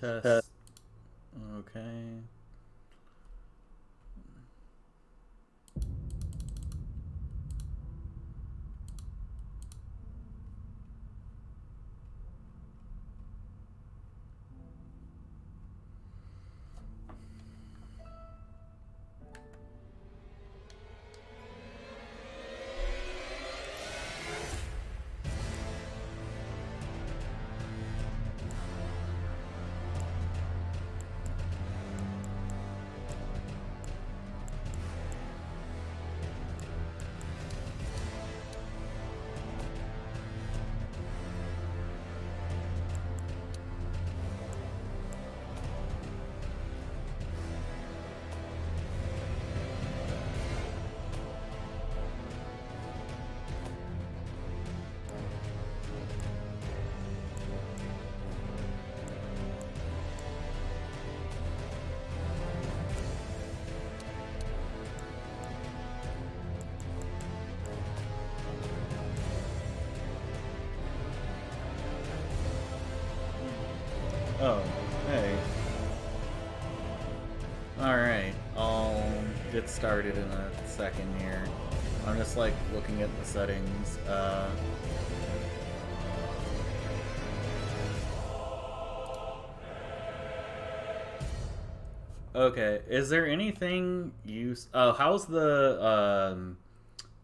Test. Okay. Oh, hey. Alright, I'll get started in a second here. I'm just like looking at the settings. Okay, is there anything oh, how's the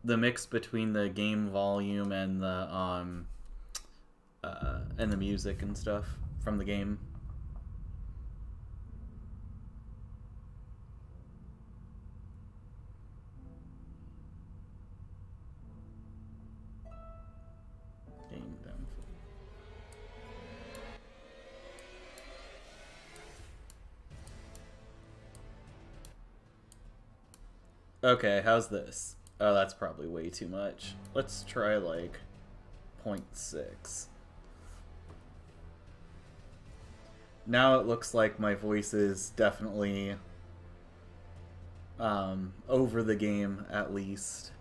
mix between the game volume and the music and stuff from the game? Game demo. Okay, how's this? Oh, that's probably way too much. Let's try like zero point 0.6. Now it looks like my voice is definitely over the game at least.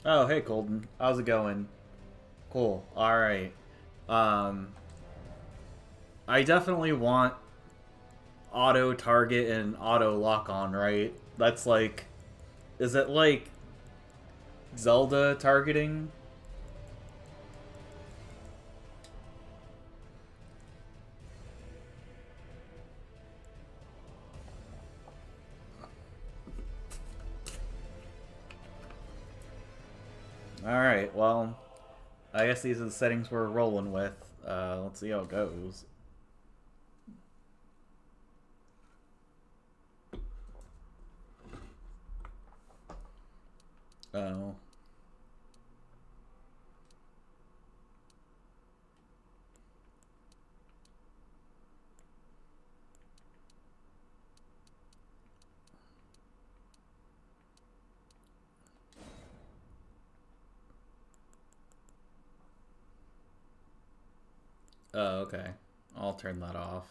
Oh, hey Colton, how's it going? Cool. All right. Um, I definitely want auto target and auto lock on, right? That's like, is it like Zelda targeting? Alright, well, I guess these are the settings we're rolling with. Let's see how it goes. Oh. Oh, okay. I'll turn that off.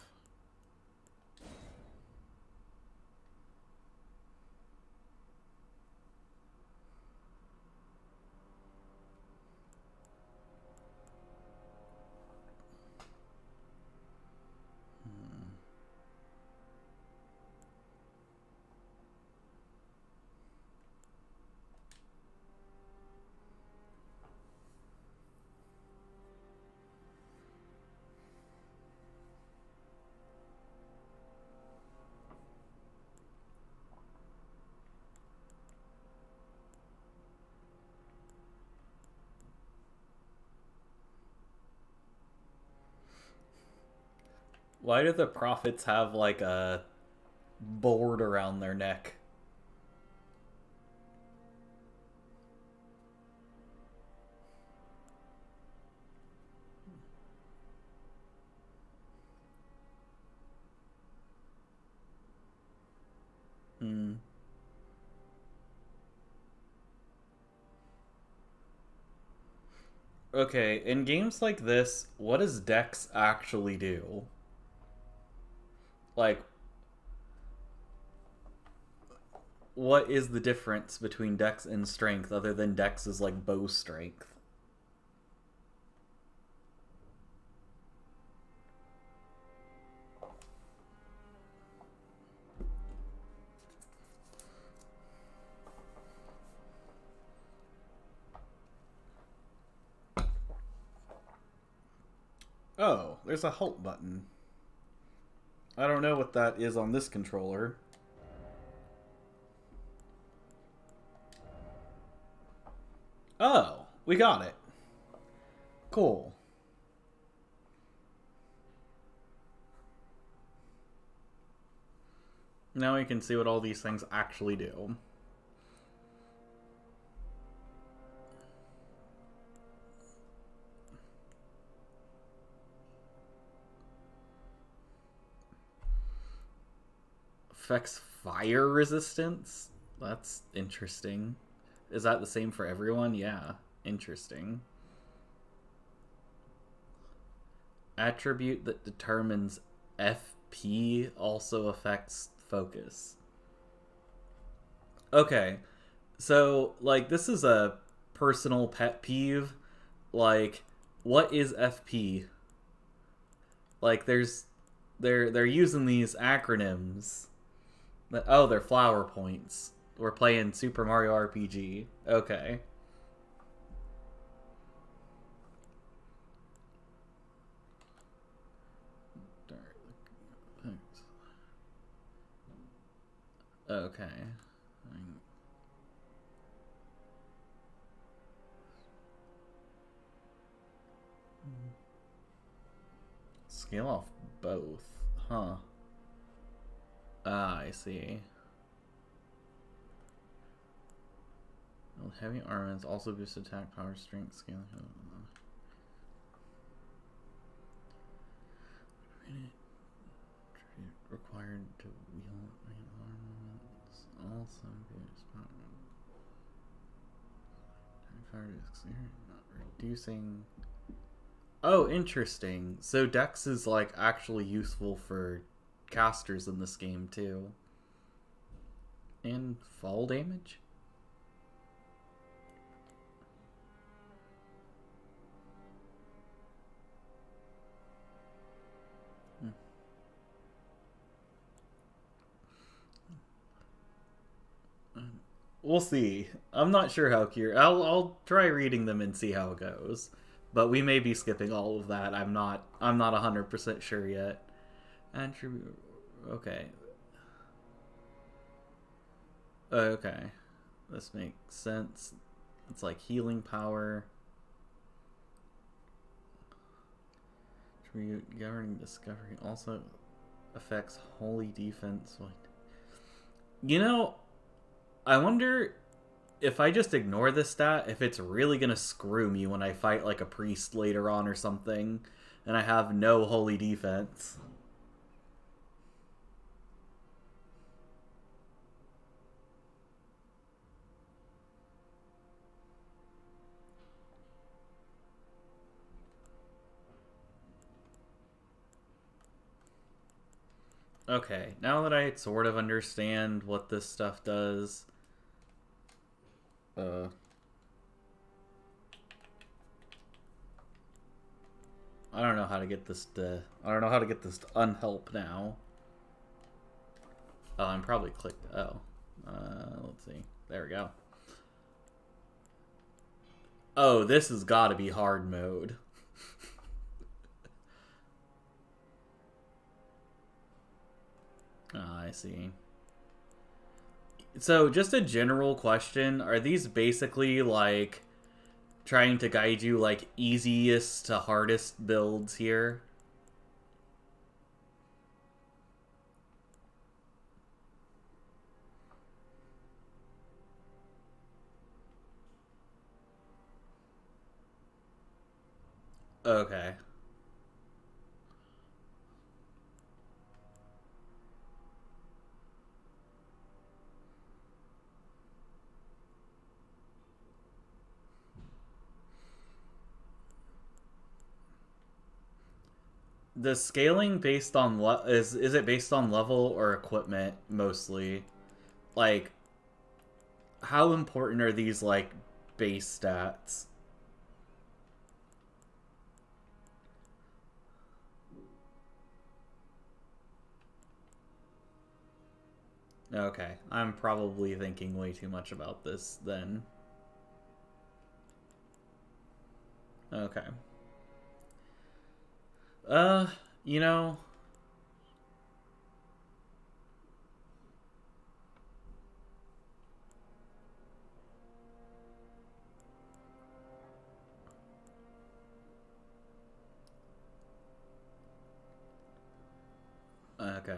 Why do the prophets have like a board around their neck? Hmm. Okay, in games like this, what does Dex actually do? Like, what is the difference between dex and strength other than dex is like bow strength? Oh, there's a halt button. I don't know what that is on this controller. Oh, we got it. Cool. Now we can see what all these things actually do. Affects fire resistance? That's interesting. Is that the same for everyone? Yeah. Interesting. Attribute that determines FP also affects focus. Okay. So, like, this is a personal pet peeve. Like, what is FP? Like, they're using these acronyms. Oh, they're flower points. We're playing Super Mario RPG. Okay. Okay. Scale off both. Huh. Ah, I see. Heavy armaments also boost attack power, strength, scaling. Required to wield armaments also boost power, reducing. Oh, interesting. So Dex is like actually useful for casters in this game too. And fall damage? We'll see. I'm not sure how curious. I'll try reading them and see how it goes. But we may be skipping all of that. I'm not 100% sure yet. Attribute. Okay. Okay. This makes sense. It's like healing power. Governing discovery also affects holy defense. You know, I wonder if I just ignore this stat, if it's really gonna screw me when I fight like a priest later on or something, and I have no holy defense. Okay, now that I sort of understand what this stuff does, I don't know how to get this to unhelp now. Oh, I'm probably clicked. Oh, let's see. There we go. Oh, this has got to be hard mode. Oh, I see. So, just a general question. Are these basically, like, trying to guide you, like, easiest to hardest builds here? Okay. The scaling based on is it based on level or equipment mostly? Like how important are these, like, base stats? Okay, I'm probably thinking way too much about this then. Okay. Uh, you know... Okay.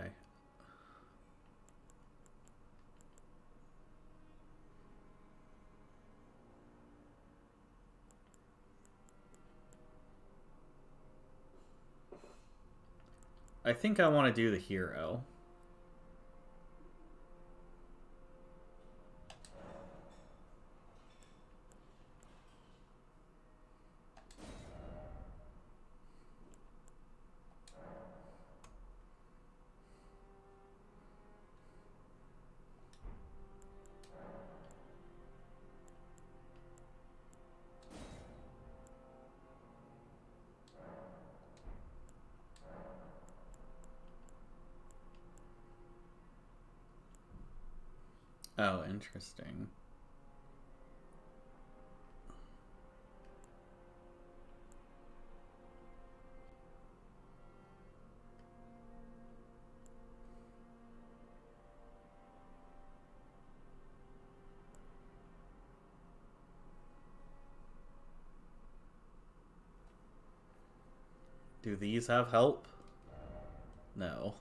I think I want to do the hero. Oh, interesting. Do these have help? No.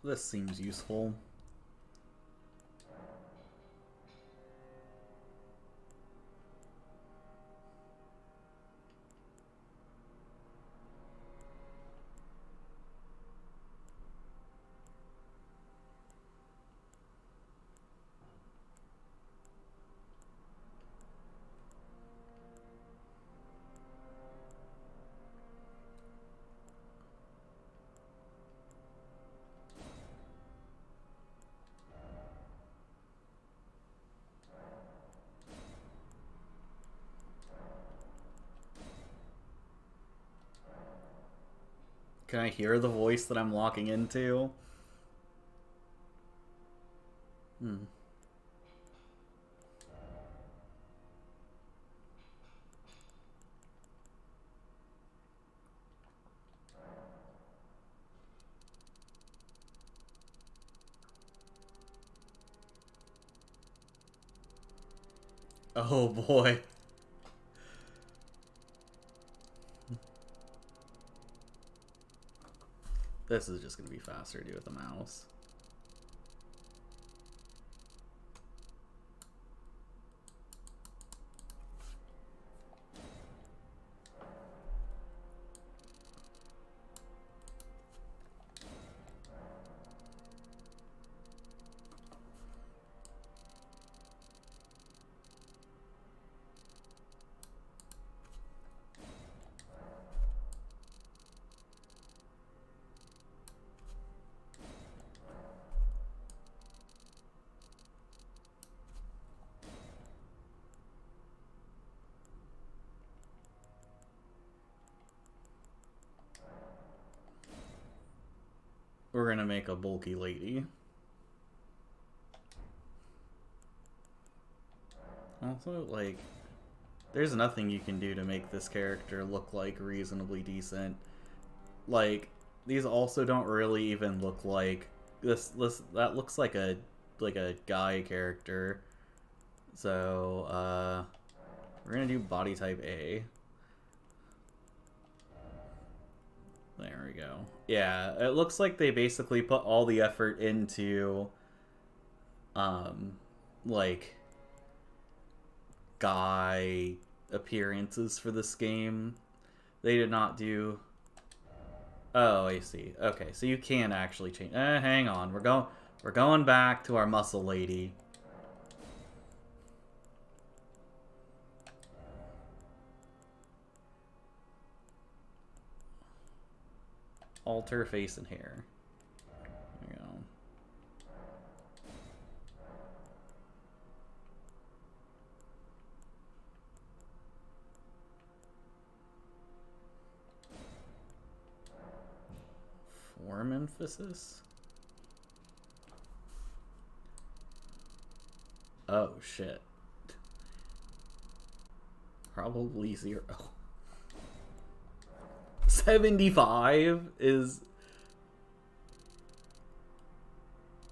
This seems useful. Can I hear the voice that I'm locking into? Hmm. Oh boy. This is just gonna be faster to do with the mouse. We're gonna make a bulky lady. Also, like, there's nothing you can do to make this character look, like, reasonably decent. Like, these also don't really even look like... that looks like a guy character. So, we're gonna do body type A. There we go. Yeah, it looks like they basically put all the effort into um like guy appearances for this game. They did not do. Oh, I see. Okay, so you can actually change. Hang on. We're going back to our muscle lady. Alter face and hair. There you go. Form emphasis? Oh, shit. Probably 0. 75 is...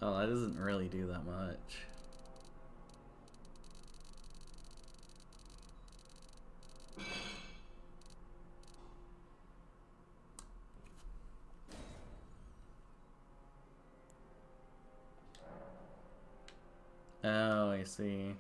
Oh, that doesn't really do that much. Oh, I see.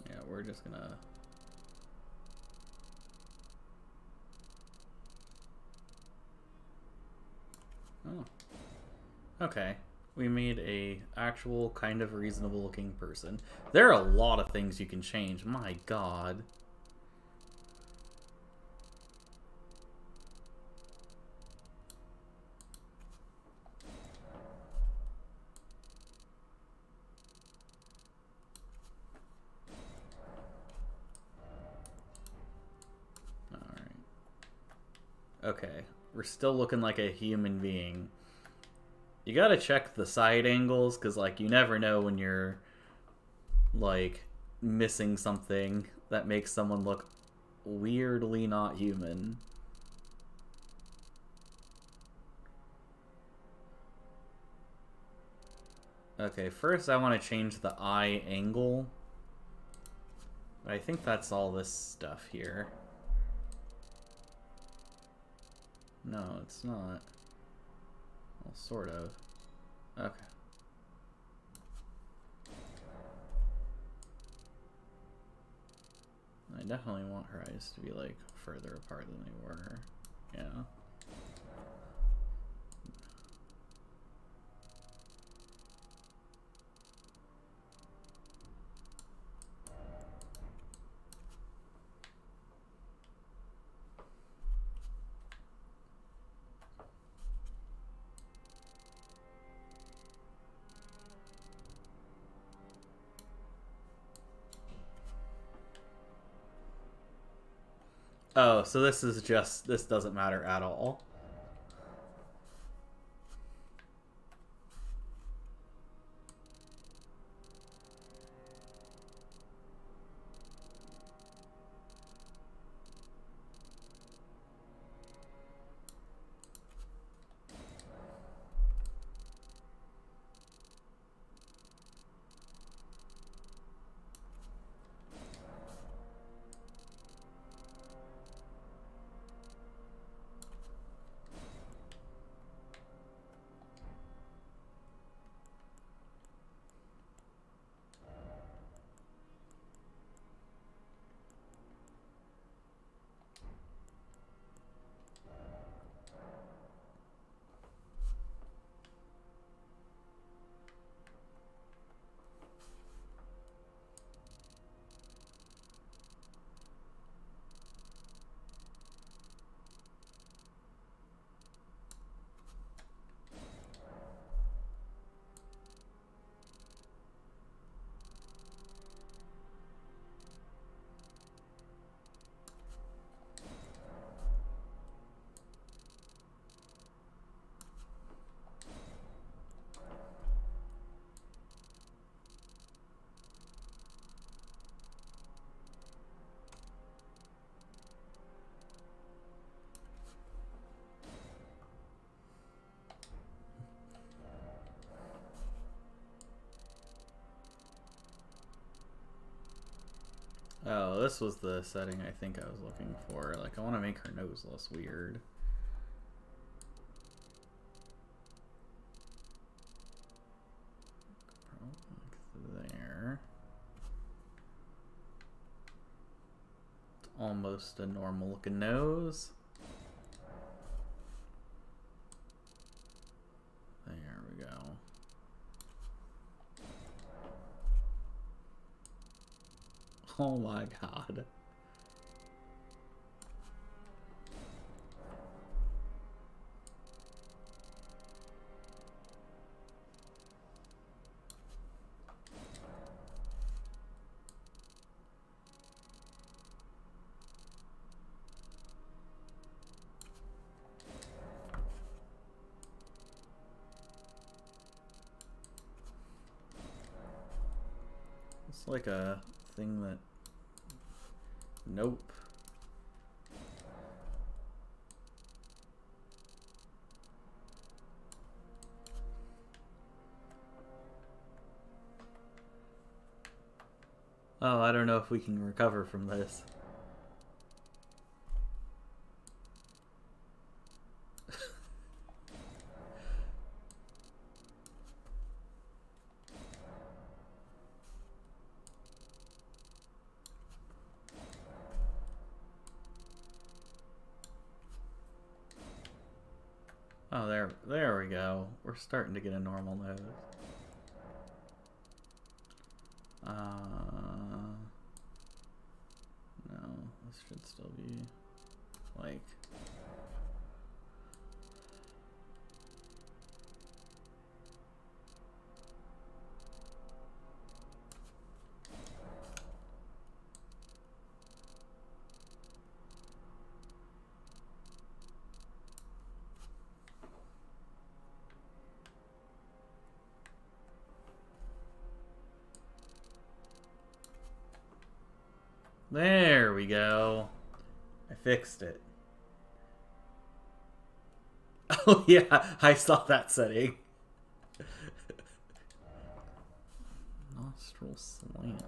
Yeah, we're just gonna... Oh. Okay. We made a actual kind of reasonable looking person. There are a lot of things you can change. My god. Alright. Okay. We're still looking like a human being. You gotta check the side angles, because, like, you never know when you're, like, missing something that makes someone look weirdly not human. Okay, first I want to change the eye angle. I think that's all this stuff here. No, it's not. Well, sort of. Okay. I definitely want her eyes to be, like, further apart than they were. Yeah. Oh, so this is just... This doesn't matter at all. Oh, this was the setting I think I was looking for. Like, I want to make her nose less weird. Like there. It's almost a normal looking nose. There we go. Oh my god. It's like a thing that... Nope. Oh, I don't know if we can recover from this. Oh, there we go. We're starting to get a normal nose. No, this should still be like... There we go. I fixed it. Oh yeah, I saw that setting. Nostril slant.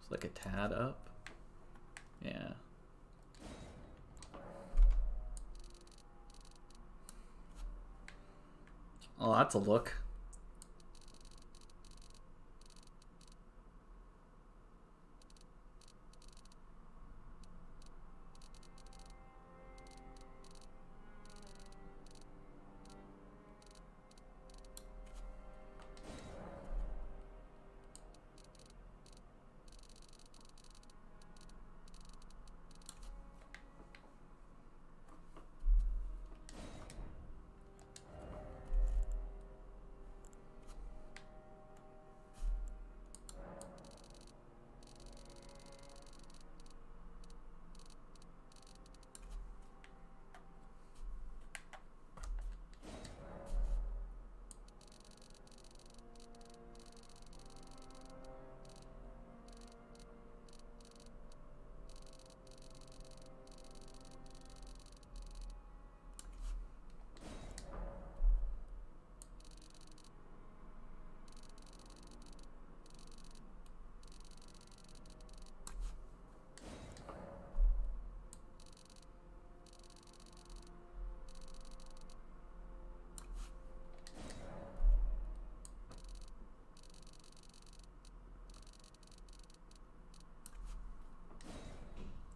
It's like a tad up. Yeah. Oh, that's a look.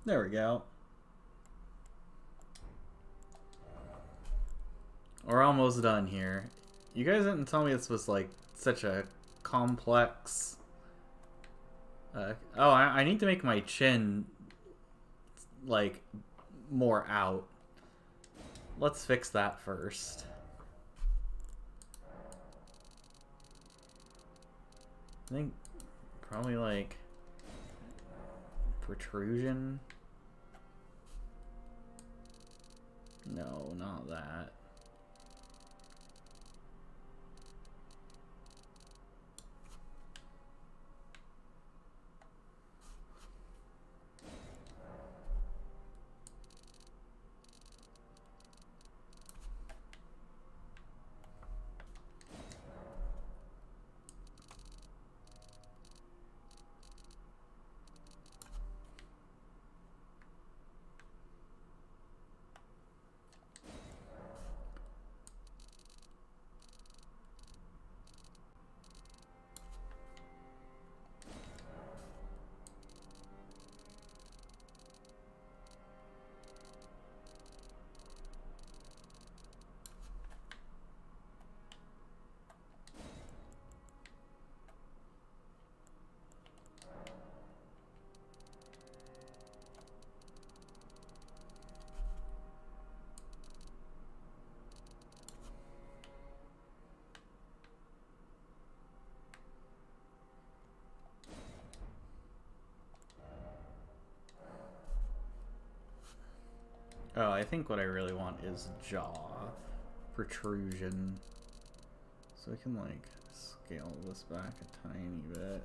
There we go. We're almost done here. You guys didn't tell me this was like such a complex... oh, I need to make my chin like more out. Let's fix that first. I think probably like protrusion. No, not that. Oh, I think what I really want is jaw protrusion. So we can like scale this back a tiny bit.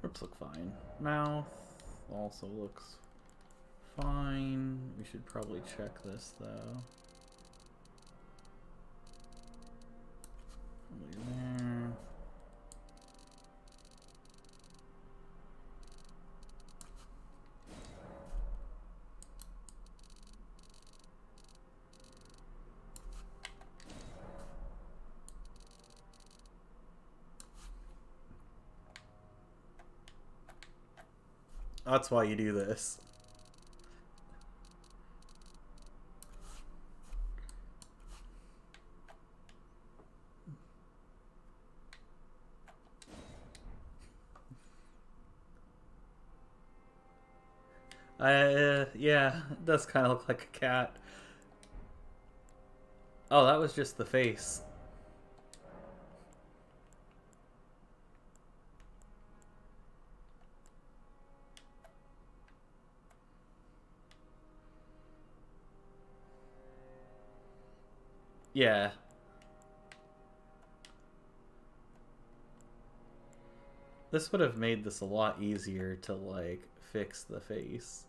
Lips look fine. Mouth also looks fine. We should probably check this though. Probably there. That's why you do this. Yeah, it does kind of look like a cat. Oh, that was just the face. Yeah. This would have made this a lot easier to, like, fix the face.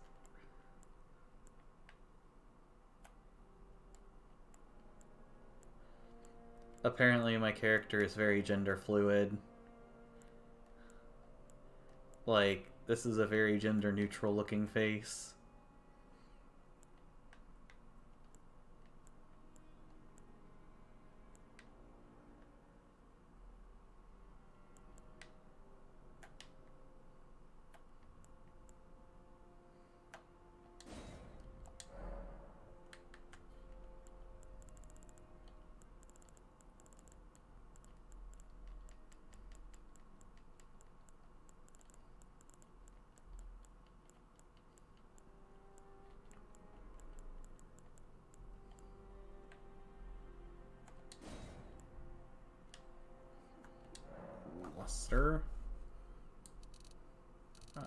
Apparently my character is very gender fluid. Like, this is a very gender neutral looking face. Luster. Oh.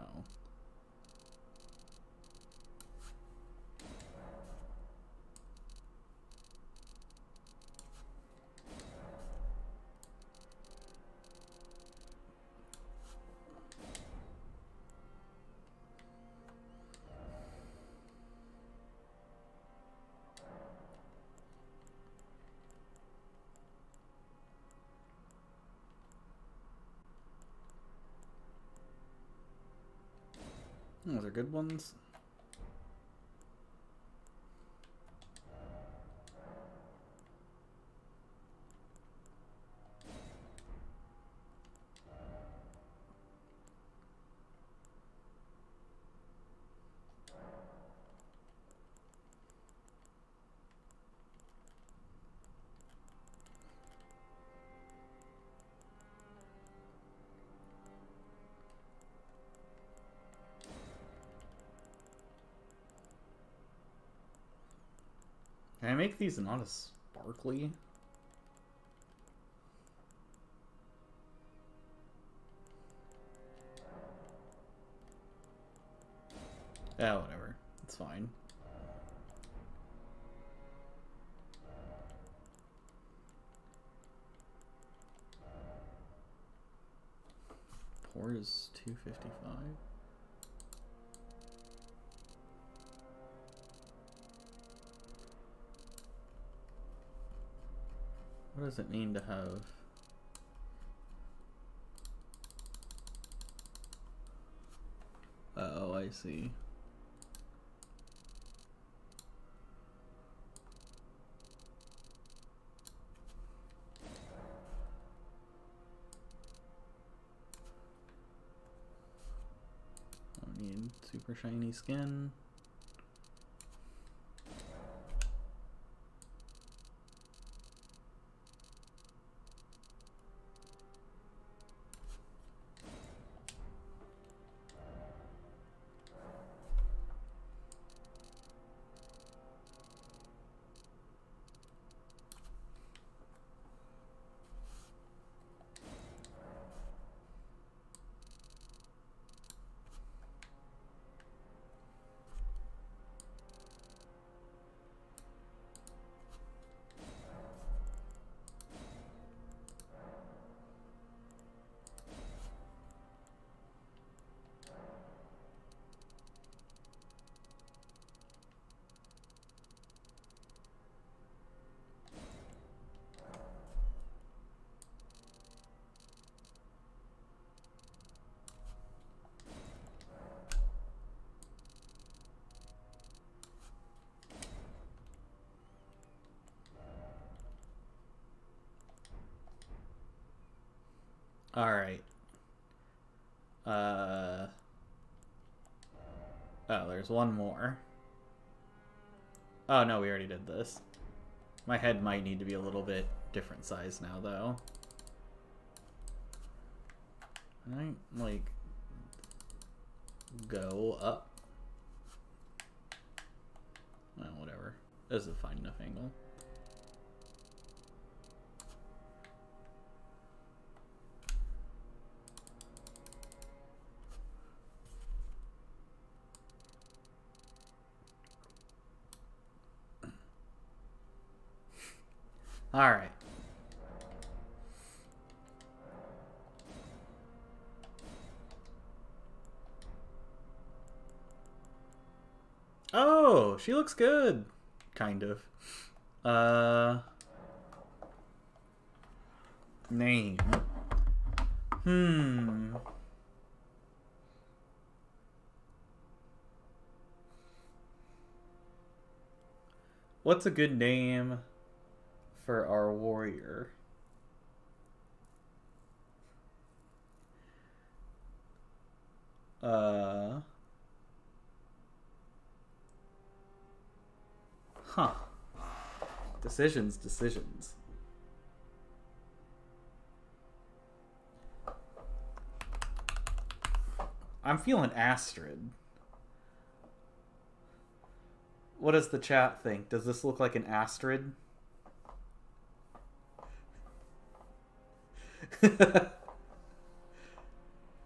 Those are good ones. Can I make these not as sparkly? Yeah, whatever. It's fine. Pour is 255. What does it mean to have? Oh, I I see. Don't need super shiny skin. Alright. Oh, there's one more. Oh, no, we already did this. My head might need to be a little bit different size now, though. Can I, like, go up? Well, whatever. This is a fine enough angle. All right. Oh, she looks good. Kind of. Name. What's a good name for our warrior? Huh. Decisions. I'm feeling Astrid. What does the chat think? Does this look like an Astrid?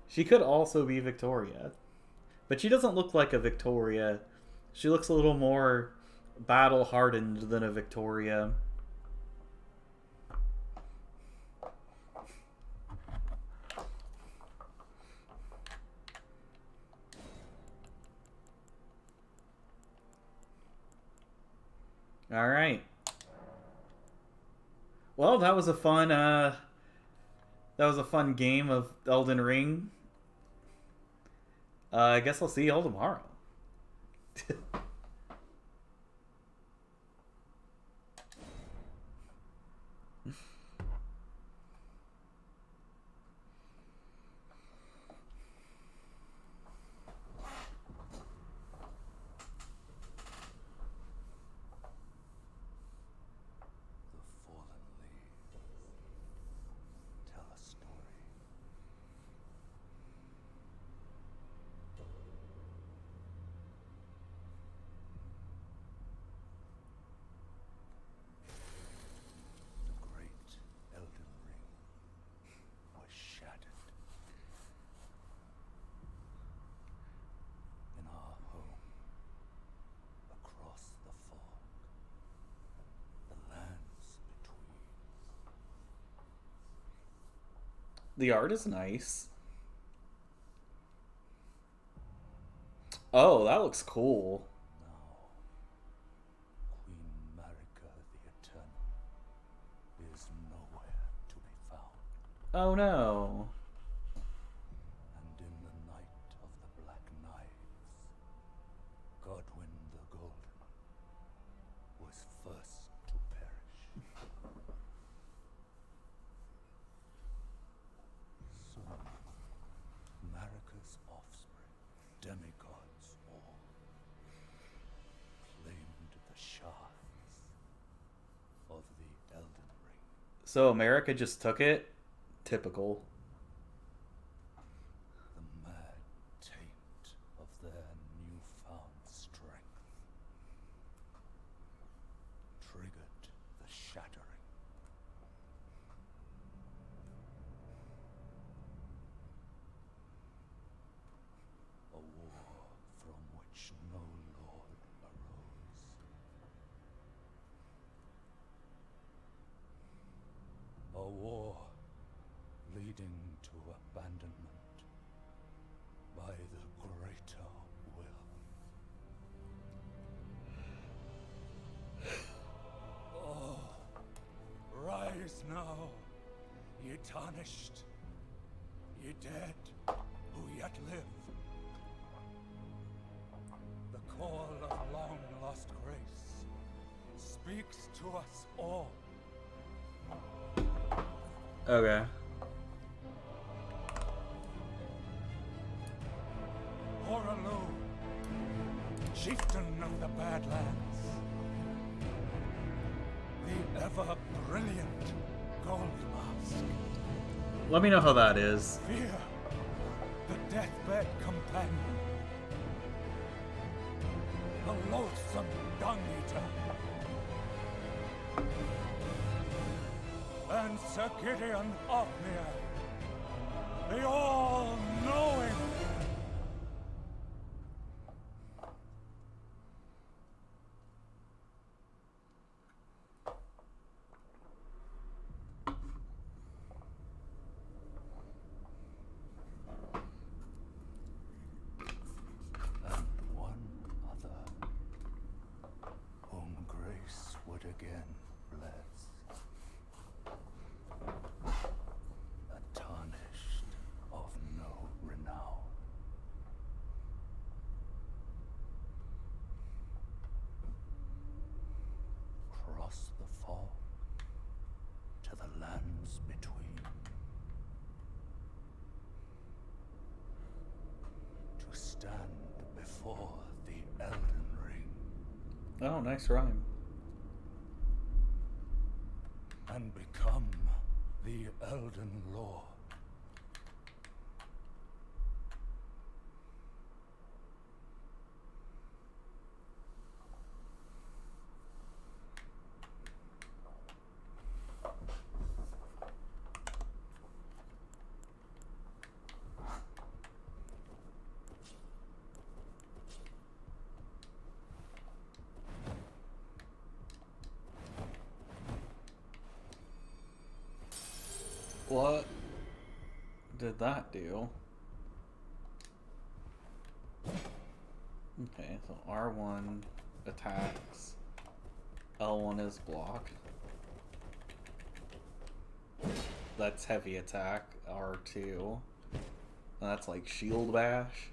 She could also be Victoria. But she doesn't look like a Victoria. She looks a little more battle-hardened than a Victoria. All right. Well, that was a fun game of Elden Ring. I guess I'll see you all tomorrow. The art is nice. Oh, that looks cool. Now, Queen Marika the Eternal is nowhere to be found. Oh no. And in the night of the Black Knives, So America just took it? Typical. The mad taint of their newfound strength triggered the shattering. A war from which no lord arose. A war leading to abandonment by the greater will. Oh, rise now, ye tarnished, ye dead who yet live. The call of long-lost grace speaks to us all. Okay. Horalu, chieftain of the Badlands, the ever-brilliant Gold Mask. Let me know how that is. Fear, the deathbed companion, the loathsome dung-eater, and Sir Gideon Othniel, the all-knowing. And one other, whom grace would again bless. A tarnished of no renown. Cross the fog to the lands between. To stand before the Elden Ring. Oh, nice rhyme. And become the Elden Lord. What did that do? Okay, so R1 attacks. L1 is block. That's heavy attack. R2. That's like shield bash.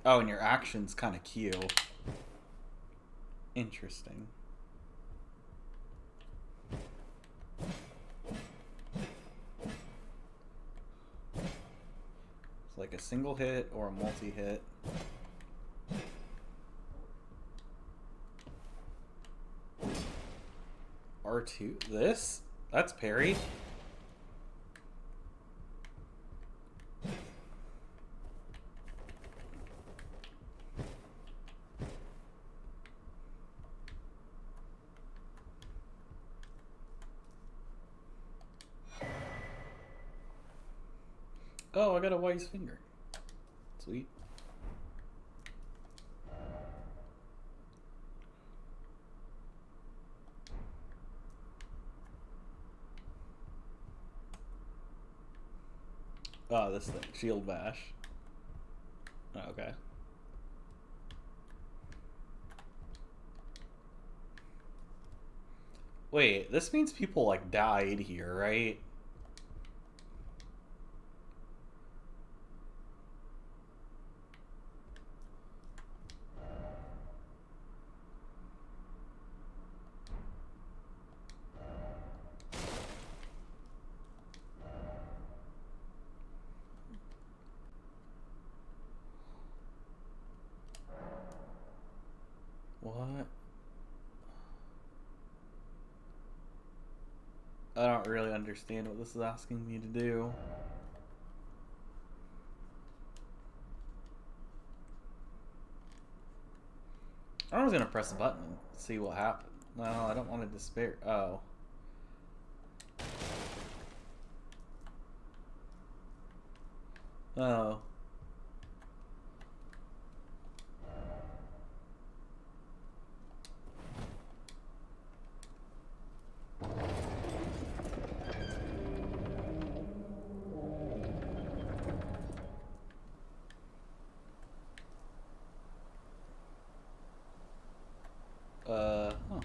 Oh, and your action's kind of Q. Interesting. It's like a single hit or a multi-hit. R2? This? That's parry? Oh, I got a wise finger. Sweet. Oh, this thing. Shield bash. Oh, okay. Wait, this means people, like, died here, right? I don't really understand what this is asking me to do. I was gonna press a button and see what happened. No, I don't want to despair. Oh. Oh. Huh.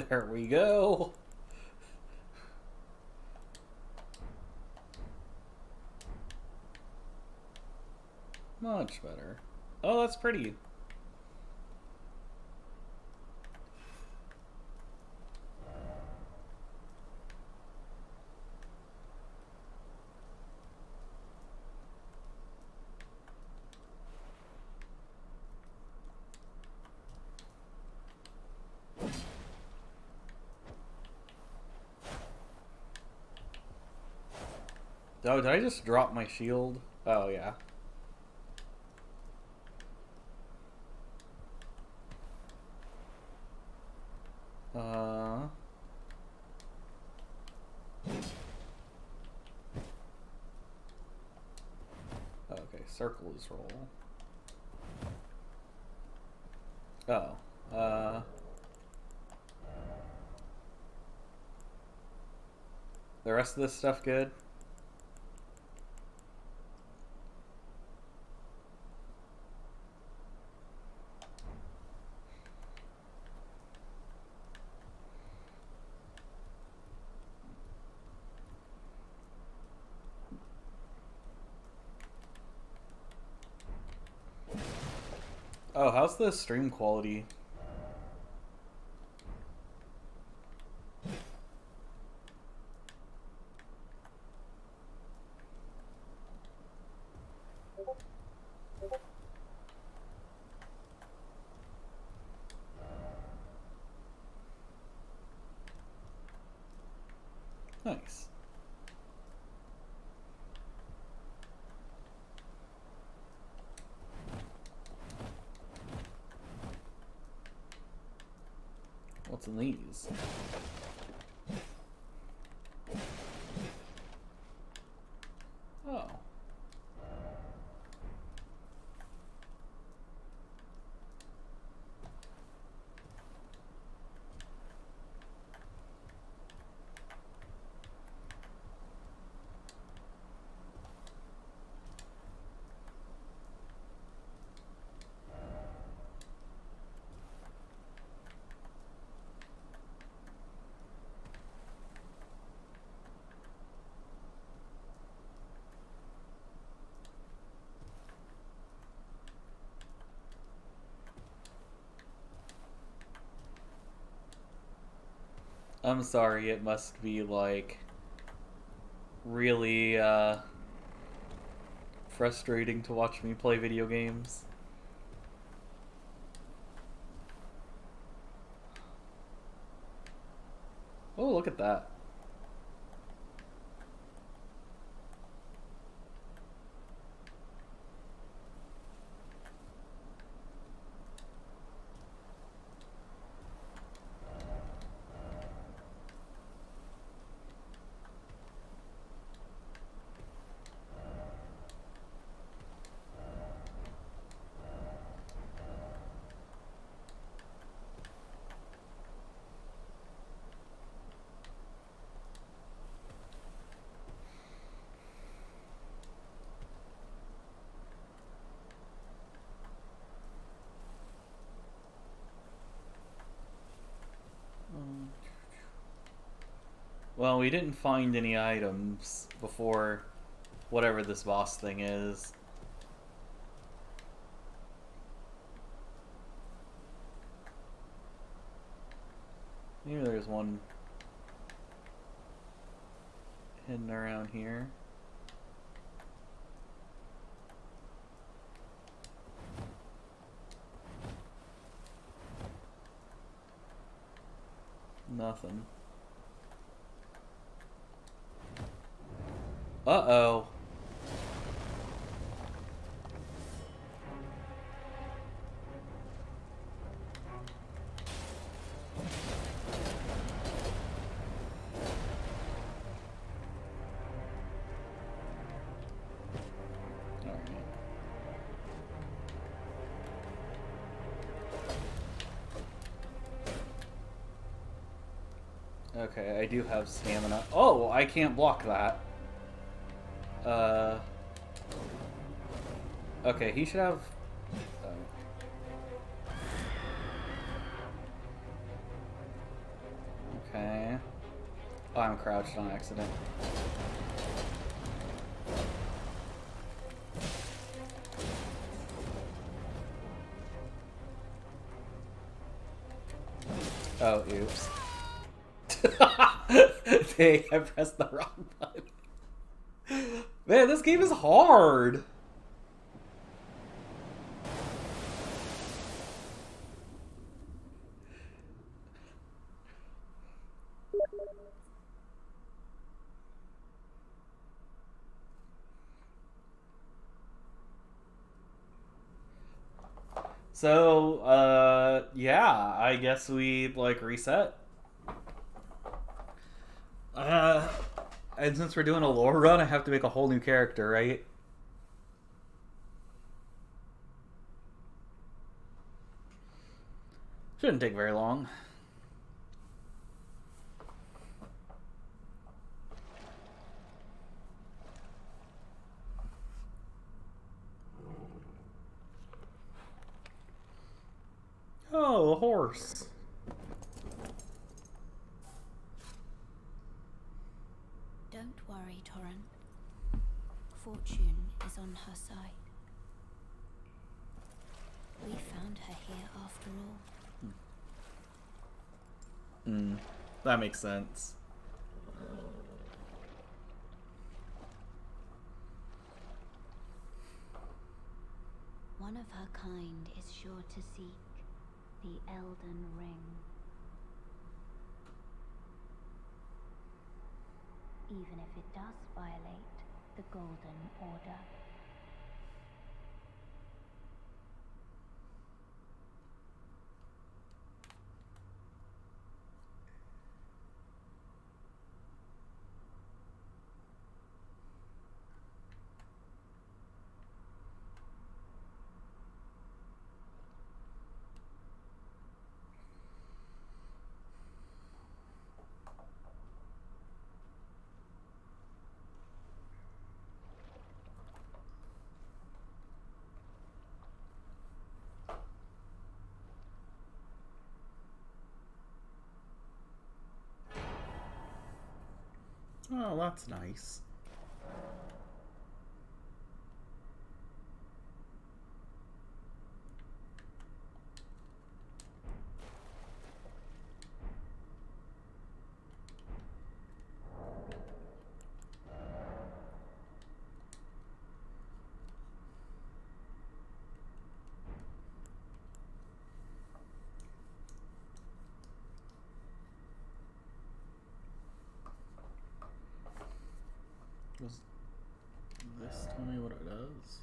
There we go. Much better. Oh, that's pretty. Oh, did I just drop my shield? Oh, yeah. Okay, circle is roll. Oh, the rest of this stuff good? Oh, how's the stream quality? Nice. What's in these? Oh. I'm sorry, it must be like really frustrating to watch me play video games. Oh, look at that. Well, we didn't find any items before whatever this boss thing is. Maybe there's one hidden around here. Nothing. Uh-oh. Okay, I do have stamina. Oh, I can't block that. Okay, he should have... Okay. Oh, I'm crouched on accident. Oh, oops. Dang, I pressed the wrong button. Man, this game is hard. So, yeah, I guess we, like, reset. And since we're doing a lore run, I have to make a whole new character, right? Shouldn't take very long. Oh, a horse. Don't worry, Torrent. Fortune is on her side. We found her here after all. That makes sense. One of her kind is sure to seek the Elden Ring. Even if it does violate the Golden Order. Oh, that's nice. Does this tell me what it does?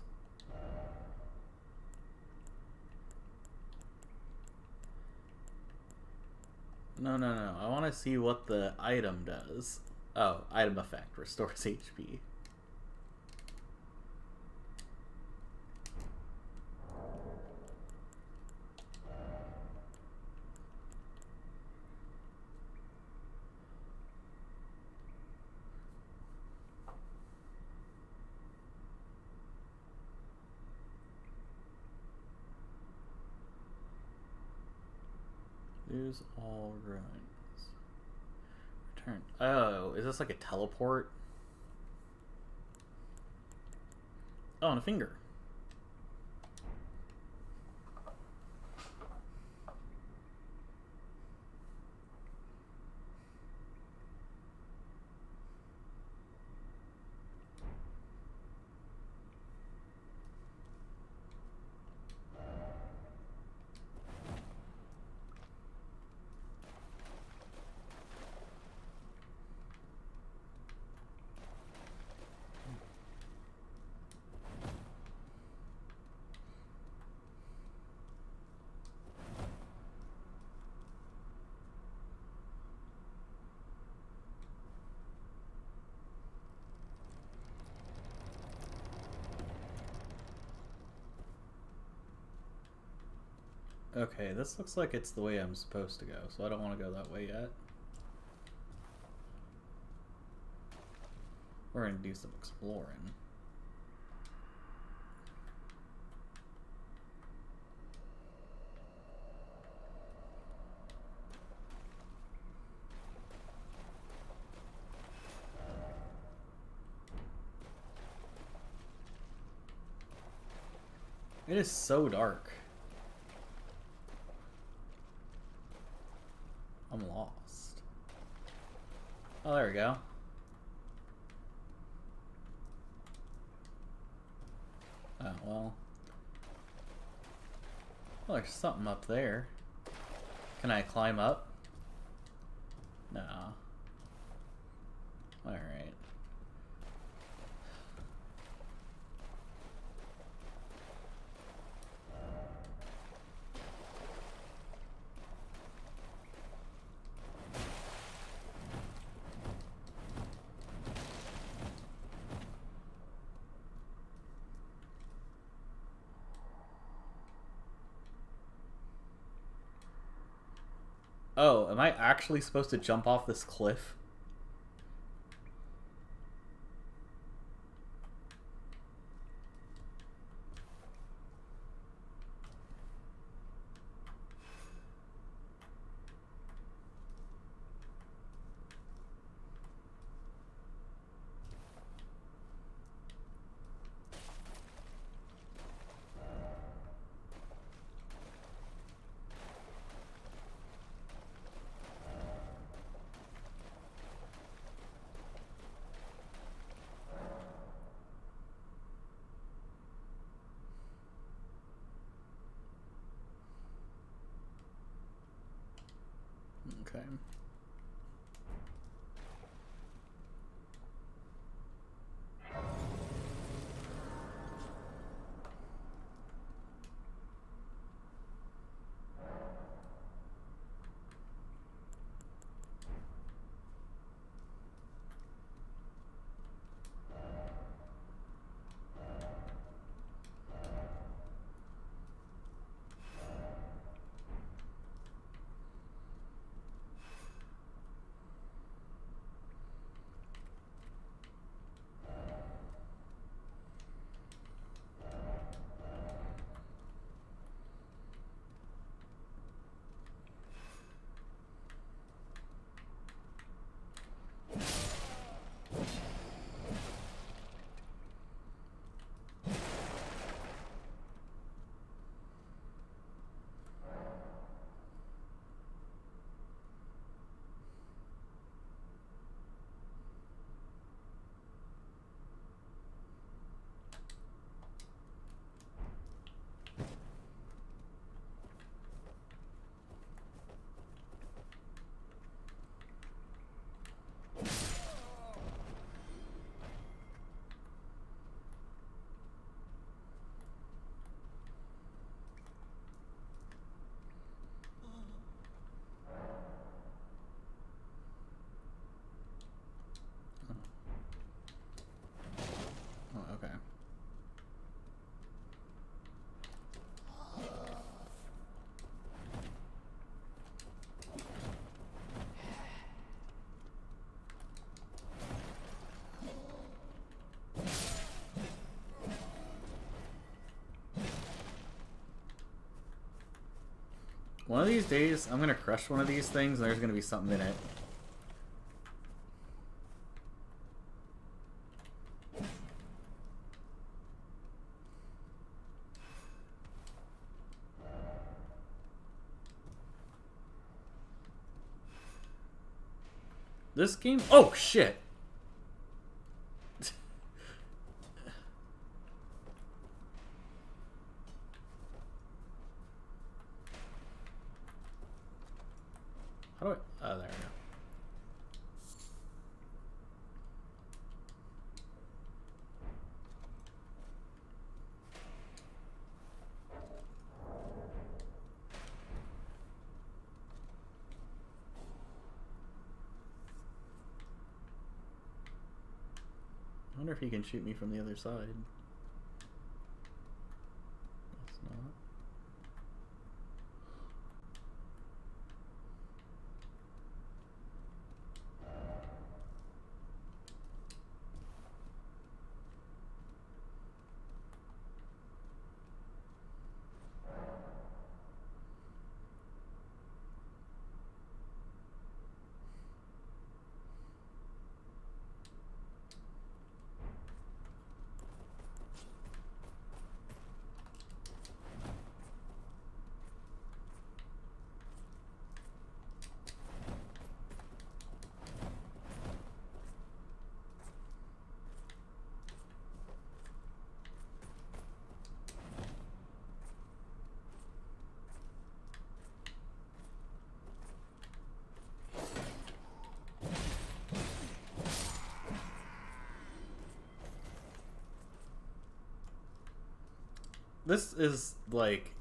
No. I want to see what the item does. Oh, item effect. Restores HP. Lose all ruins. Return. Oh, is this like a teleport? Oh, and a finger. Okay, this looks like it's the way I'm supposed to go, so I don't want to go that way yet. We're gonna do some exploring. It is so dark. I'm lost. Oh, there we go. Oh, well. Well, there's something up there. Can I climb up? No. Alright. Oh, am I actually supposed to jump off this cliff? Okay. Oh, okay. One of these days, I'm gonna crush one of these things and there's gonna be something in it. This game... Oh, shit! How do I... Oh, there we go. I wonder if he can shoot me from the other side. Guess not. This is like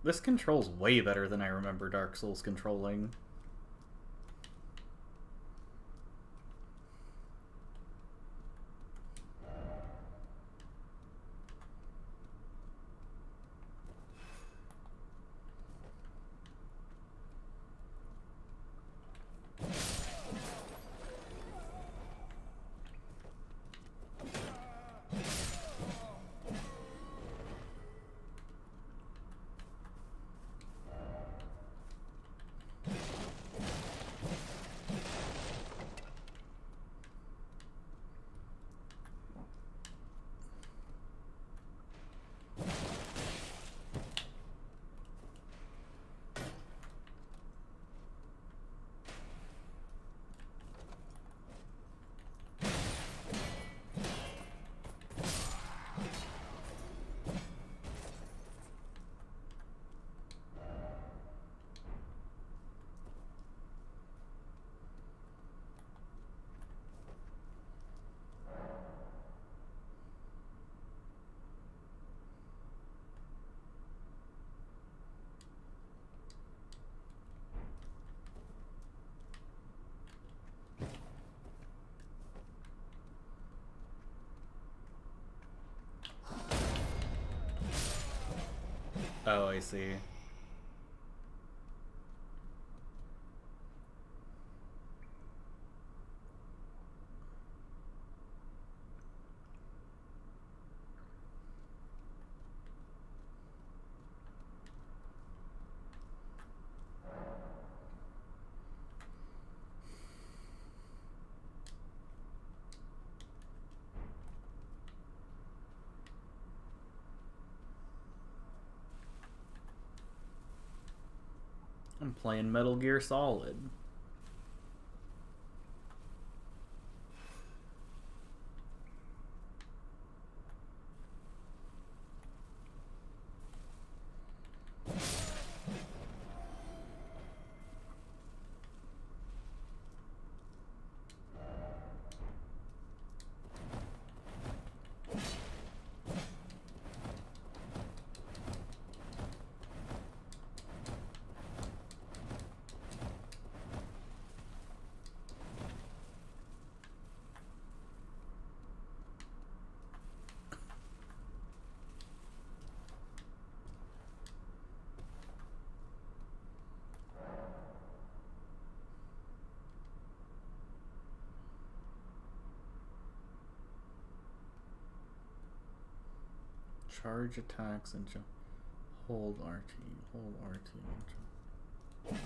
this controls way better than I remember Dark Souls controlling. Oh, I see. I'm playing Metal Gear Solid. Charge attacks and jump. Hold RT. Hold RT and jump.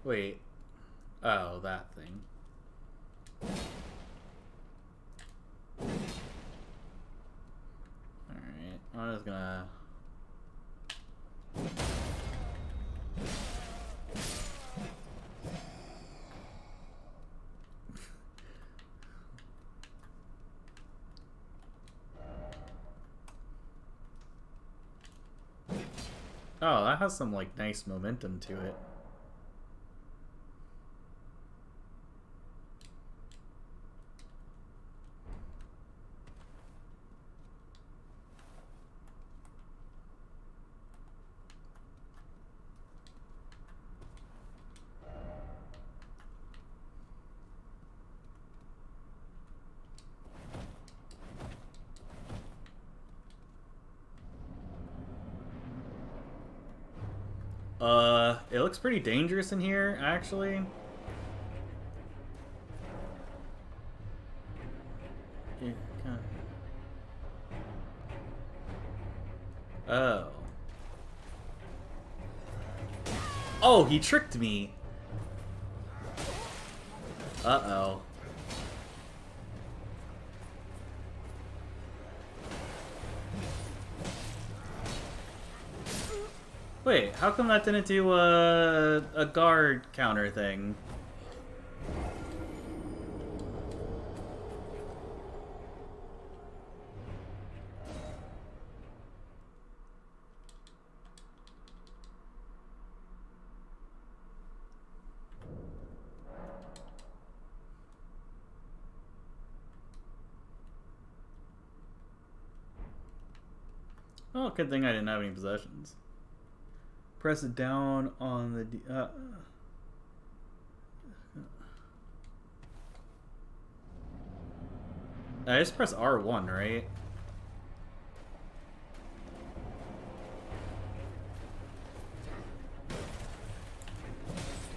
Wait. Oh, that thing. Alright. I'm just gonna... Oh, that has some, like, nice momentum to it. It looks pretty dangerous in here, actually. Yeah, kinda. Oh. Oh, he tricked me. Uh-oh. Wait, how come that didn't do a guard counter thing? Oh, good thing I didn't have any possessions. Press it down on the... I just press R1, right?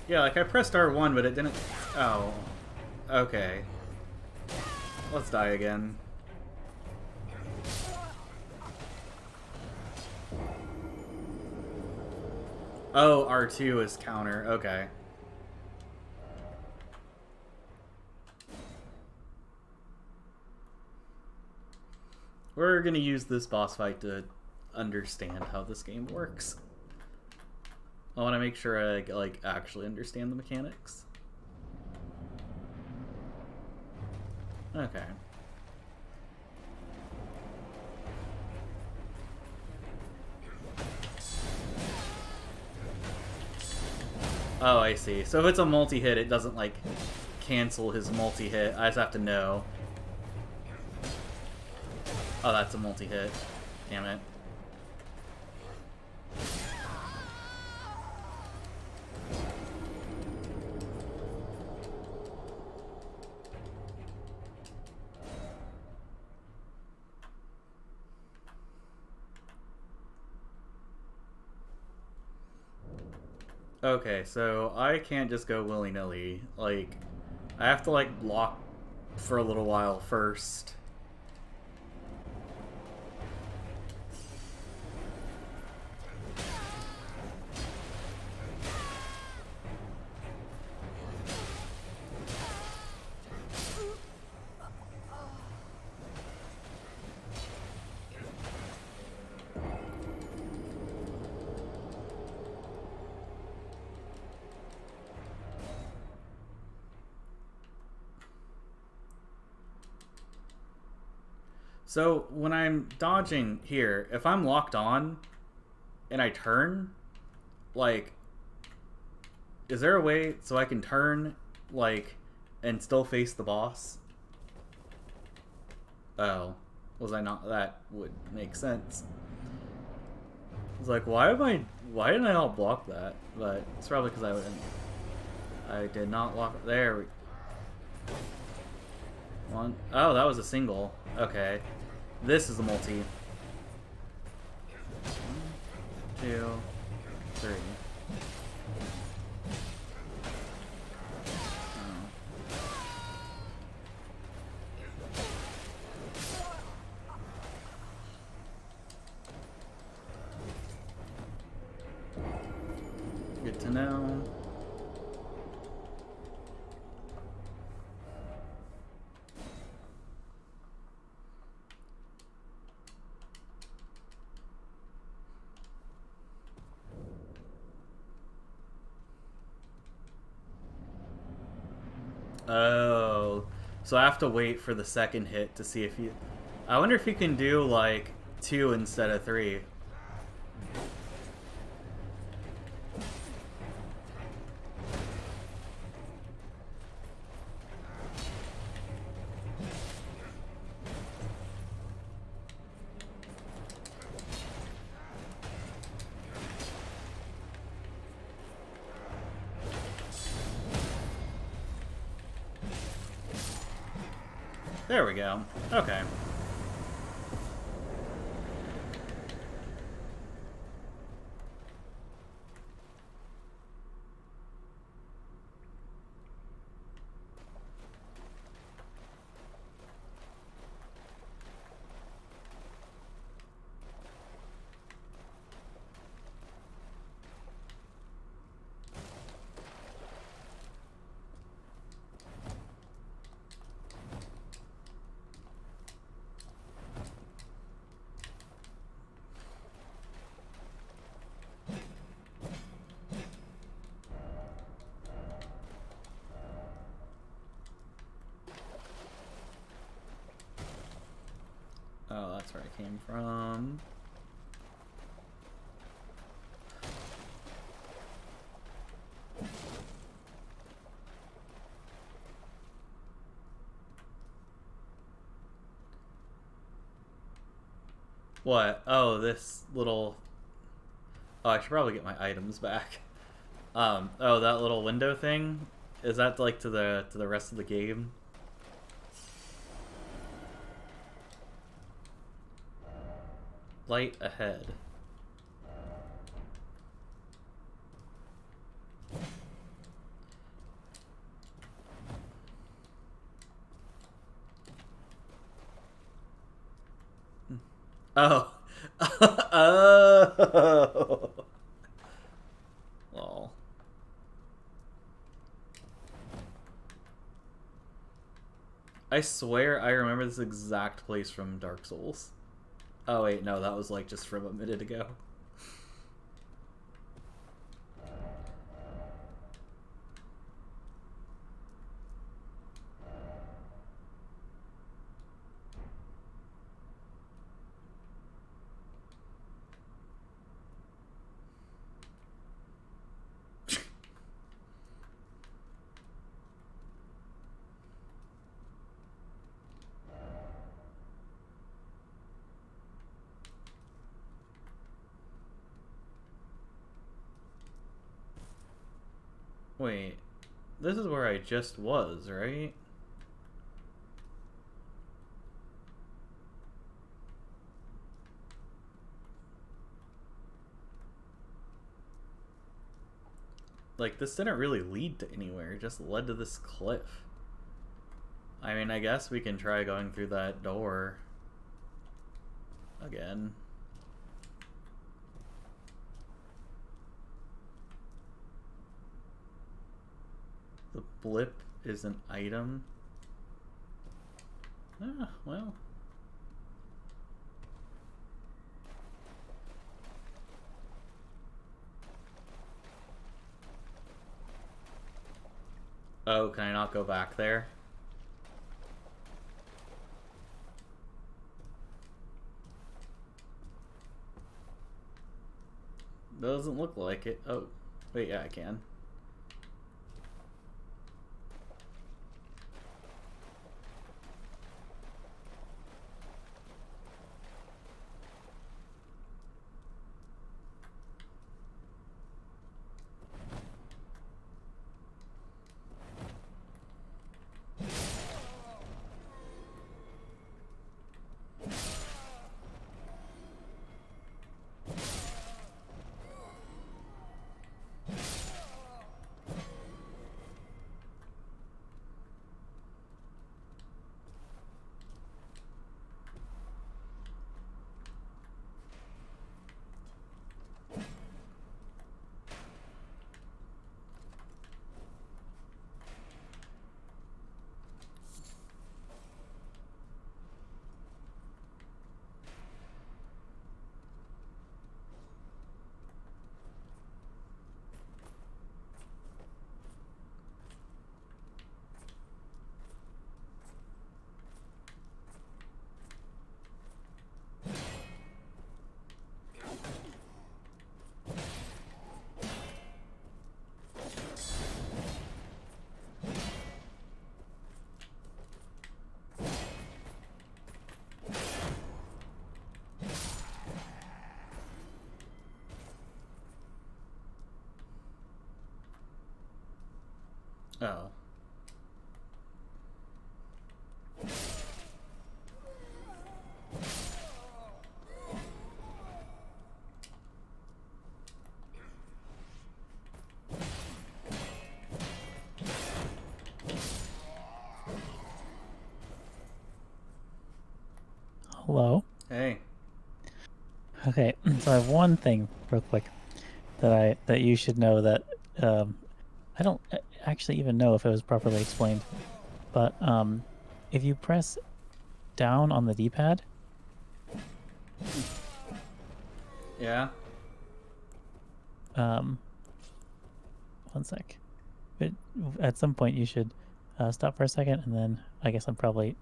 Yeah, like I pressed R1, but it didn't... Oh. Okay. Let's die again. Oh, R2 is counter. Okay. We're gonna use this boss fight to understand how this game works. I want to make sure I like actually understand the mechanics. Okay. Oh, I see. So if it's a multi-hit, it doesn't like cancel his multi-hit. I just have to know. Oh, that's a multi-hit. Damn it. Okay, so I can't just go willy-nilly. Like, I have to, like, block for a little while first. So when I'm dodging here, if I'm locked on and I turn, like, is there a way so I can turn, like, and still face the boss? Oh, was I not? That would make sense. It's like, why didn't I not block that? But it's probably because I did not lock. There we. One. Oh, that was a single. Okay. This is a multi. 1, 2, 3. Good to know. Oh, so I have to wait for the second hit to see if you... I wonder if you can do, like, 2 instead of 3. There we go. Okay. Oh, that's where I came from. What? Oh, this little. Oh, I should probably get my items back. Oh, that little window thing. Is that like to the rest of the game? Light ahead. Oh. Oh. Lol. I swear I remember this exact place from Dark Souls. Oh wait, no, that was like just from a minute ago. Wait, this is where I just was, right? Like, this didn't really lead to anywhere, it just led to this cliff. I mean, I guess we can try going through that door again. The blip is an item. Ah, well. Oh, can I not go back there? Doesn't look like it. Oh, wait, yeah, I can. Oh. Hello. Hey. Okay, so I have one thing real quick that you should know that I don't actually even know if it was properly explained, but if you press down on the D-pad, Yeah? one sec. But at some point you should stop for a second, and then I guess I'm probably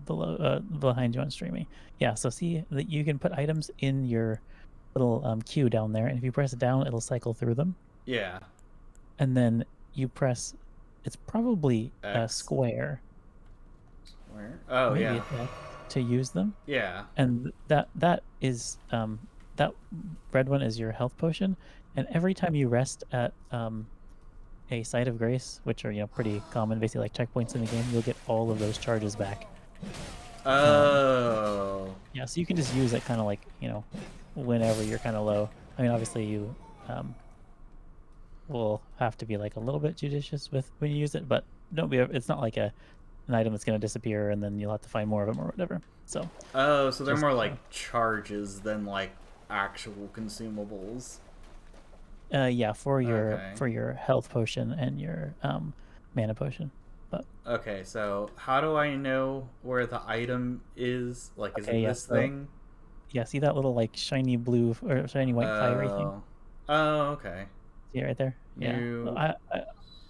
below behind you on streaming. Yeah, so see that you can put items in your little queue down there, and if you press it down, it'll cycle through them. Yeah. And then you press, it's probably X. square. Where? Oh, Maybe yeah. it's X. to use them, Yeah. and that is that red one is your health potion, and every time you rest at a site of grace, which are pretty common, basically like checkpoints in the game, you'll get all of those charges back. Oh. Yeah, so you can just use it kind of like whenever you're kind of low. I mean, obviously you will have to be like a little bit judicious with when you use it, but don't be. It's not like an item that's going to disappear and then you'll have to find more of them or whatever. So. Oh, so they're Just, more like charges than like actual consumables. Yeah, for Okay. your health potion and your mana potion. But Okay, so how do I know where the item is? Like, is okay, it yeah. this So thing? yeah, see that little like shiny blue or shiny white fiery thing? Oh. Oh, okay. See it right there? Yeah. You.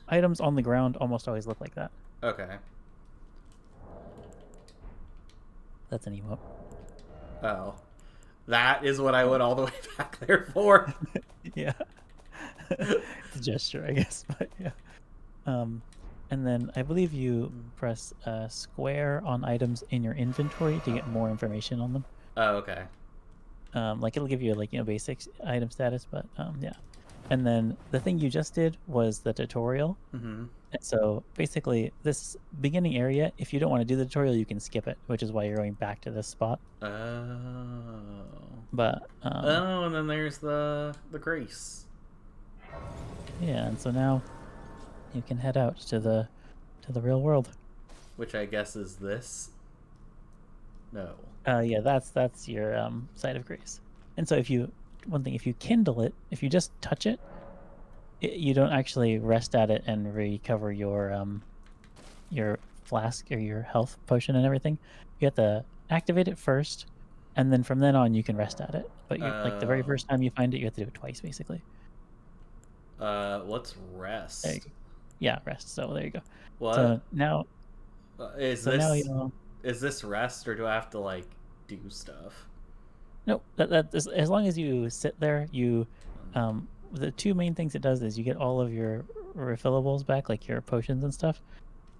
Items on the ground almost always look like that. Okay. That's an emote. Oh. That is what I went all the way back there for. Yeah. It's a gesture, I guess, but yeah. And then I believe you press square on items in your inventory to get more information on them. Oh, okay. Like it'll give you like basic item status, but yeah. And then the thing you just did was the tutorial. Mm-hmm. And so basically, this beginning area, if you don't want to do the tutorial, you can skip it, which is why you're going back to this spot. Oh. But Oh, and then there's the grace. yeah, and so now you can head out to the real world. Which I guess is this. No. Yeah, that's your site of grace. And so if you kindle it, if you just touch it, you don't actually rest at it and recover your flask or your health potion and everything. You have to activate it first, and then from then on you can rest at it. But like the very first time you find it, you have to do it twice, basically. What's rest? There you go. Yeah, rest. So there you go. What? So now, Is this rest, or do I have to like do stuff? No, as long as you sit there, you the two main things it does is you get all of your refillables back, like your potions and stuff,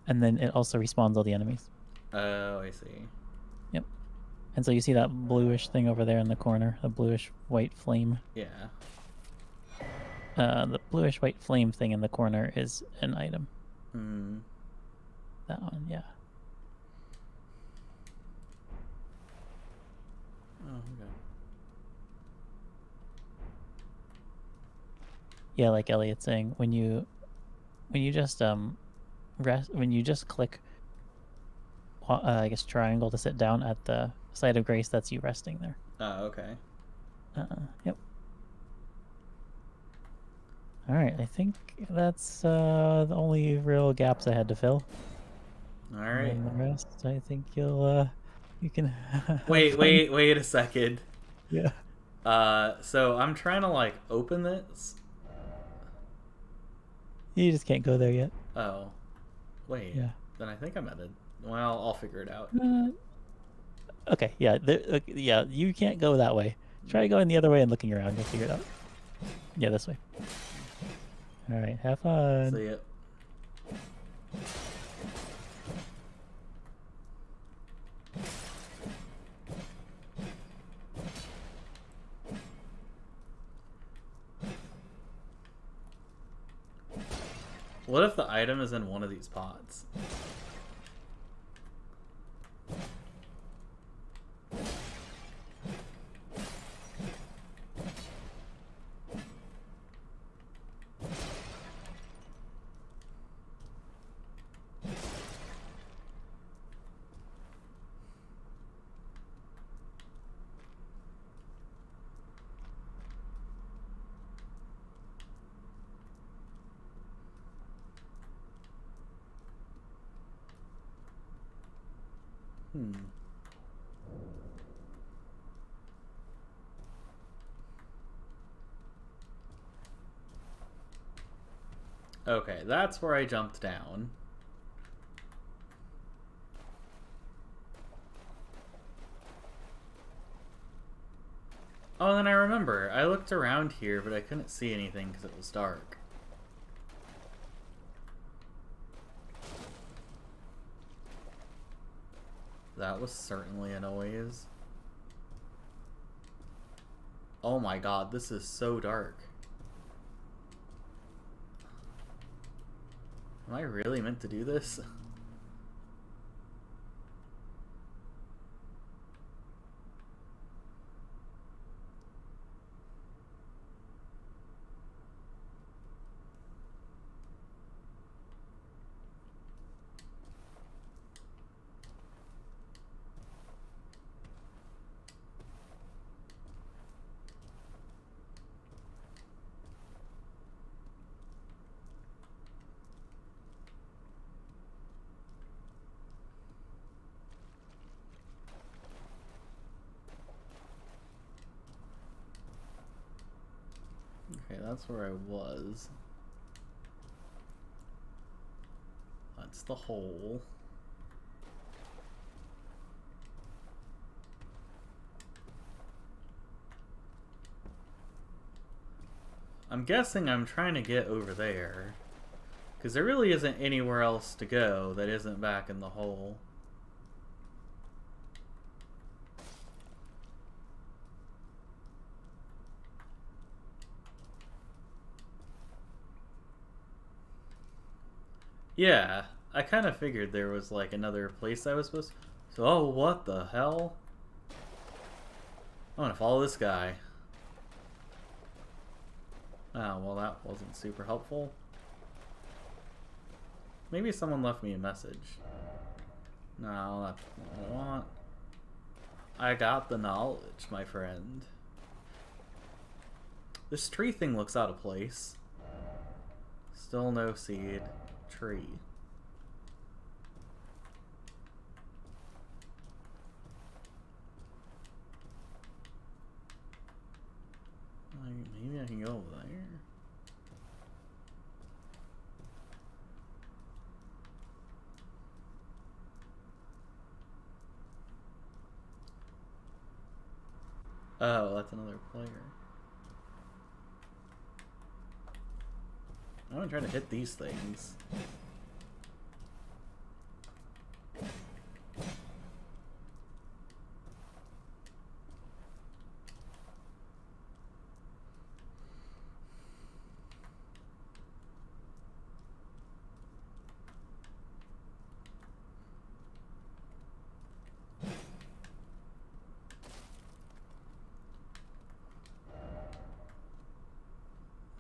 and then it also respawns all the enemies. Oh, I see. Yep. And so you see that bluish thing over there in the corner, the bluish white flame. Yeah. The bluish white flame thing in the corner is an item. Hmm. That one, yeah. Oh, okay. Yeah, like Elliot's saying, when you just click, I guess triangle to sit down at the site of grace, that's you resting there. Oh, okay. Yep. All right, I think that's the only real gaps I had to fill. All right. And the rest, I think you can. Wait a second. Yeah. So I'm trying to like open this. You just can't go there yet. Oh, wait. Yeah. Then I think I'm at it. Well, I'll figure it out. Okay. Yeah. Yeah. You can't go that way. Try going the other way and looking around. You'll figure it out. Yeah, this way. All right. Have fun. See ya. What if the item is in one of these pots? Okay, that's where I jumped down. Oh, and then I remember. I looked around here, but I couldn't see anything because it was dark. That was certainly a noise. Oh my god, this is so dark. Am I really meant to do this? Okay, that's where I was. That's the hole. I'm guessing I'm trying to get over there. Because there really isn't anywhere else to go that isn't back in the hole. Yeah, I kind of figured there was like another place I was supposed to... So, oh, what the hell? I'm gonna follow this guy. Oh, well that wasn't super helpful. Maybe someone left me a message. No, that's not what I want. I got the knowledge, my friend. This tree thing looks out of place. Still no seed. Tree. Maybe I can go over there. Oh, that's another player. I'm gonna try to hit these things.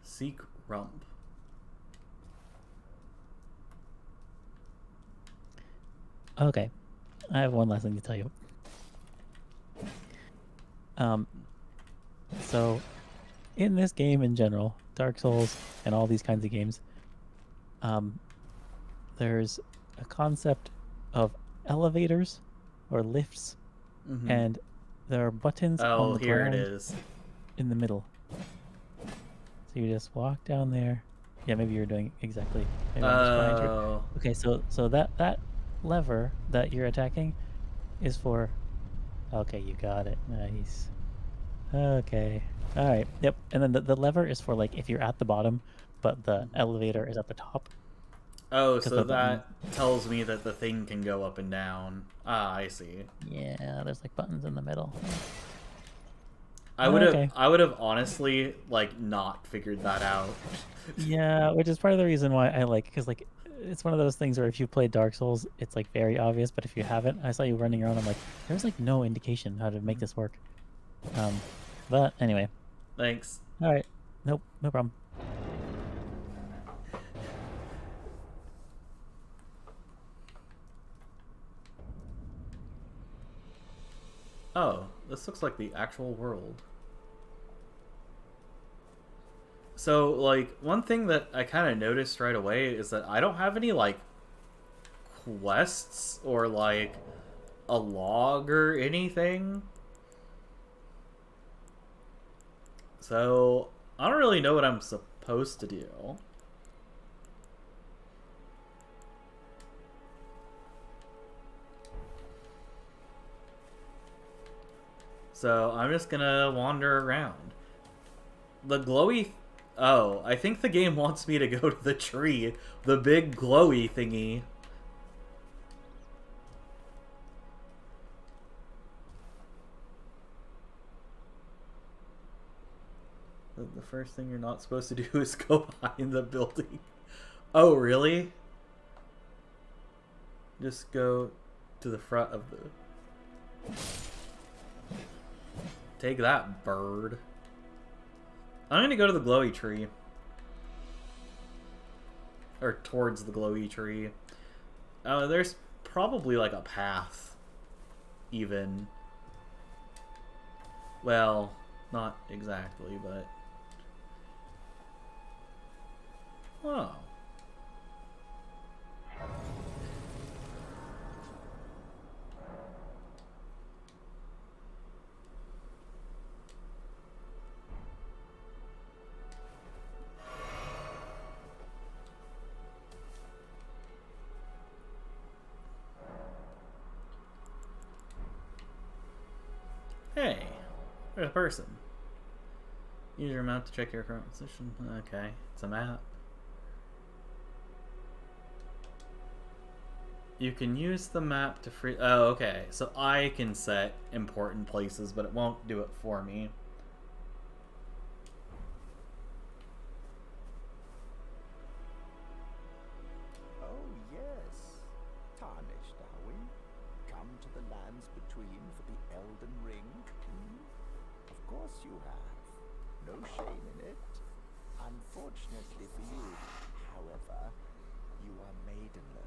Seek rump. Okay, I have one last thing to tell you. So in this game in general, Dark Souls and all these kinds of games, there's a concept of elevators or lifts, and there are buttons on the here it ground is. in the middle. So you just walk down there. Yeah, maybe you're doing exactly. Maybe I'm just trying to. Okay, so that lever that you're attacking is for... Okay, you got it. Nice. Okay. All right. Yep. And then the lever is for like if you're at the bottom, but the elevator is at the top. Oh, so that tells me that the thing can go up and down. Ah, I see. Yeah, there's like buttons in the middle. I would have honestly like not figured that out. Yeah, which is part of the reason why I like, because like it's one of those things where if you play Dark Souls, it's like very obvious, but if you haven't, I saw you running around, I'm like, there's like no indication how to make this work. But anyway. Thanks. All right. Nope, no problem. Oh, this looks like the actual world. So, like, one thing that I kind of noticed right away is that I don't have any, like, quests or, like, a log or anything. So, I don't really know what I'm supposed to do. So, I'm just gonna wander around. The glowy... Oh, I think the game wants me to go to the tree. The big glowy thingy. first thing you're not supposed to do is go behind the building. Oh, really? Just go to the front of the... Take that, bird. I'm gonna go to the glowy tree. Or towards the glowy tree. There's probably like a path. Even. Well, not exactly, but... Oh. Hey, there's a person. Use your map to check your current position. Okay, it's a map. You can use the map to free... Oh, okay. So I can set important places, but it won't do it for me. Oh, yes. Tarnished, are we? Come to the lands between for the Elden Ring? Hmm? Of course you have. No shame in it. Unfortunately for you, however, you are maidenless.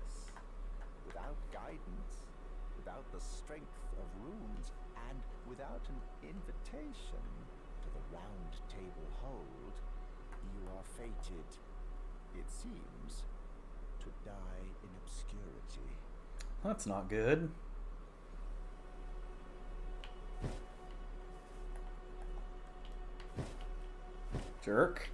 Without guidance, without the strength of runes, and without an invitation to the Round Table Hold, you are fated, it seems, to die in obscurity. That's not good. Jerk.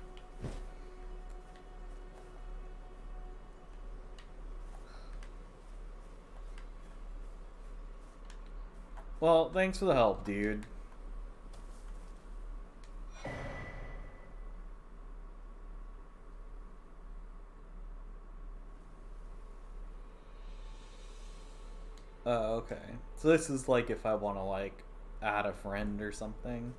Well, thanks for the help, dude. Oh, okay. So this is like if I want to like add a friend or something.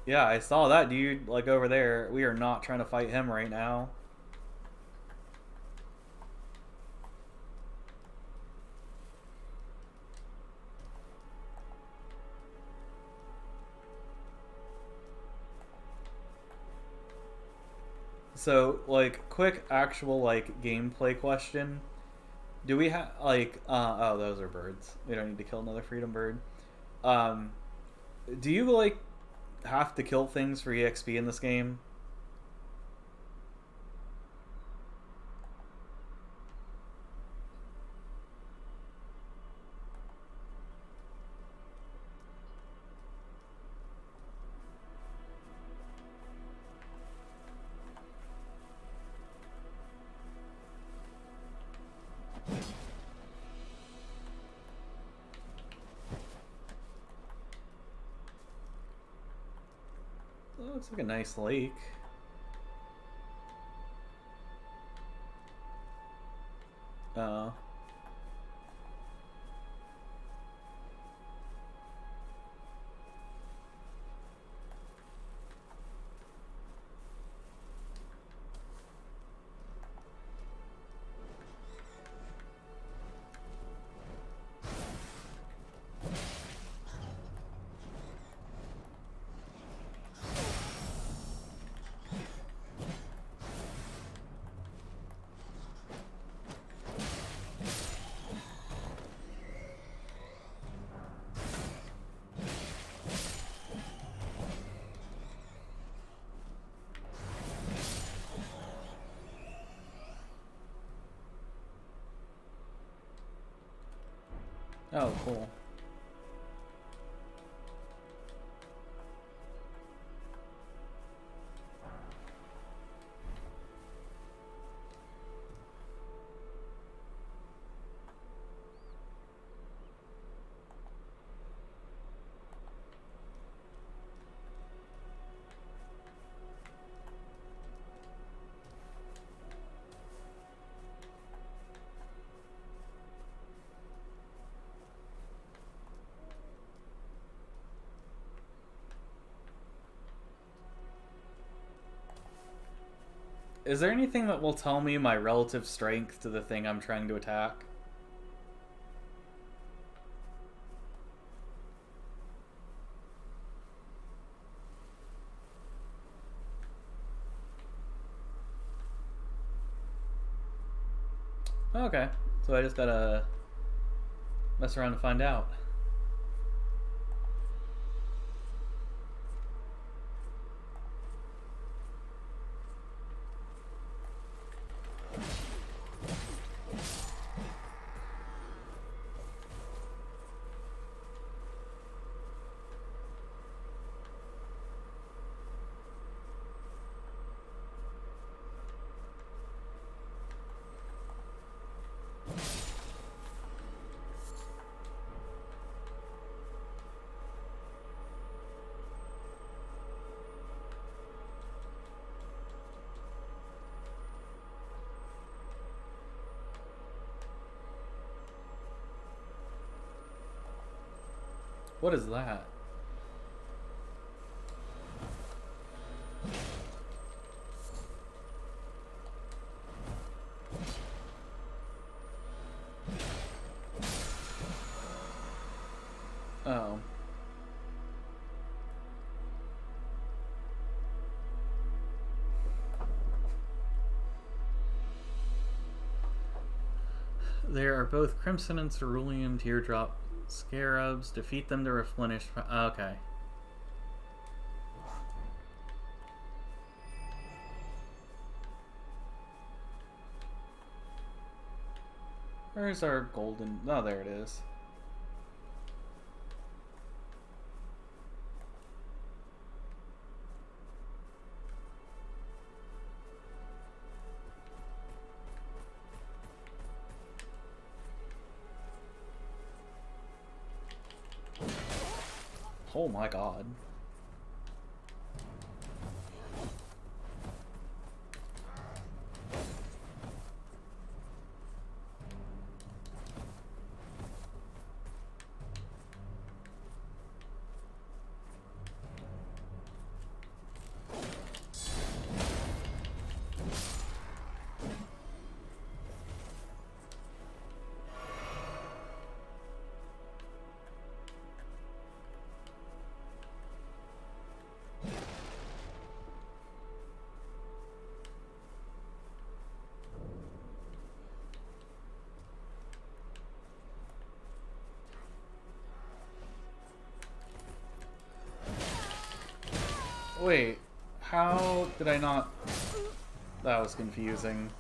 Yeah, I saw that dude like over there. We are not trying to fight him right now. So, like, quick actual, like, gameplay question. Do we have, like, oh, those are birds. We don't need to kill another freedom bird. Um, do you, like, have to kill things for EXP in this game? That looks like a nice lake. Oh. Oh, cool. Is there anything that will tell me my relative strength to the thing I'm trying to attack? Okay, so I just gotta mess around and find out. What is that? Oh. There are both Crimson and Cerulean Teardrop Scarabs. Defeat them to replenish... Okay. Where's our golden... Oh, there it is. Oh my god. Wait, how did I not... That was confusing.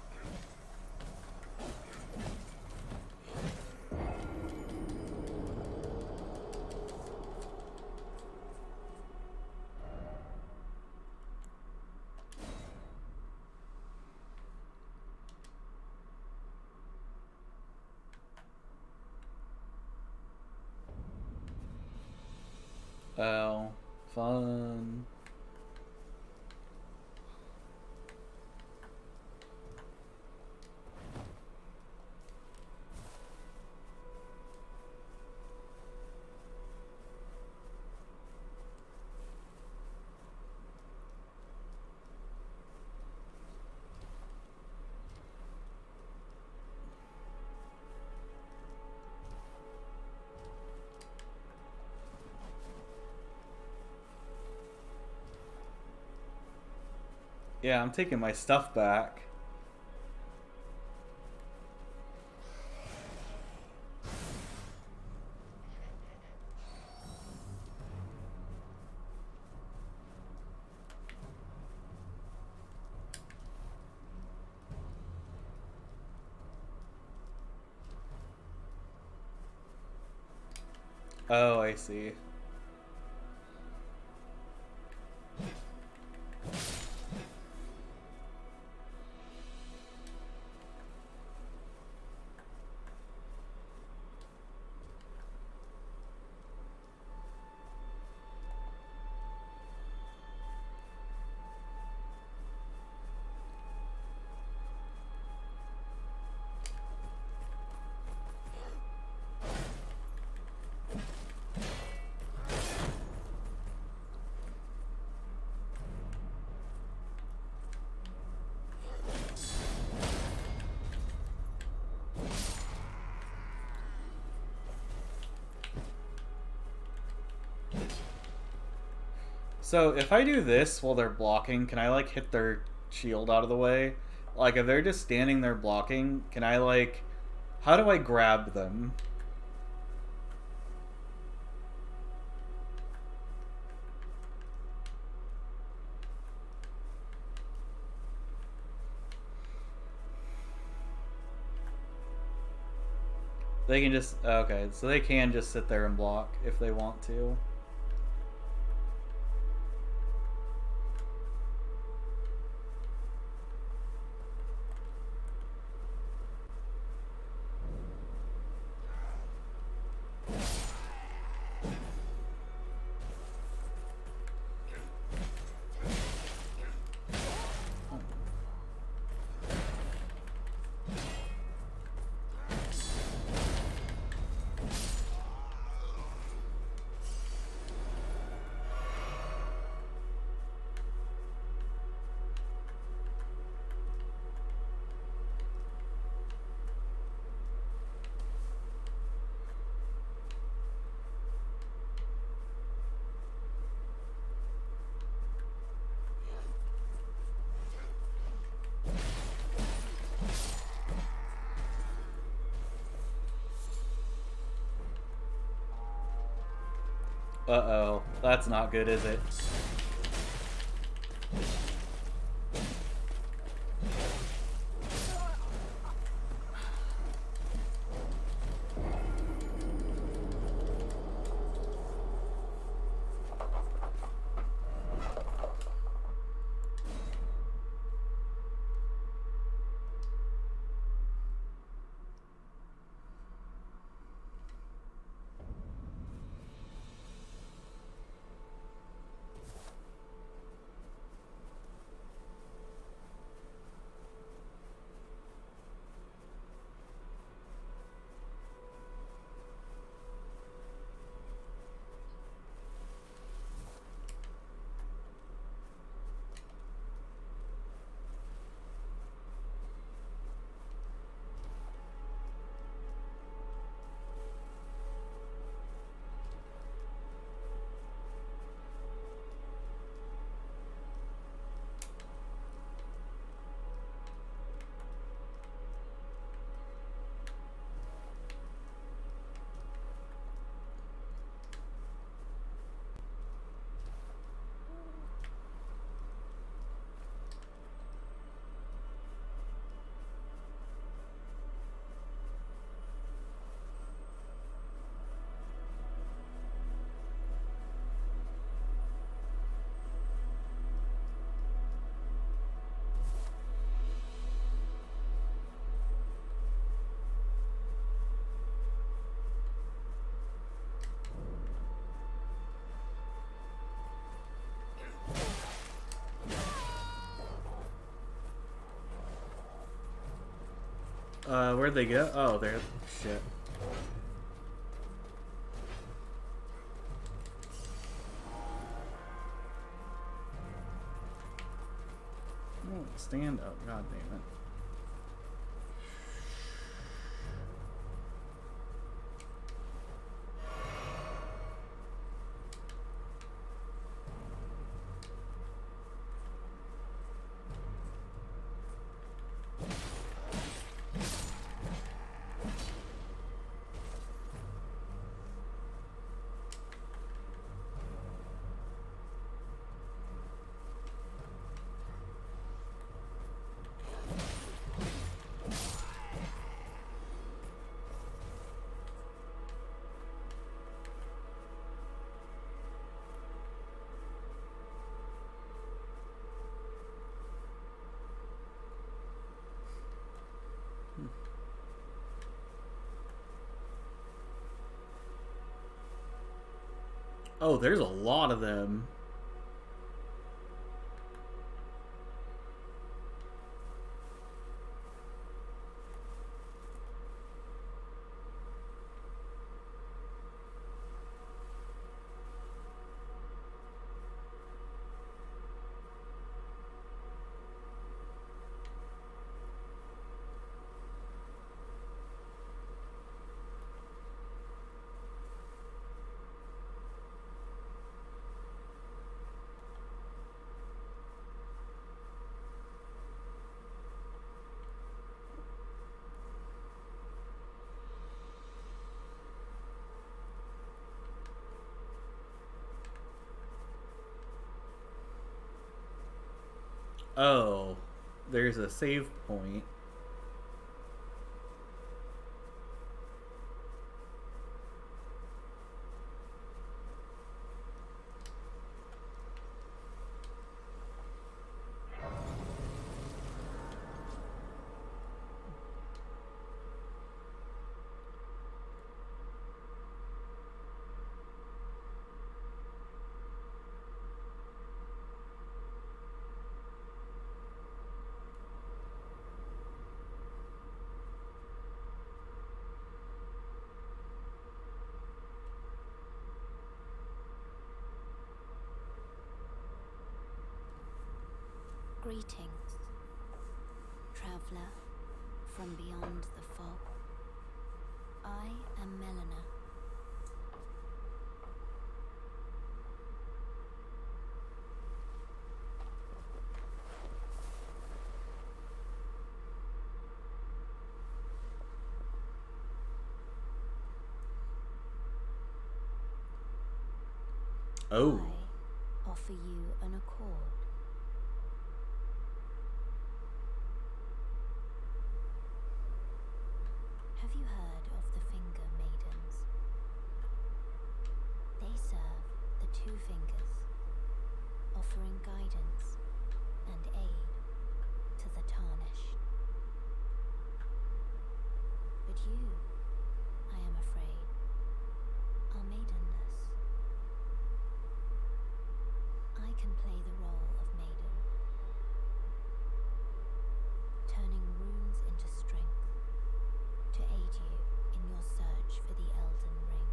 Oh, fun. Yeah, I'm taking my stuff back. Oh, I see. So if I do this while they're blocking, can I like hit their shield out of the way? Like if they're just standing there blocking, can I like, how do I grab them? They can just, okay, so they can just sit there and block if they want to. Uh-oh, that's not good, is it? Where'd they go? Oh, they're... shit. Oh, stand up, god damn it. Oh, there's a lot of them. Oh, there's a save point. Greetings, traveler from beyond the fog. I am Melina. Oh. I offer you an accord. Have you heard of the Finger Maidens? They serve the Two Fingers, offering guidance and aid to the Tarnished. But you, I am afraid, are maidenless. I can play the role of maiden, turning runes into strength to aid you in your search for the Elden Ring.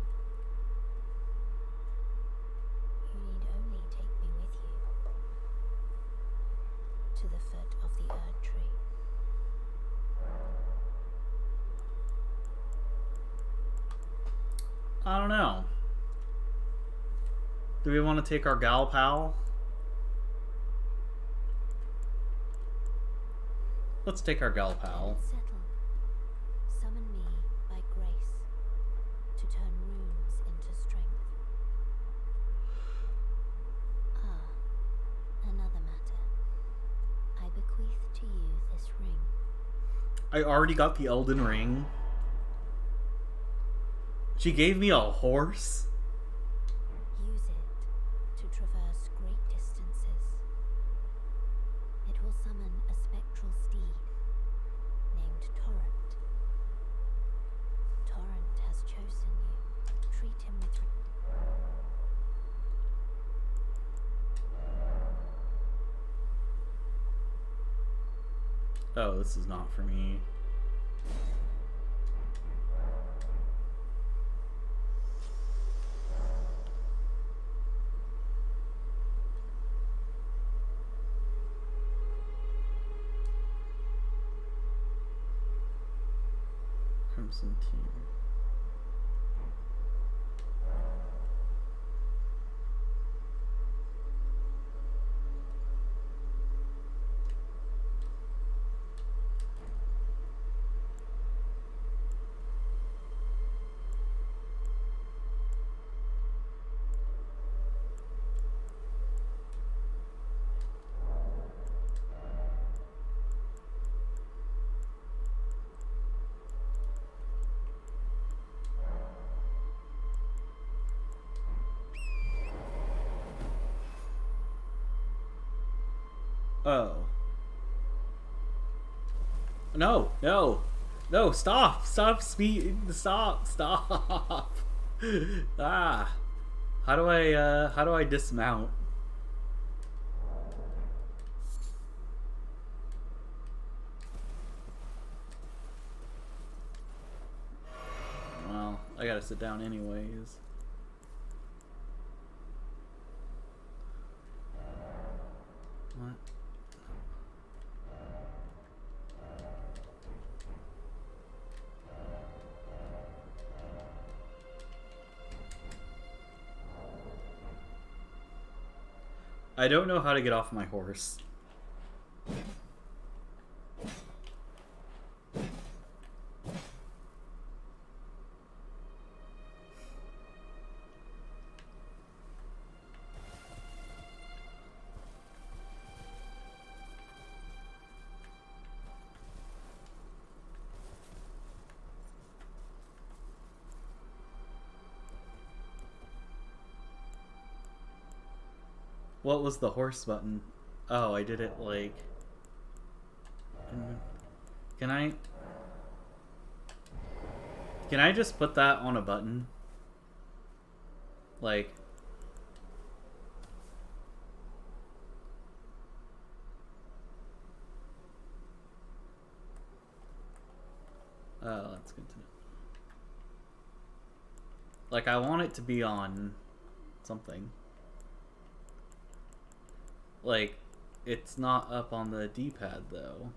You need only take me with you to the foot of the Erd Tree. I don't know. Do we want to take our gal pal? Let's take our gal pal. Settled. Summon me by grace to turn runes into strength. Ah, another matter. I bequeath to you this ring. I already got the Elden Ring. She gave me a horse? Use it to traverse great distances. It will summon a spectral steed named Torrent. Torrent has chosen you. Treat him with Oh, this is not for me. Crimson Team. Oh. No, no. No, stop. Stop speed. Stop. Stop. Ah. How do I dismount? Well, I gotta sit down anyways. What? I don't know how to get off my horse. What was the horse button? Oh, I did it like... Can I... Can I just put that on a button? Like... Oh, that's good to know. Like, I want it to be on something. Like, it's not up on the D-pad, though.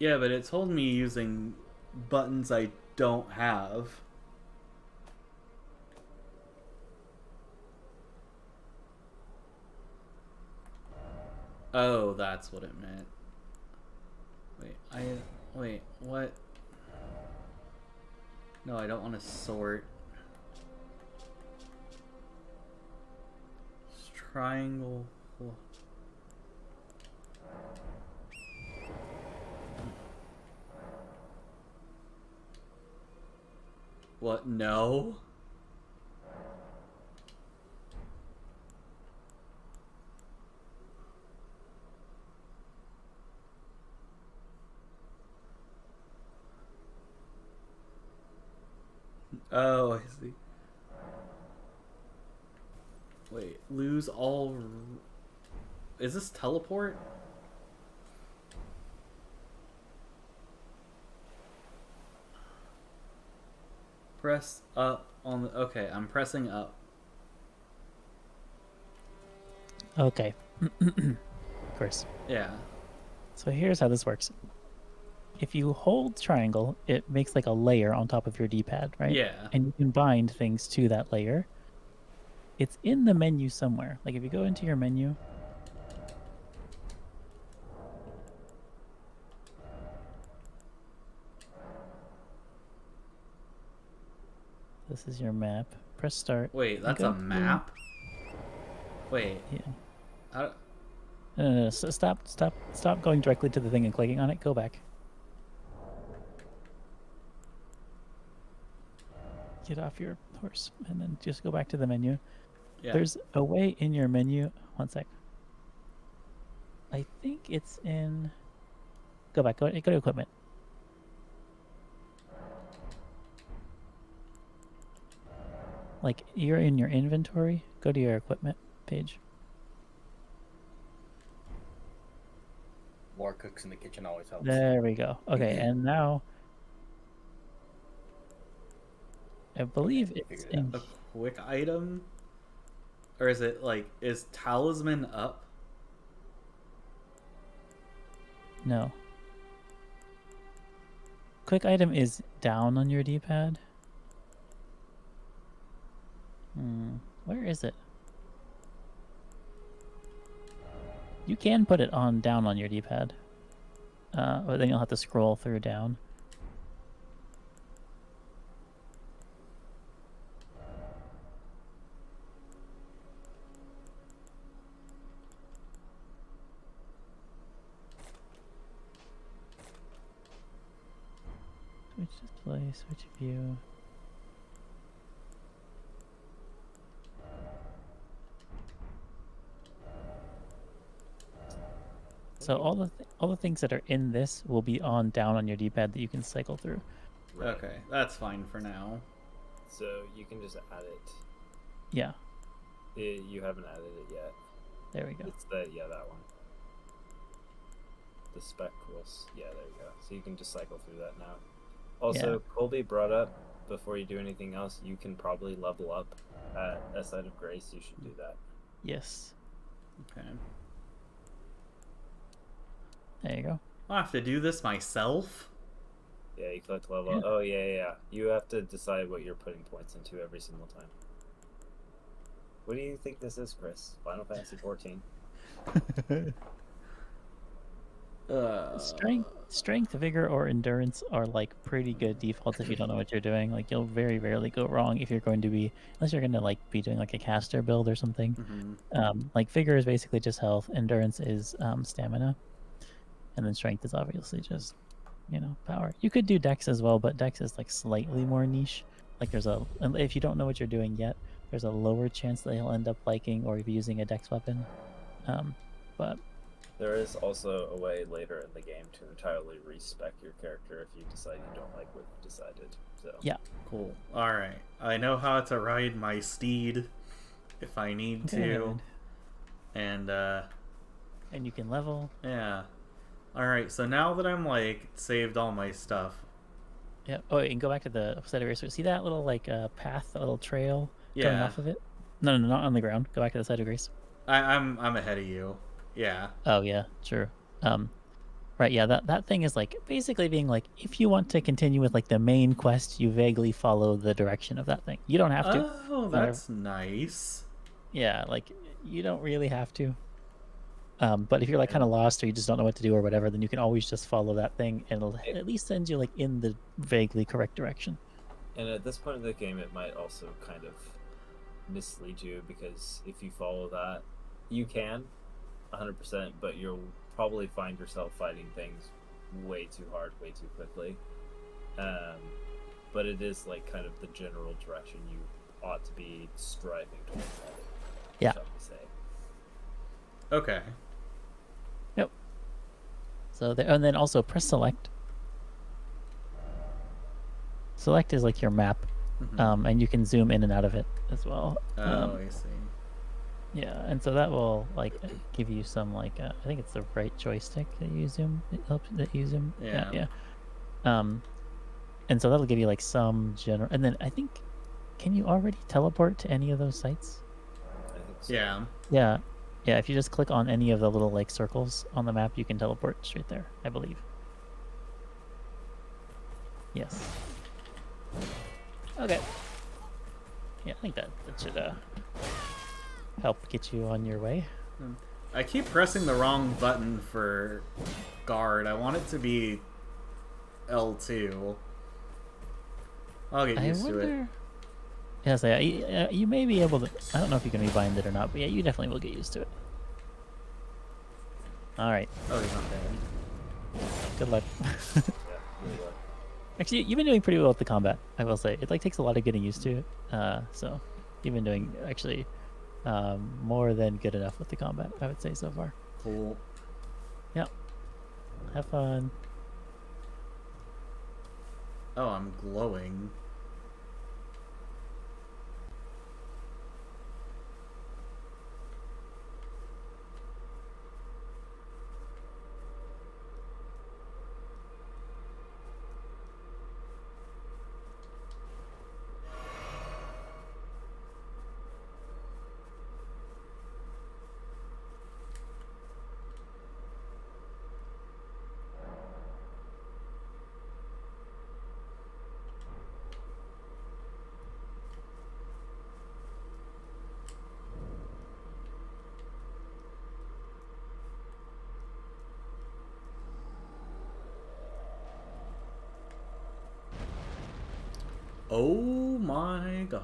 Yeah, but it told me using buttons I don't have. Oh, that's what it meant. Wait, what? No, I don't want to sort. Triangle. What? No? Oh, I see. Wait, lose all... Is this teleport? Press up on the... Okay, I'm pressing up. Okay. Of course. Yeah. So here's how this works. If you hold triangle, it makes like a layer on top of your D-pad, right? Yeah. And you can bind things to that layer. It's in the menu somewhere. Like if you go into your menu, this is your map. Press start. Wait, that's a map? Wait. Yeah. I... No. So stop going directly to the thing and clicking on it. Go back. Get off your horse and then just go back to the menu. Yeah. There's a way in your menu. One sec. I think it's in... Go back. Go to equipment. Like, you're in your inventory. Go to your equipment page. More cooks in the kitchen always helps. There we go. Okay, and now... I believe it's in... A quick item? Or is it like... Is talisman up? No. Quick item is down on your D-pad. Where is it? You can put it on down on your D-pad. But then you'll have to scroll through down. Switch display, switch view. So all the things that are in this will be on down on your D-pad that you can cycle through. Right. Okay, that's fine for now. So you can just add it. Yeah, You haven't added it yet. there we go. It's that one. The spec was, there you go. So you can just cycle through that now. Also, Colby brought up, before you do anything else, you can probably level up at a Site of Grace. You should do that. Yes. Okay. There you go. I'll have to do this myself? Yeah, you collect level. Yeah. Oh, yeah. You have to decide what you're putting points into every single time. What do you think this is, Chris? Final Fantasy 14? Strength, vigor, or endurance are like pretty good defaults if you don't know what you're doing. Like you'll very rarely go wrong if you're going to be, unless you're going to like be doing like a caster build or something. Like vigor is basically just health, endurance is stamina, and then strength is obviously just power. You could do dex as well, but dex is like slightly more niche. Like if you don't know what you're doing yet, there's a lower chance that he'll end up liking or using a dex weapon. But There is also a way later in the game to entirely respec your character if you decide you don't like what you decided. So yeah, Cool. Alright. I know how to ride my steed if I need to. Good. And you can level. yeah. Alright, so now that I'm like saved all my stuff. Yeah. Oh, you can go back to the side of grace. See that little like path, a little trail going Yeah. off of it? No, not on the ground. Go back to the side of grace. I'm ahead of you. Yeah. Oh yeah, true. Right, yeah, that thing is like basically being like, if you want to continue with like the main quest, you vaguely follow the direction of that thing. You don't have to. Oh, that's nice. Yeah, like you don't really have to. But if you're like kind of lost or you just don't know what to do or whatever, then you can always just follow that thing, and it'll at least send you like in the vaguely correct direction. And at this point in the game, it might also kind of mislead you, because if you follow that, you can 100%, but you'll probably find yourself fighting things way too hard, way too quickly. But it is like kind of the general direction you ought to be striving towards. Yeah. Shall we say. Okay. Yep. So there, and then also press select. Select is like your map, and you can zoom in and out of it as well. Oh, I see. Yeah, and so that will like give you some like I think it's the right joystick that you zoom. It helps that you zoom. Yeah. And so that'll give you like some general. And then I think, can you already teleport to any of those sites? I think so. Yeah. Yeah. If you just click on any of the little like circles on the map, you can teleport straight there, I believe. Yes. Okay. Yeah, I think that should help get you on your way. I keep pressing the wrong button for guard. I want it to be L2. I'll get used to it. Yes, you may be able to. I don't know if you can rebind it or not, but yeah, you definitely will get used to it. All right. Oh, he's not dead. Good luck. Yeah, really well. Actually, you've been doing pretty well with the combat, I will say. It like takes a lot of getting used to it. So you've been doing actually more than good enough with the combat, I would say so far. Cool. Yep. Have fun. Oh, I'm glowing. Oh my god.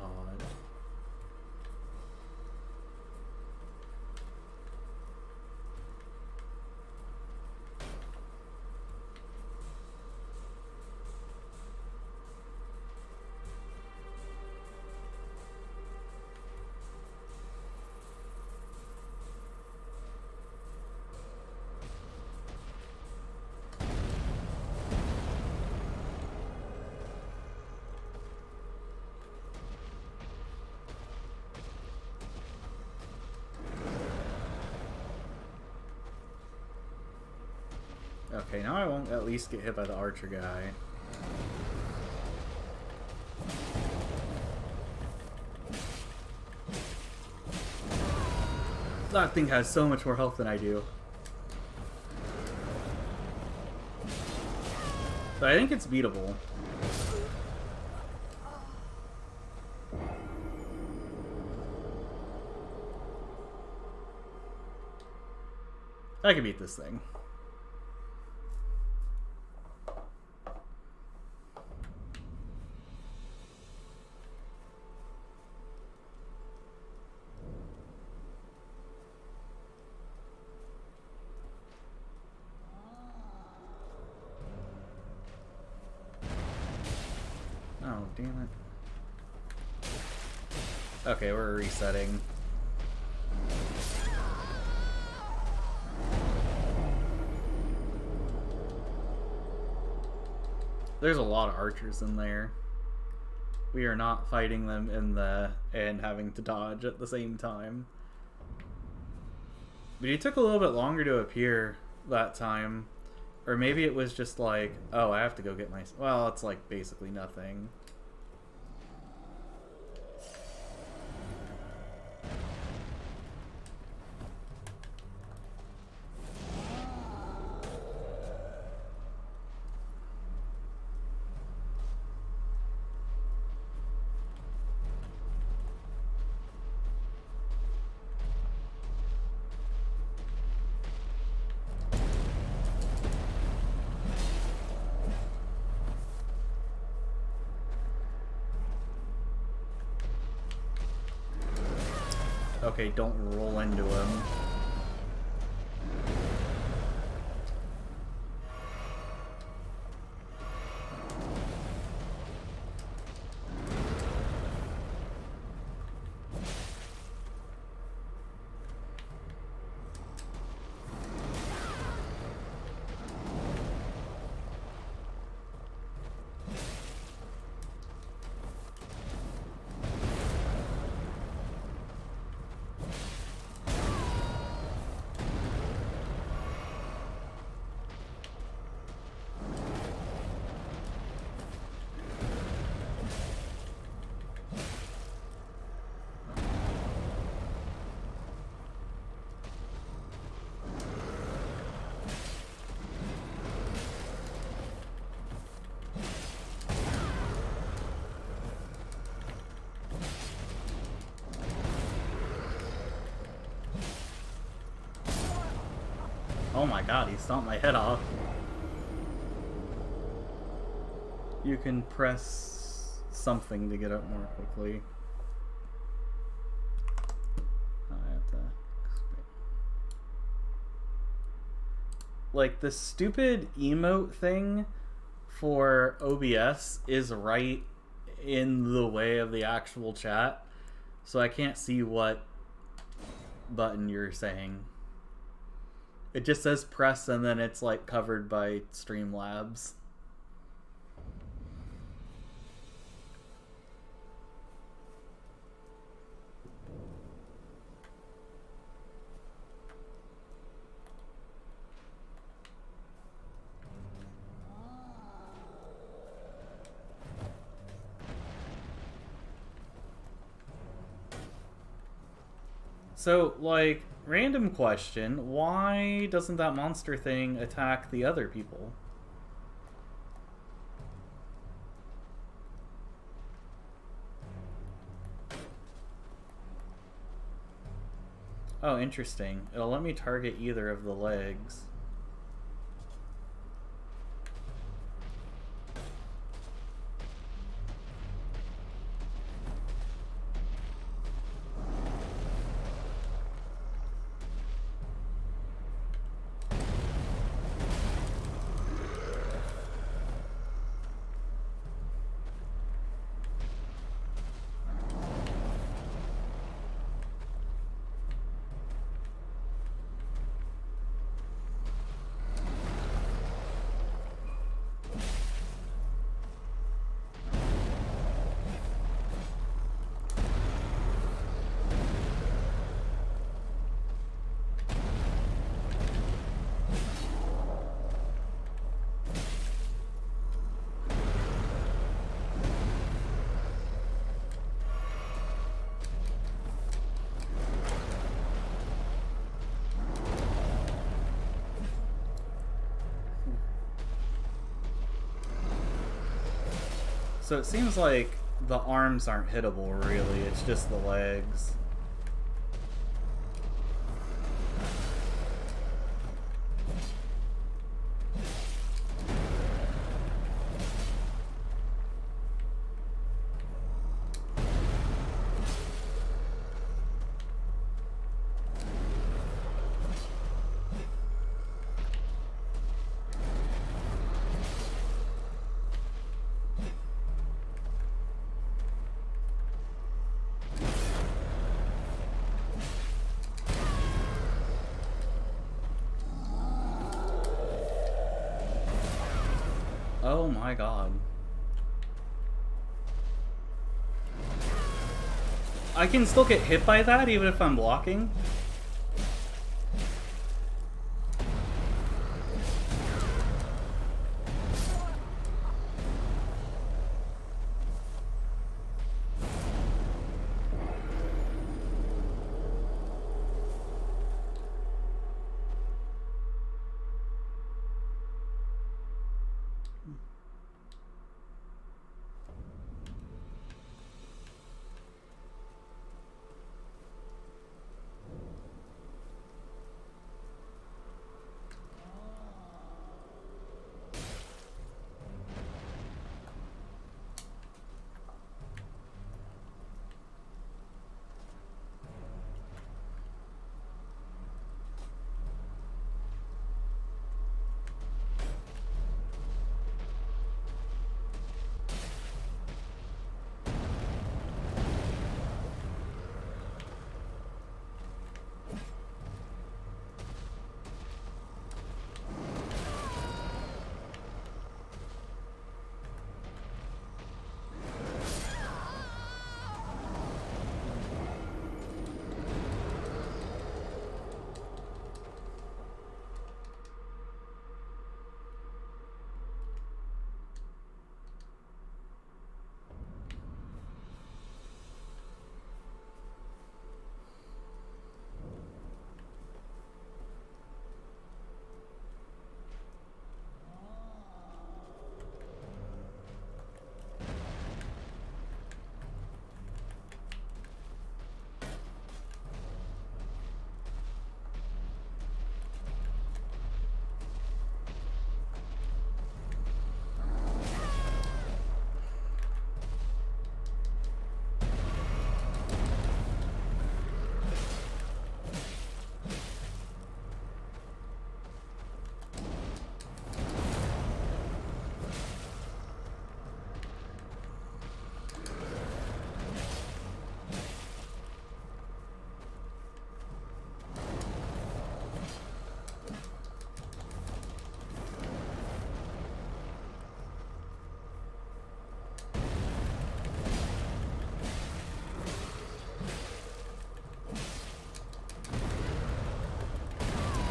Okay, now I won't at least get hit by the archer guy. That thing has so much more health than I do. But I think it's beatable. I can beat this thing. damn it. Okay, we're resetting. There's a lot of archers in there. We are not fighting them and having to dodge at the same time. But he took a little bit longer to appear that time. Or maybe it was just like, oh, I have to go get my... Well, it's like basically nothing. Okay, don't roll into him. Oh my god, he stomped my head off. You can press something to get up more quickly. I have to... Like, the stupid emote thing for OBS is right in the way of the actual chat, so I can't see what button you're saying. It just says press and then it's like covered by Streamlabs. So, like, random question, why doesn't that monster thing attack the other people? Oh, interesting. It'll let me target either of the legs. So it seems like the arms aren't hittable, really. It's just the legs. Oh my god. I can still get hit by that even if I'm blocking?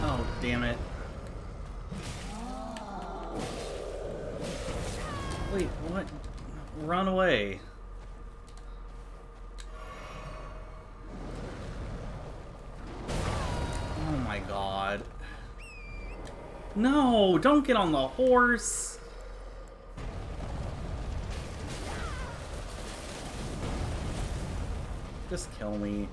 Oh, damn it. Wait, what? Run away. Oh my god. No, don't get on the horse. Just kill me.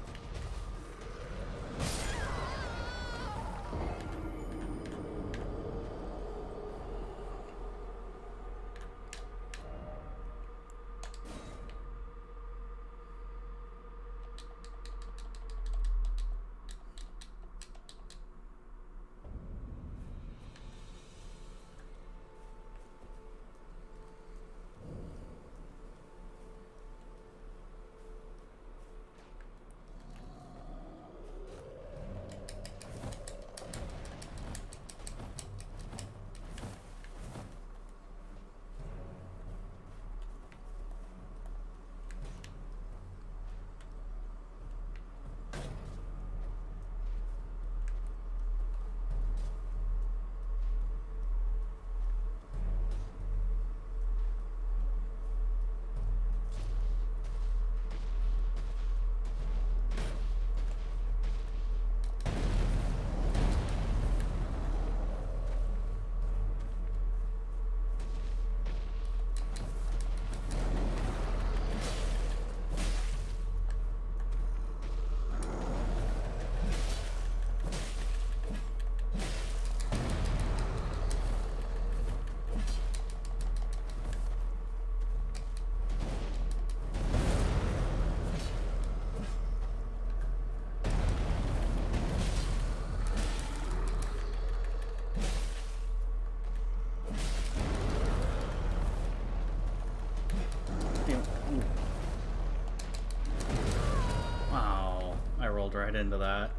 Wow, I rolled right into that.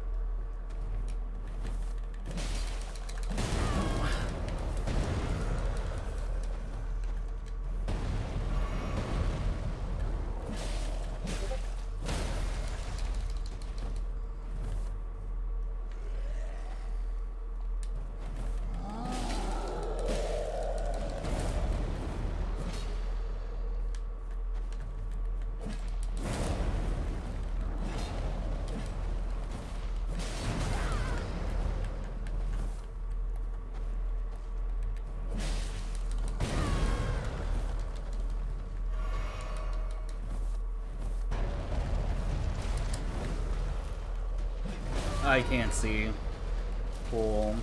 I can't see. Cool.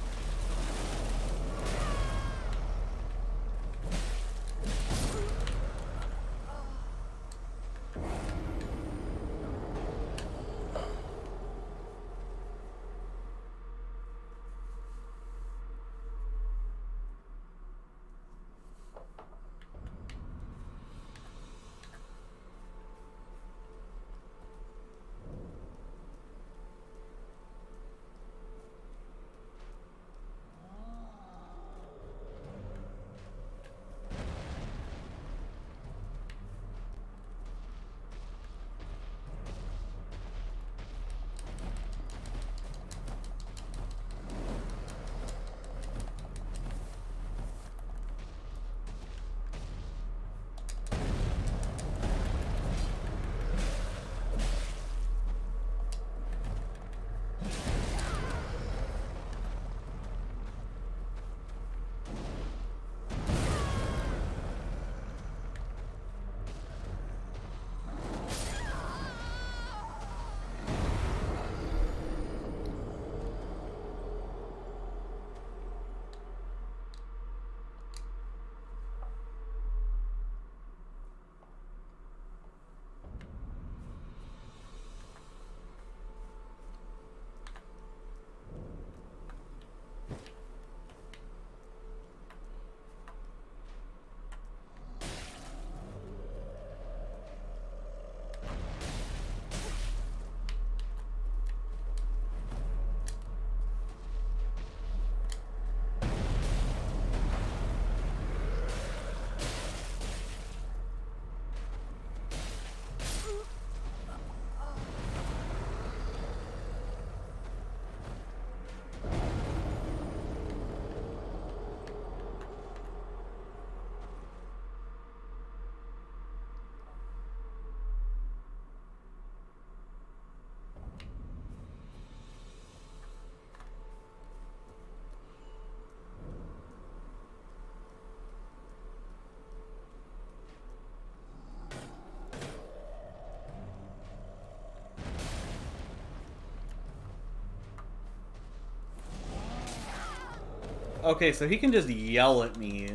Okay, so he can just yell at me.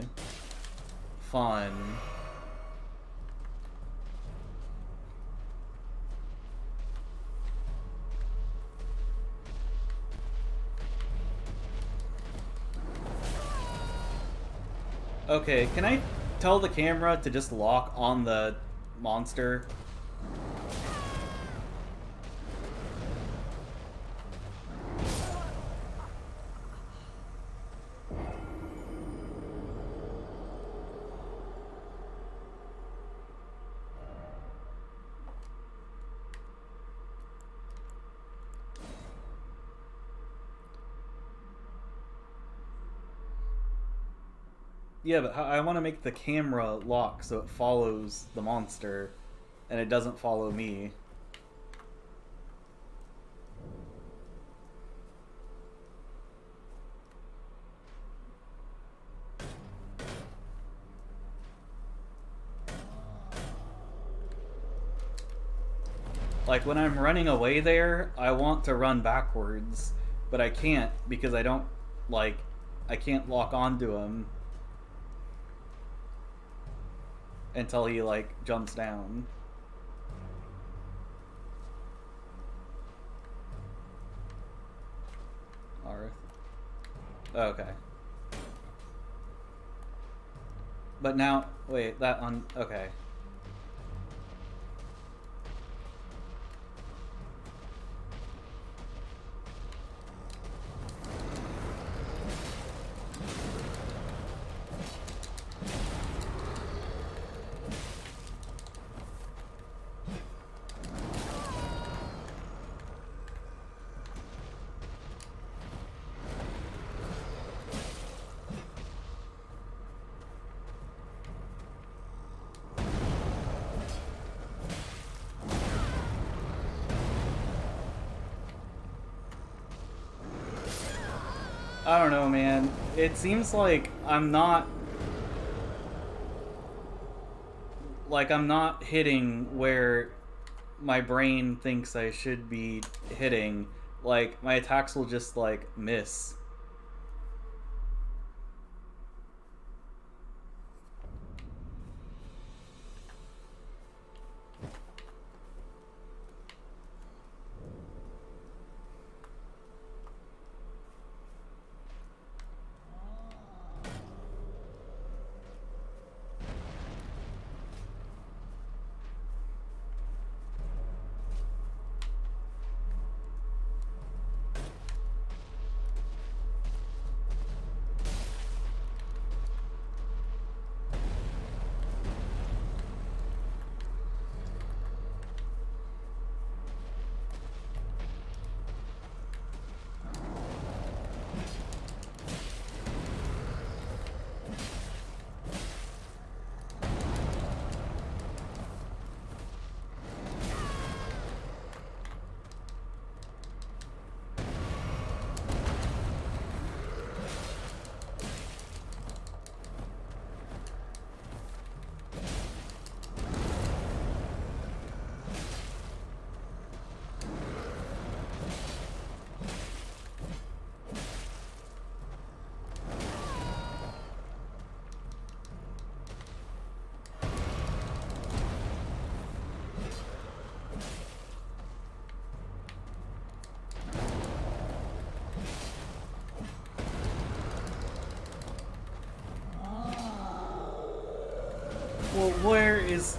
Fun. Okay, can I tell the camera to just lock on the monster? Yeah, but I want to make the camera lock so it follows the monster and it doesn't follow me. Like when I'm running away there, I want to run backwards, but I can't because I don't, like, I can't lock onto him until he, like, jumps down. Arth. Okay. But now, wait, that on, okay. I don't know, man. It seems like I'm not hitting where my brain thinks I should be hitting, like my attacks will just like miss. Well, where is,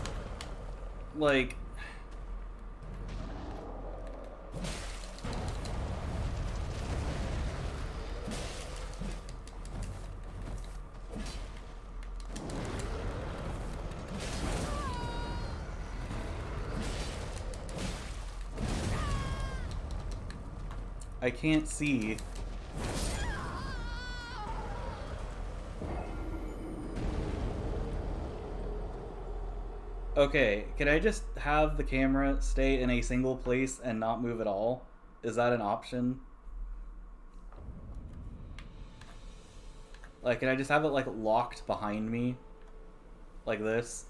like... I can't see. Okay, can I just have the camera stay in a single place and not move at all? Is that an option? Like, can I just have it, like, locked behind me? Like this?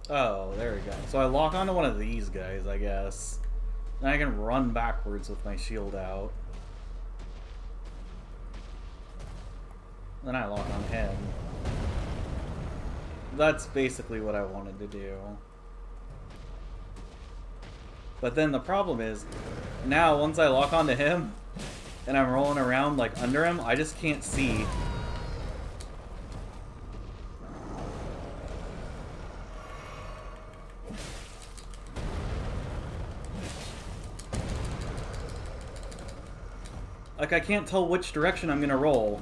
Oh, there we go. So I lock onto one of these guys, I guess. And I can run backwards with my shield out. Then I lock on him. That's basically what I wanted to do. But then the problem is, now once I lock onto him, and I'm rolling around like under him, I just can't see. Like, I can't tell which direction I'm gonna roll.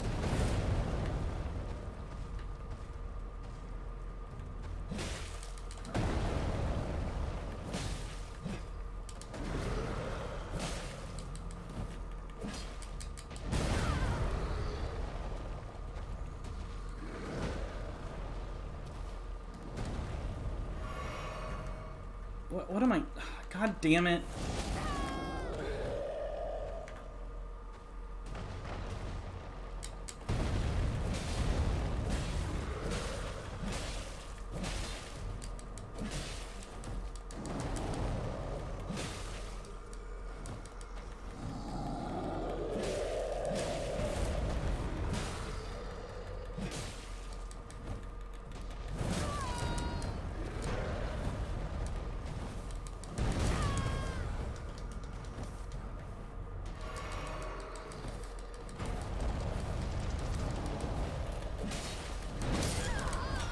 What am I... God damn it.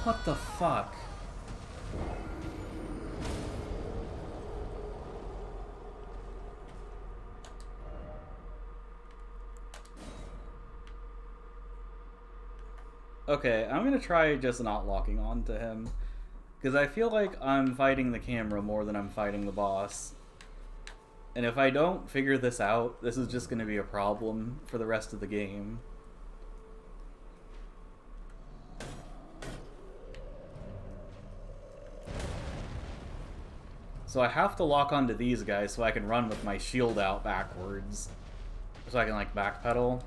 What the fuck? Okay, I'm gonna try just not locking on to him. Because I feel like I'm fighting the camera more than I'm fighting the boss. And if I don't figure this out, this is just gonna be a problem for the rest of the game. So I have to lock onto these guys so I can run with my shield out backwards. So I can, like, backpedal.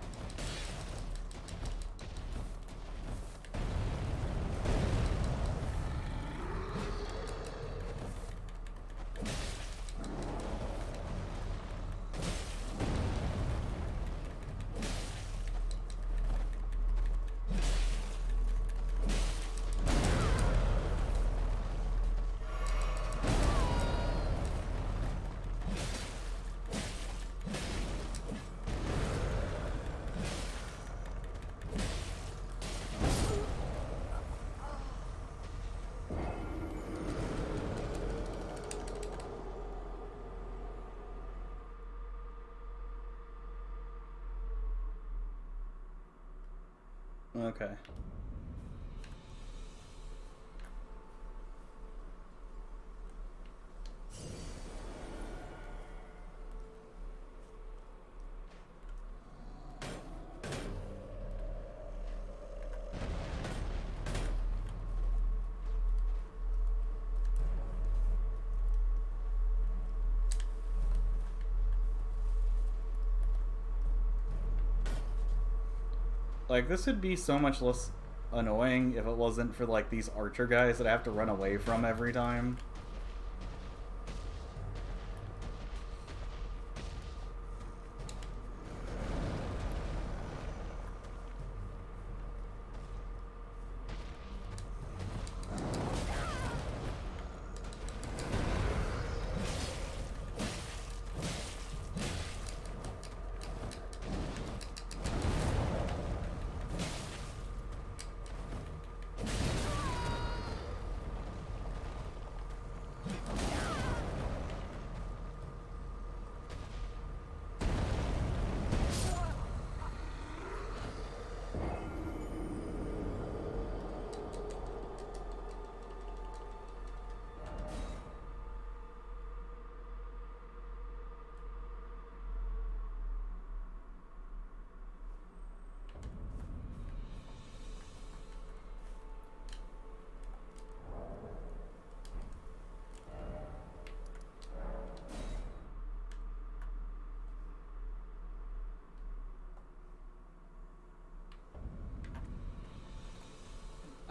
Okay. Like, this would be so much less annoying if it wasn't for, like, these archer guys that I have to run away from every time.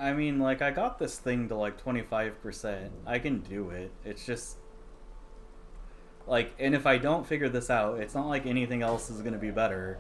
I mean, like, I got this thing to, like, 25%. I can do it. It's just... Like, and if I don't figure this out, it's not like anything else is gonna be better.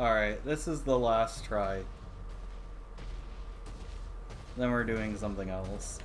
Alright, this is the last try. Then we're doing something else.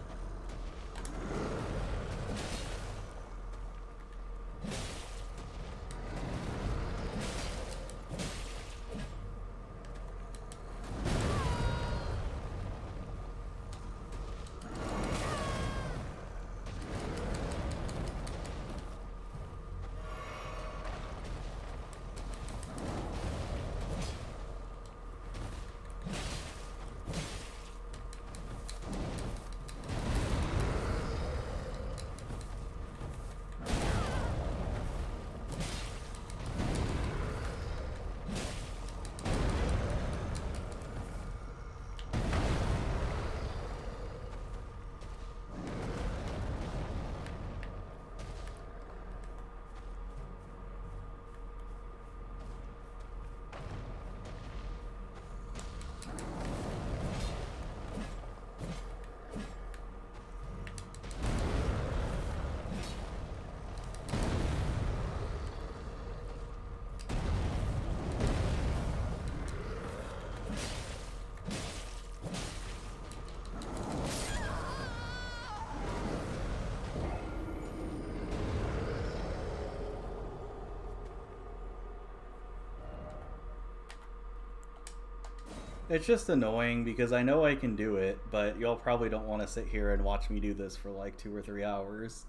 It's just annoying because I know I can do it, but y'all probably don't want to sit here and watch me do this for like 2 or 3 hours.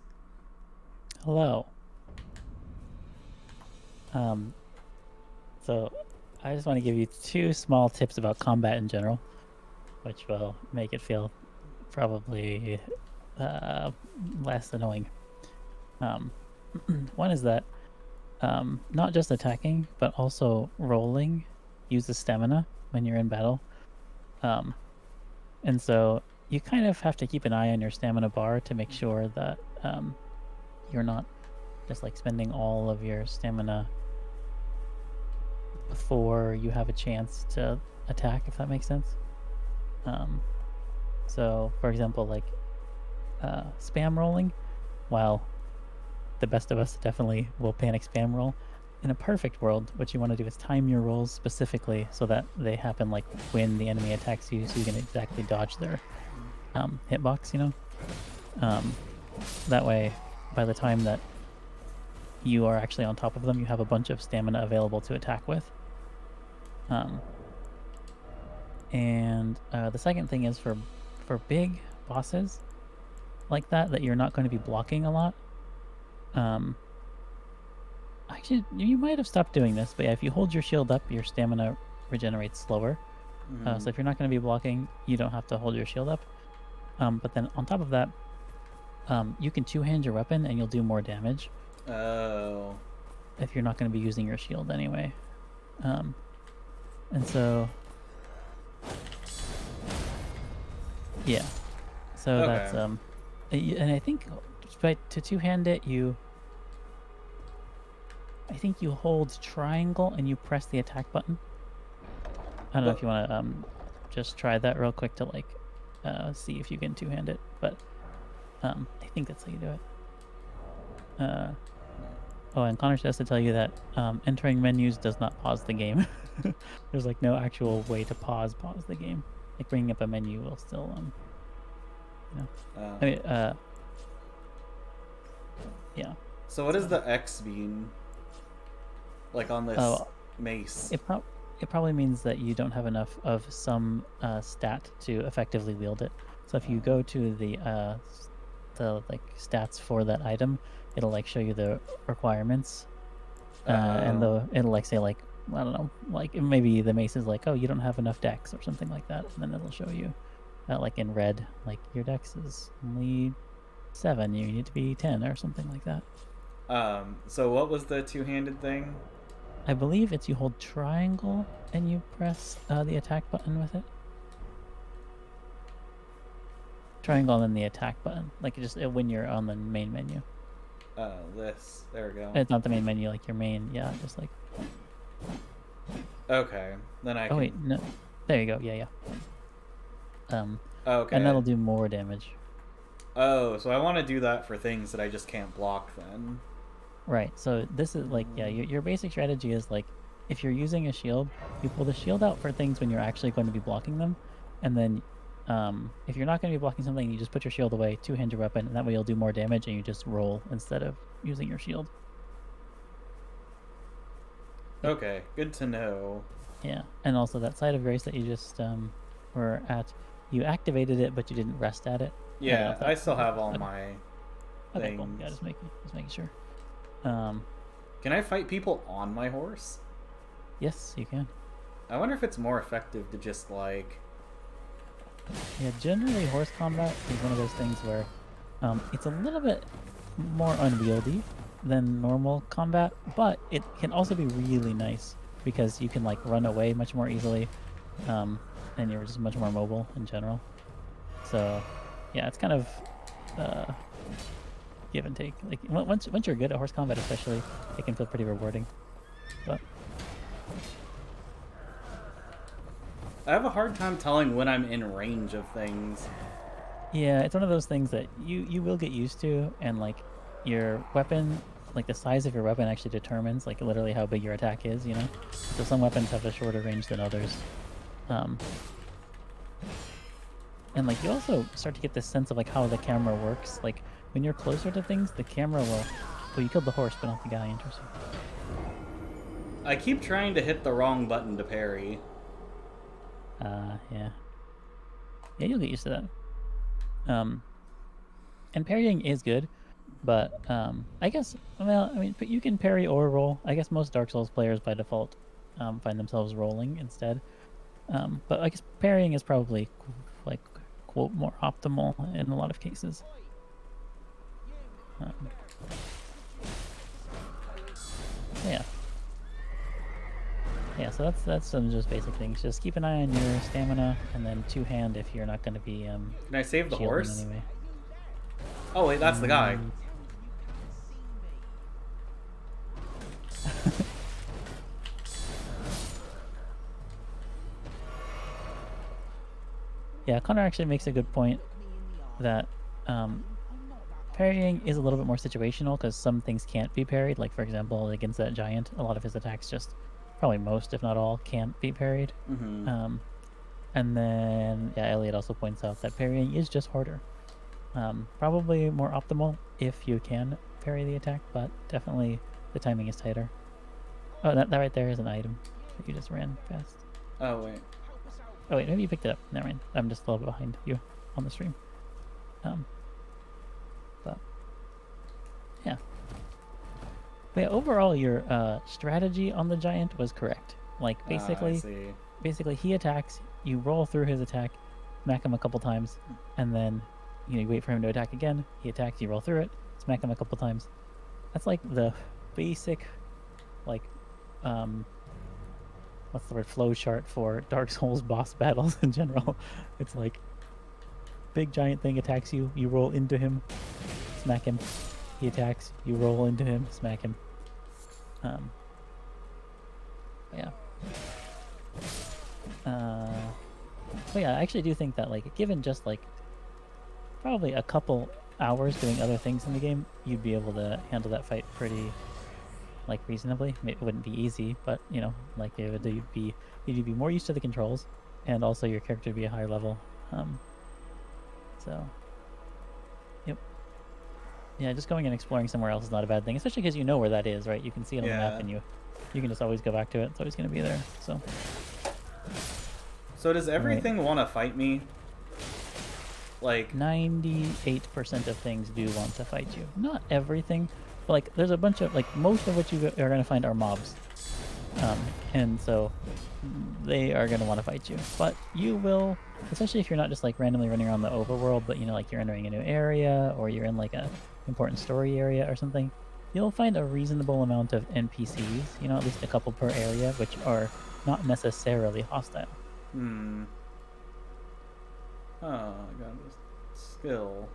Hello. So I just want to give you 2 small tips about combat in general, which will make it feel probably less annoying. One is that not just attacking, but also rolling uses stamina when you're in battle. And so you kind of have to keep an eye on your stamina bar to make sure that you're not just like spending all of your stamina before you have a chance to attack, if that makes sense. So for example, like spam rolling, while the best of us definitely will panic spam roll, in a perfect world, what you want to do is time your rolls specifically so that they happen like when the enemy attacks you, so you can exactly dodge their hitbox, you know? That way, by the time that you are actually on top of them, you have a bunch of stamina available to attack with. And the second thing is for big bosses like that you're not going to be blocking a lot. Actually, you might have stopped doing this, but yeah, if you hold your shield up, your stamina regenerates slower. So if you're not going to be blocking, you don't have to hold your shield up. But then on top of that, you can two-hand your weapon and you'll do more damage. Oh. If you're not going to be using your shield anyway. And so... yeah. So Okay. that's... and I think to two-hand it, I think you hold triangle and you press the attack button. I don't know if you want to just try that real quick to like see if you can two-hand it, but I think that's how you do it. Oh, and Connor has to tell you that entering menus does not pause the game. There's like no actual way to pause the game. Like bringing up a menu will still you know. I mean yeah. So what does the X mean? Like on this mace? It probably means that you don't have enough of some stat to effectively wield it. So if you go to the like stats for that item, it'll like show you the requirements, and it'll like say like, I don't know, like maybe the mace is like, oh, you don't have enough dex or something like that, and then it'll show you like in red, like your dex is only 7, you need to be 10 or something like that. So what was the two-handed thing? I believe it's you hold triangle and you press the attack button with it. Triangle and then the attack button, like just when you're on the main menu. This. There we go. It's not the main menu, like your main, yeah, just like. Okay, then I. Oh wait, no, there you go. Yeah, yeah. Okay. And that'll do more damage. Oh, so I want to do that for things that I just can't block then. Right. So this is like, yeah, your basic strategy is like if you're using a shield, you pull the shield out for things when you're actually going to be blocking them, and then if you're not going to be blocking something, you just put your shield away, two-hand your weapon, and that way you'll do more damage, and you just roll instead of using your shield. Okay, good to know. Yeah, and also that side of grace that you just were at, you activated it, but you didn't rest at it. Yeah, I still have all my Okay, things. cool. Yeah, just making sure. Can I fight people on my horse? Yes, you can. I wonder if it's more effective to just like... Yeah, generally horse combat is one of those things where it's a little bit more unwieldy than normal combat, but it can also be really nice because you can like run away much more easily, and you're just much more mobile in general. So, yeah, it's kind of give and take. Like once you're good at horse combat, especially, it can feel pretty rewarding. But I have a hard time telling when I'm in range of things. yeah, it's one of those things that you will get used to, and like your weapon, like the size of your weapon actually determines like literally how big your attack is, you know? So some weapons have a shorter range than others. And like you also start to get this sense of like how the camera works. Like when you're closer to things, the camera will... Well, you killed the horse, but not the guy, interesting. I keep trying to hit the wrong button to parry. Yeah. Yeah, you'll get used to that. And parrying is good, but I guess, well, I mean, but you can parry or roll. I guess most Dark Souls players by default find themselves rolling instead. But I guess parrying is probably, like, quote, more optimal in a lot of cases. Yeah. Yeah, so that's some just basic things. Just keep an eye on your stamina, and then two-hand if you're not going to be Can I save the shielding horse? anyway. Oh wait, that's the guy. Yeah, Connor actually makes a good point that parrying is a little bit more situational because some things can't be parried. Like, for example, against that giant, a lot of his attacks just, probably most, if not all, can't be parried. Mm-hmm. And then, yeah, Elliot also points out that parrying is just harder. Probably more optimal if you can parry the attack, but definitely the timing is tighter. Oh, that right there is an item that you just ran past. Oh wait. Oh wait, maybe you picked it up. Never mind. I'm just a little bit behind you on the stream. But yeah. But yeah, overall your strategy on the giant was correct. Like I basically see. he attacks, you roll through his attack, smack him a couple times, and then you wait for him to attack again, he attacks, you roll through it, smack him a couple times. That's like the basic like what's the word, flow chart for Dark Souls boss battles in general. It's like big giant thing attacks you, you roll into him, smack him, he attacks, you roll into him, smack him. Yeah. But yeah, I actually do think that like given just like probably a couple hours doing other things in the game, you'd be able to handle that fight pretty like reasonably. It wouldn't be easy, but you know, like you'd be more used to the controls, and also your character would be a higher level. So, yep. Yeah, just going and exploring somewhere else is not a bad thing, especially because you know where that is, right? You can see it on the map, and you can just always go back to it. It's always going to be there. So does everything want to fight me? Like 98% of things do want to fight you. Not everything, but like there's a bunch of like most of what you are going to find are mobs, and so they are going to want to fight you. But you will, especially if you're not just like randomly running around the overworld, but you know, like you're entering a new area or you're in like a important story area or something, you'll find a reasonable amount of NPCs, you know, at least a couple per area, which are not necessarily hostile. Oh, I got this skill.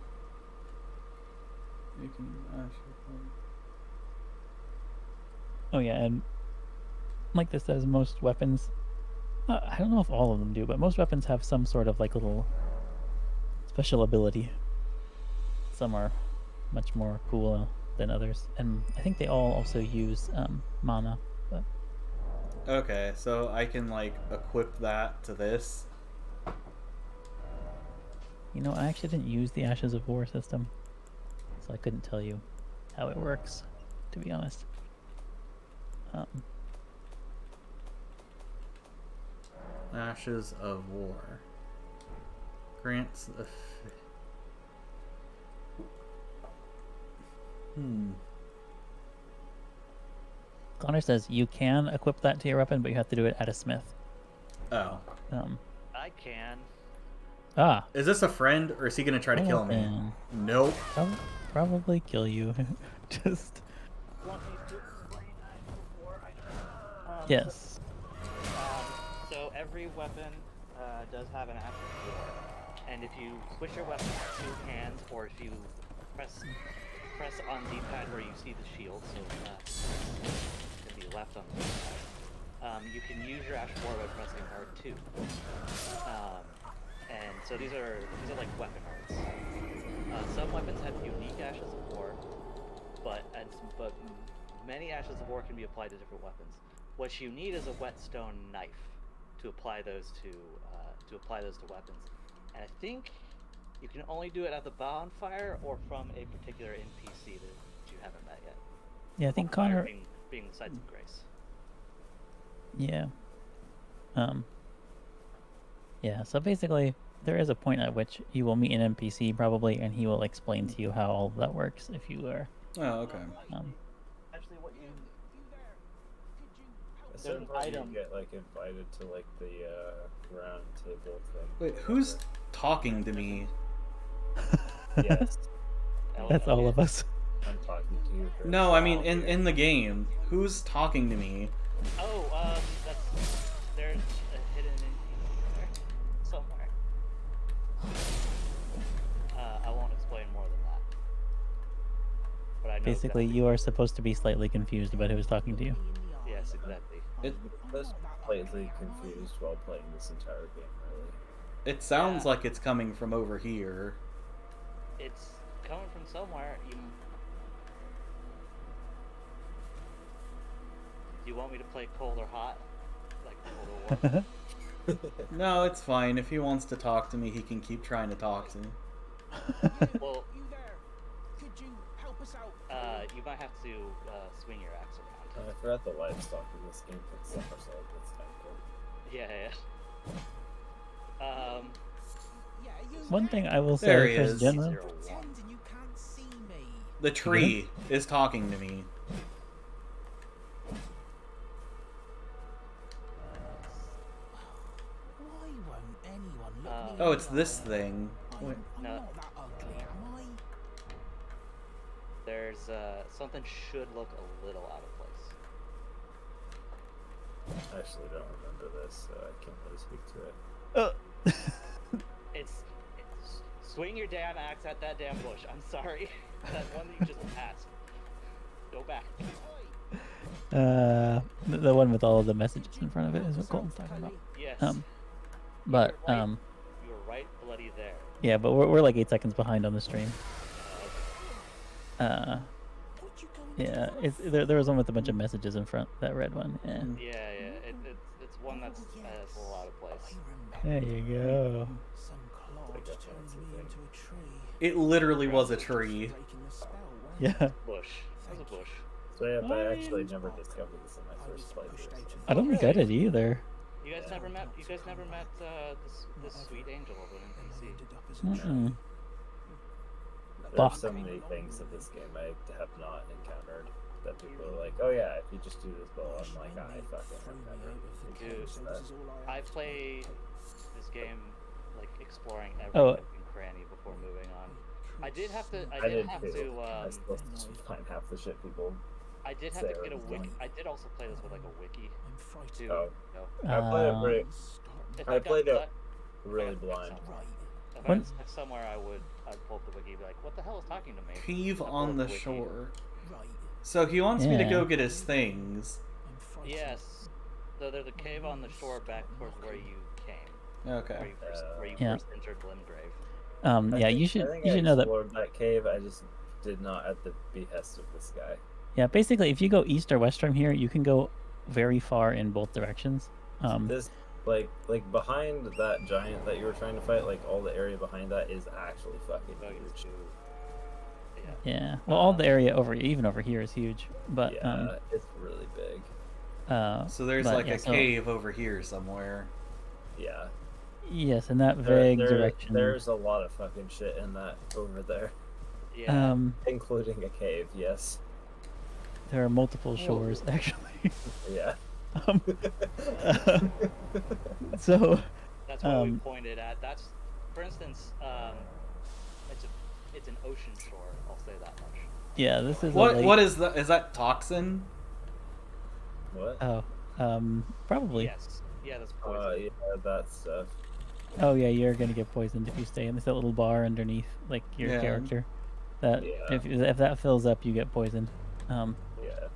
You can Oh yeah, and like this says, most weapons, I don't know if all of them do, but most weapons have some sort of like little special ability. Some are much more cool than others, and I think they all also use mana, but Okay, so I can like equip that to this. You know, I actually didn't use the Ashes of War system, so I couldn't tell you how it works, to be honest. Ashes of War grants a. Connor says you can equip that to your weapon, but you have to do it at a smith. Oh. I can. Ah, Is this a friend or is he gonna try to kill me? then Nope. probably kill you. Just Want me to explain Ashes of War? yes. So every weapon does have an Ashes of War, and if you switch your weapon to two hands, or if you press on the pad where you see the shield, so it can be left on the pad, you can use your Ashes of War by pressing R2. And so these are like weapon arts. Some weapons have unique Ashes of War, but many Ashes of War can be applied to different weapons. What you need is a whetstone knife to apply those to weapons. And I think you can only do it at the bonfire or from a particular NPC that you haven't met yet. Yeah, I think Bonfire Connor. being the Sights of Grace. Yeah. Yeah, so basically, there is a point at which you will meet an NPC probably, and he will explain to you how all of that works if you are. Oh, okay. Actually, what you At There's some an point item. you get like invited to like the round table thing. Wait, who's talking to me? Yes, That's all of us. I'm talking to you. for No, I mean all in here. in the game. Who's talking to me? Oh, there's a hidden NPC there somewhere. I won't explain more than that. But I know Basically, exactly. you are supposed to be slightly confused about who's talking to you. Yes, exactly. It Just slightly confused while playing this entire game. Really, it sounds Yeah. like it's coming from over here. It's coming from somewhere. Do you want me to play cold or hot? Like cold or warm? No, it's fine. If he wants to talk to me, he can keep trying to talk to me. Well, You there? Could you help us out? you might have to swing your axe around. I forgot the livestock in this game can somersault. That's kind of cool. Yeah. Yeah, you One thing I will There say, he Chris is. General, pretending you can't see me. The tree is talking to me. Why won't anyone look me Oh, in it's the this eye? thing. I'm, Wait. I'm No. not that ugly, am I? There's something should look a little out of place. I actually don't remember this, so I can't really speak to it. It's swing your damn axe at that damn bush. I'm sorry, that one that you just passed. Go back. the one with all of the messages in front of it is what Colton's talking about. Yes. But You're right. You were right, bloody there. yeah, but we're like 8 seconds behind on the stream. What you going Yeah, to it's there was one with a bunch of messages in front. That red one. Yeah. Yeah. It's one that's a little out of place. There you go. Some clod Like that turned fancy me thing. into a tree. It literally was a tree. Breaking the spell, weren't Yeah. Bush. That was a bush. So yeah, but I actually never discovered this in my first playthrough. So. I don't think I did either. You guys never met this sweet angel of an NPC. ended up as a tree. Mm-mm. There are Fuck. so many things in this game I have not encountered that people are like, oh yeah, if you just do this bow, I'm like, I fucking have never experienced that. I play this game like exploring every Oh. nook and cranny before moving on. I did have to. I did have too. to. I still find half the shit people. I did have to Sarah get a was wiki. on. I did also play this with like a wiki I'm frightened. too. Oh. No. I played it pretty If I got played it stuck- really if I got blind. stuck Right. If I When- was stuck somewhere, I'd pull up the wiki and be like, "What the hell is talking to me?" Cave I pull on up the wiki. shore. Right. So he wants me to Yeah. go get his things. I'm frightened. Yes. So there's a cave on the shore back towards where you came, where Okay. you Yeah. first entered Limgrave. Yeah, you I should think you I should know that. explored that cave. I just did not at the behest of this guy. Yeah, basically, if you go east or west from here, you can go very far in both directions. This like behind that giant that you were trying to fight, like all the area behind that is actually fucking Bug is huge. too. Yeah. Well, all the area even over here is huge, but Yeah, it's really big. So there's but like yeah, a so- cave over here somewhere. Yeah. Yes, in that vague direction. There's a lot of fucking shit in that over there, Yeah. including a cave. Yes. There are multiple shores actually. Yeah. um, so That's what we pointed at. That's, for instance, it's an ocean shore. I'll say that much. yeah, this is What is that? Is that toxin? What? Oh, probably. Yes. Yeah, that's poison. Yeah, that stuff. Oh yeah, you're gonna get poisoned if you stay in this little bar underneath, like your Yeah. character. That Yeah. if that fills up, you get poisoned. Yeah.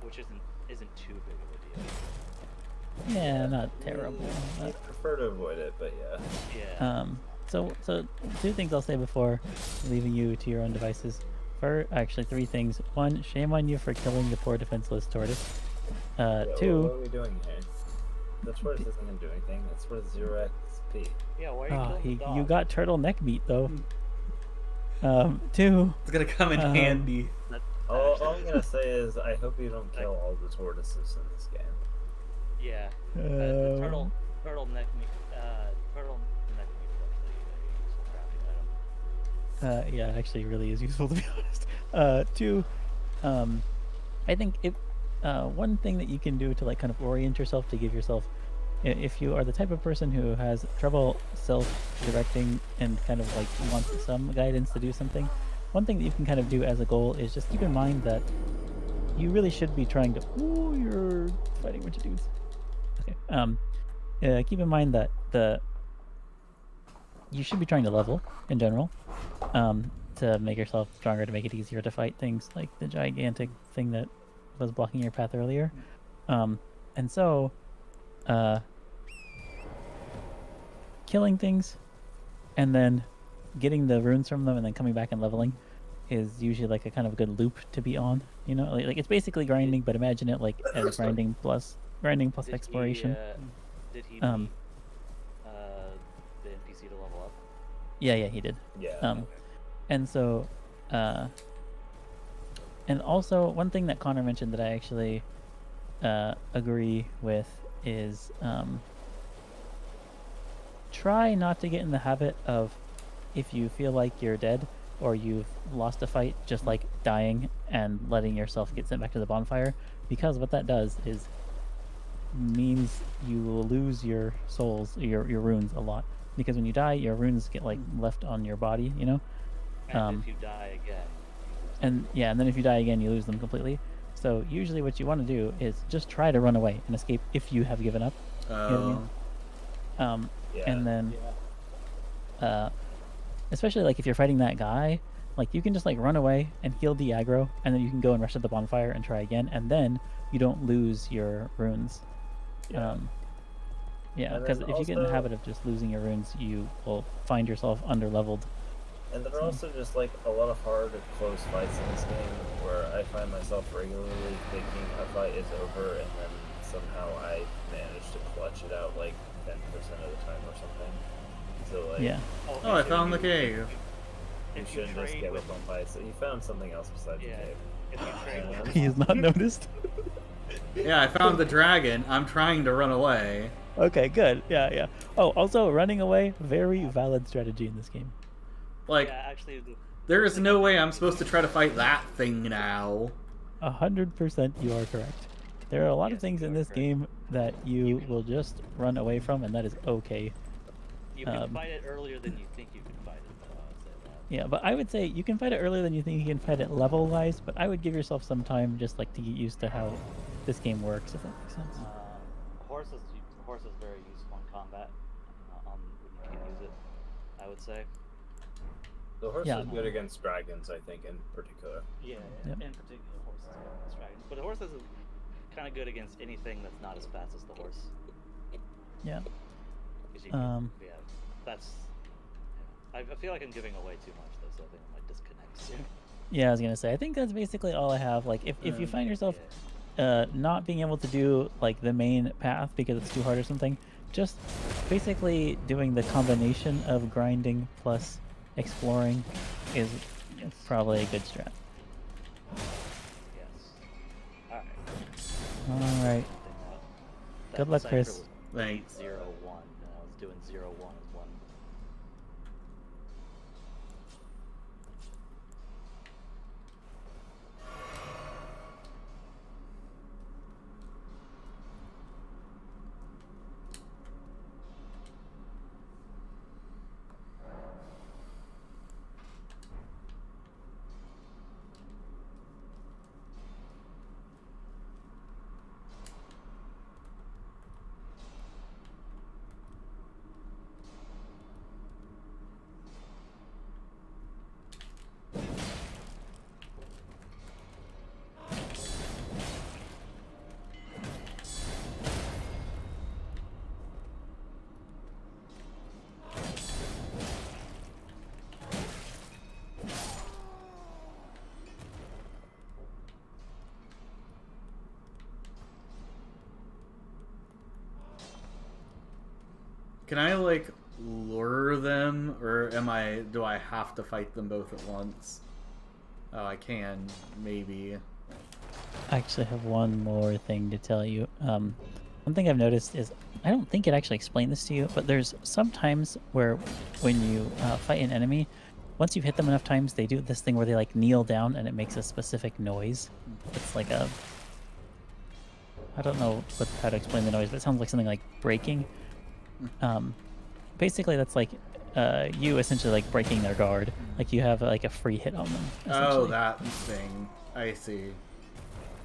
Which isn't too big of a deal. Yeah, not terrible. I but- prefer to avoid it, but yeah. Yeah. So two things I'll say before leaving you to your own devices. Actually, three things. One, shame on you for killing the poor defenseless tortoise. Yeah, Two, What are we doing here? The tortoise isn't gonna do anything. It's worth 0 XP. Yeah. Why are you killing the dog? you got turtleneck meat though. Two, It's gonna come in Um, handy. All I'm gonna say is I hope you don't kill all the tortoises in this game. Yeah. The turtleneck meat. Turtleneck meat is actually a useful crafting item. yeah, actually really is useful to be honest. Two, I think one thing that you can do to like kind of orient yourself to give yourself, if you are the type of person who has trouble self-directing and kind of like wants some guidance to do something, one thing that you can kind of do as a goal is just keep in mind that you really should be trying to. Ooh, you're fighting a bunch of dudes. Okay. Keep in mind that you should be trying to level in general, to make yourself stronger, to make it easier to fight things like the gigantic thing that was blocking your path earlier. And so, killing things and then getting the runes from them and then coming back and leveling is usually like a kind of good loop to be on. You know, like it's basically grinding, but imagine it like as grinding plus Did exploration. Did he Um, beat the NPC to level up? Yeah, he did. Yeah. And so, and also one thing that Connor mentioned that I actually agree with is try not to get in the habit of, if you feel like you're dead or you've lost a fight, just like dying and letting yourself get sent back to the bonfire, because what that does is means you will lose your souls, your runes a lot, because when you die, your runes get like left on your body, you know. And if you die again. And then if you die again, you lose them completely. So usually what you want to do is just try to run away and escape if you have given up. You know what I mean? Yeah. And then, especially like if you're fighting that guy, like you can just like run away and heal the aggro, and then you can go and rush at the bonfire and try again, and then you don't lose your runes. Yeah. Yeah, And because then if you get in the also- habit of just losing your runes, you will find yourself under-leveled. And there are also just like a lot of hard close fights in this game where I find myself regularly thinking a fight is over and then somehow I manage to clutch it out like 10% of the time or something. So like Yeah. Oh, I found the cave. you If you shouldn't just trade give with, up on fights. So you found something else besides yeah, the cave. if you trade with He has not noticed. Yeah, I found the dragon. I'm trying to run away. Okay, good. Yeah. Oh, also running away, very valid strategy in this game. Like, yeah, actually, there is no way I'm supposed to try to fight that thing now. 100% you are correct. There are a lot of Yes, things you in are this correct. game that you will just run away from, and that is okay. you can Um, fight it earlier than you think you can fight it, though, I'll say that. Yeah, but I would say you can fight it earlier than you think you can fight it level-wise, but I would give yourself some time just like to get used to how this game works, if that makes sense. Horse is very useful in combat, when you can use it, I would say. The horse Yeah. is good against dragons, I think, in particular. Yeah, Yep. in particular, horse is good against dragons. But the horse is kind of good against anything that's not as fast as the horse. Yeah. 'Cause you can, Um, yeah, that's... I feel like I'm giving away too much, though, so I think I might disconnect soon. Yeah, I was gonna say, I think that's basically all I have. Like, if you find yourself not being able to do like the main path because it's too hard or something, just basically doing the combination of grinding plus exploring is Yes. probably a good strat. Yes. Alright. All right. Good luck, Chris. Thanks. 0-1, and I was doing 0-1 as one. Can I like lure them, or do I have to fight them both at once? Oh, I can, maybe. I actually have one more thing to tell you. One thing I've noticed is I don't think it actually explained this to you, but there's sometimes where when you fight an enemy, once you've hit them enough times, they do this thing where they like kneel down and it makes a specific noise. It's like a, I don't know how to explain the noise, but it sounds like something like breaking. Basically that's like you essentially like breaking their guard. Like you have like a free hit on them. Oh, essentially. that thing. I see.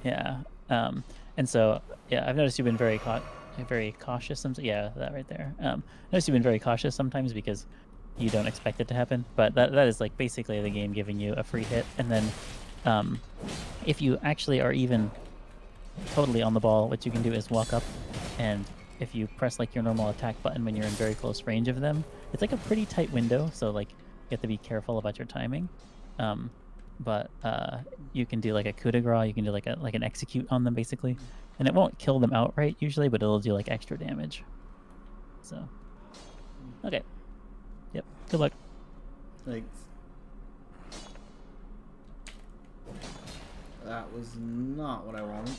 Yeah. And so yeah, I've noticed you've been very cautious. Yeah, that right there. Noticed you've been very cautious sometimes because you don't expect it to happen. But that is like basically the game giving you a free hit, and then if you actually are even totally on the ball, what you can do is walk up, and if you press like your normal attack button when you're in very close range of them, it's like a pretty tight window. So like you have to be careful about your timing. But you can do like a coup de grace. You can do like an execute on them basically, and it won't kill them outright usually, but it'll do like extra damage. So, okay, yep. Good luck. Thanks. That was not what I wanted.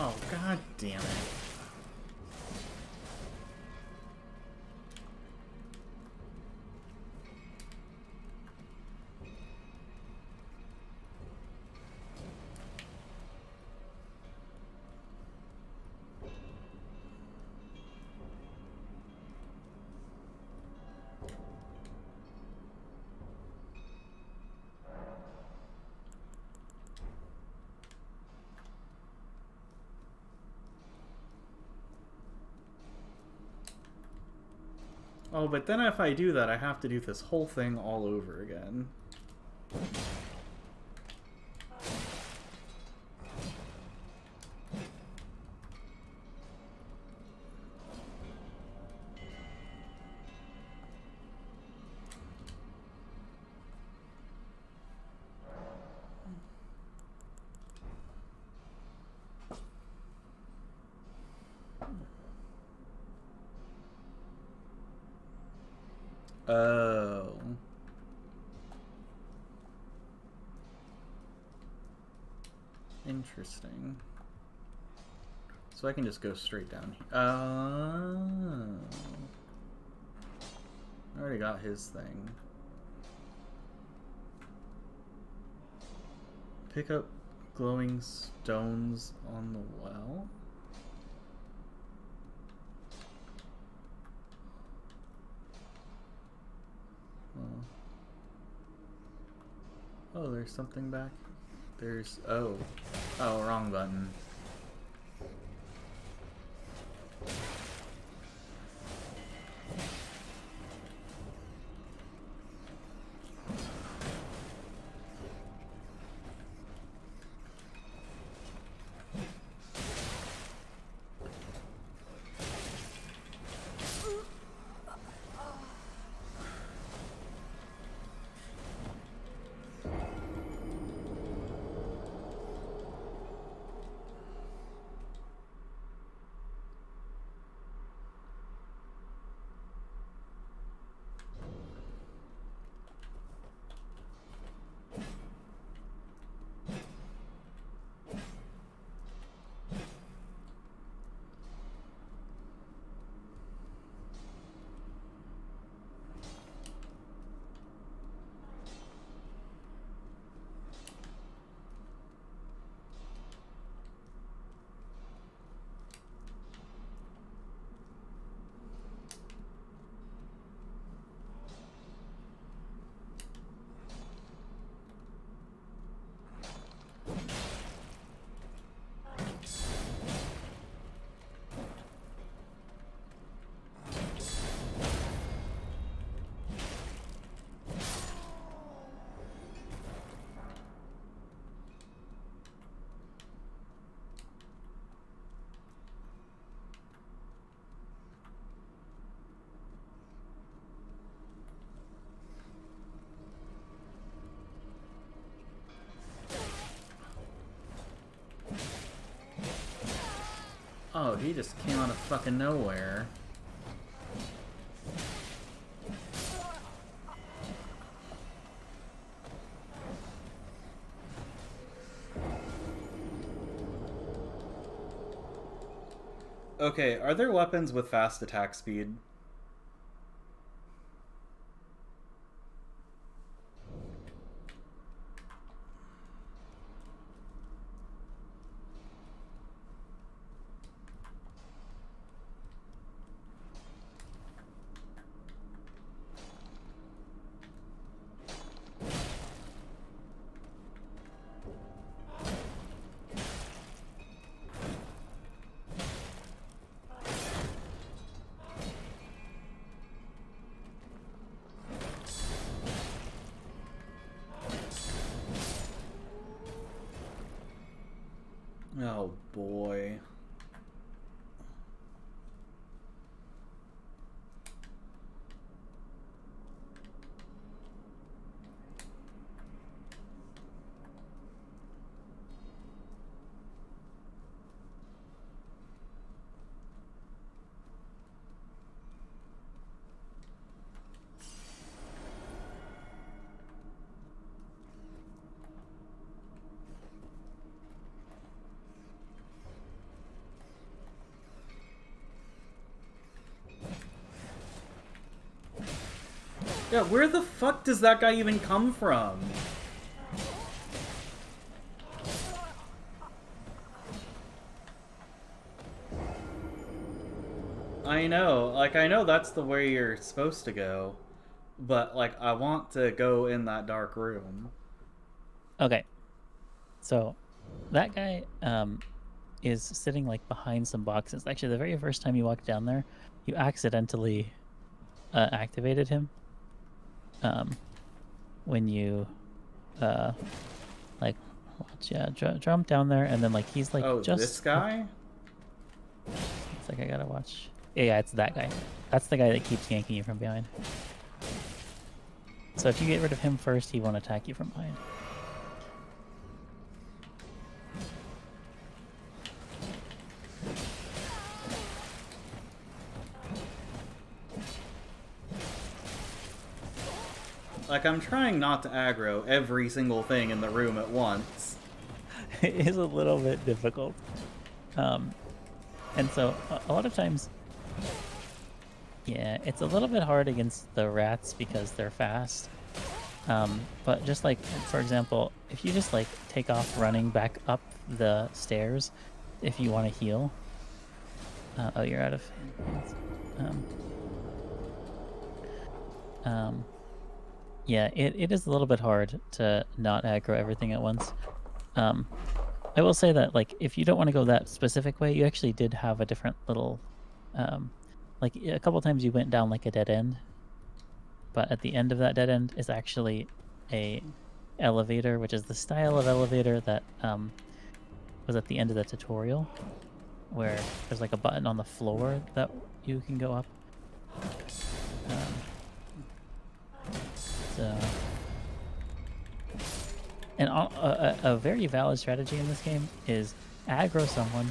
Oh, god damn it. Oh, but then if I do that, I have to do this whole thing all over again. Oh. Interesting. So I can just go straight down here. Oh. I already got his thing. Pick up glowing stones on the well. Oh, there's something back. There's... Oh. Oh, wrong button. Oh, he just came out of fucking nowhere. Okay, are there weapons with fast attack speed? Oh boy. Yeah, where the fuck does that guy even come from? I know, like, I know that's the way you're supposed to go, but, like, I want to go in that dark room. Okay. So that guy is sitting like behind some boxes. Actually, the very first time you walked down there, you accidentally activated him. When you like watch, yeah, jump down there, and then like he's like Oh, just this guy? It's like I gotta watch. Yeah, it's that guy. That's the guy that keeps yanking you from behind. So if you get rid of him first, he won't attack you from behind. Like, I'm trying not to aggro every single thing in the room at once. It is a little bit difficult. And so a lot of times, yeah, it's a little bit hard against the rats because they're fast. But just like, for example, if you just like take off running back up the stairs, if you want to heal. Oh, you're out of hands. Yeah, it is a little bit hard to not aggro everything at once. I will say that, like, if you don't want to go that specific way, you actually did have a different little, like, a couple times you went down like a dead end, but at the end of that dead end is actually a elevator, which is the style of elevator that was at the end of the tutorial, where there's like a button on the floor that you can go up. So, and a very valid strategy in this game is aggro someone.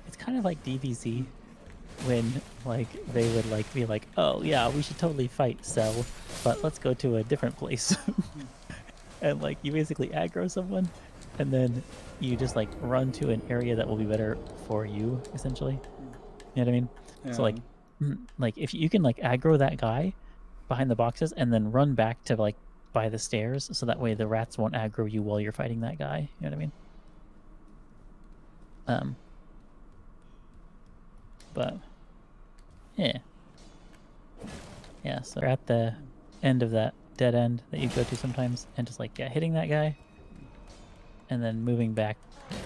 It's kind of like DBZ, when like they would like be like, oh yeah, we should totally fight Cell, but let's go to a different place. And like you basically aggro someone, and then you just like run to an area that will be better for you, essentially. You know what I mean? Yeah. So like if you can like aggro that guy behind the boxes and then run back to like by the stairs, so that way the rats won't aggro you while you're fighting that guy. You know what I mean? But yeah, so we're at the end of that dead end that you go to sometimes, and just like hitting that guy and then moving back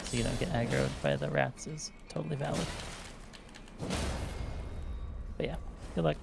so you don't get aggroed by the rats is totally valid. But yeah, good luck.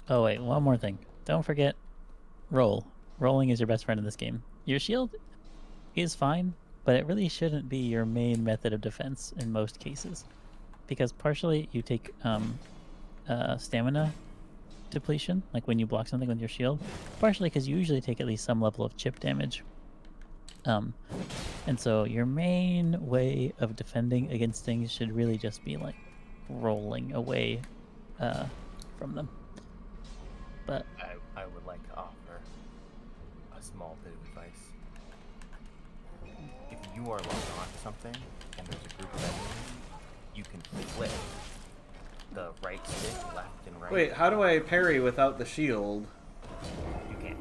Oh wait, one more thing. Don't forget roll. Rolling is your best friend in this game. Your shield is fine, but it really shouldn't be your main method of defense in most cases. Because partially you take stamina depletion, like when you block something with your shield, partially because you usually take at least some level of chip damage. And so your main way of defending against things should really just be like rolling away from them. But I would like to offer a small bit of advice. If you are locked onto something and there's a group of enemies, you can flip the right stick left and right. Wait, how do I parry without the shield? You can't.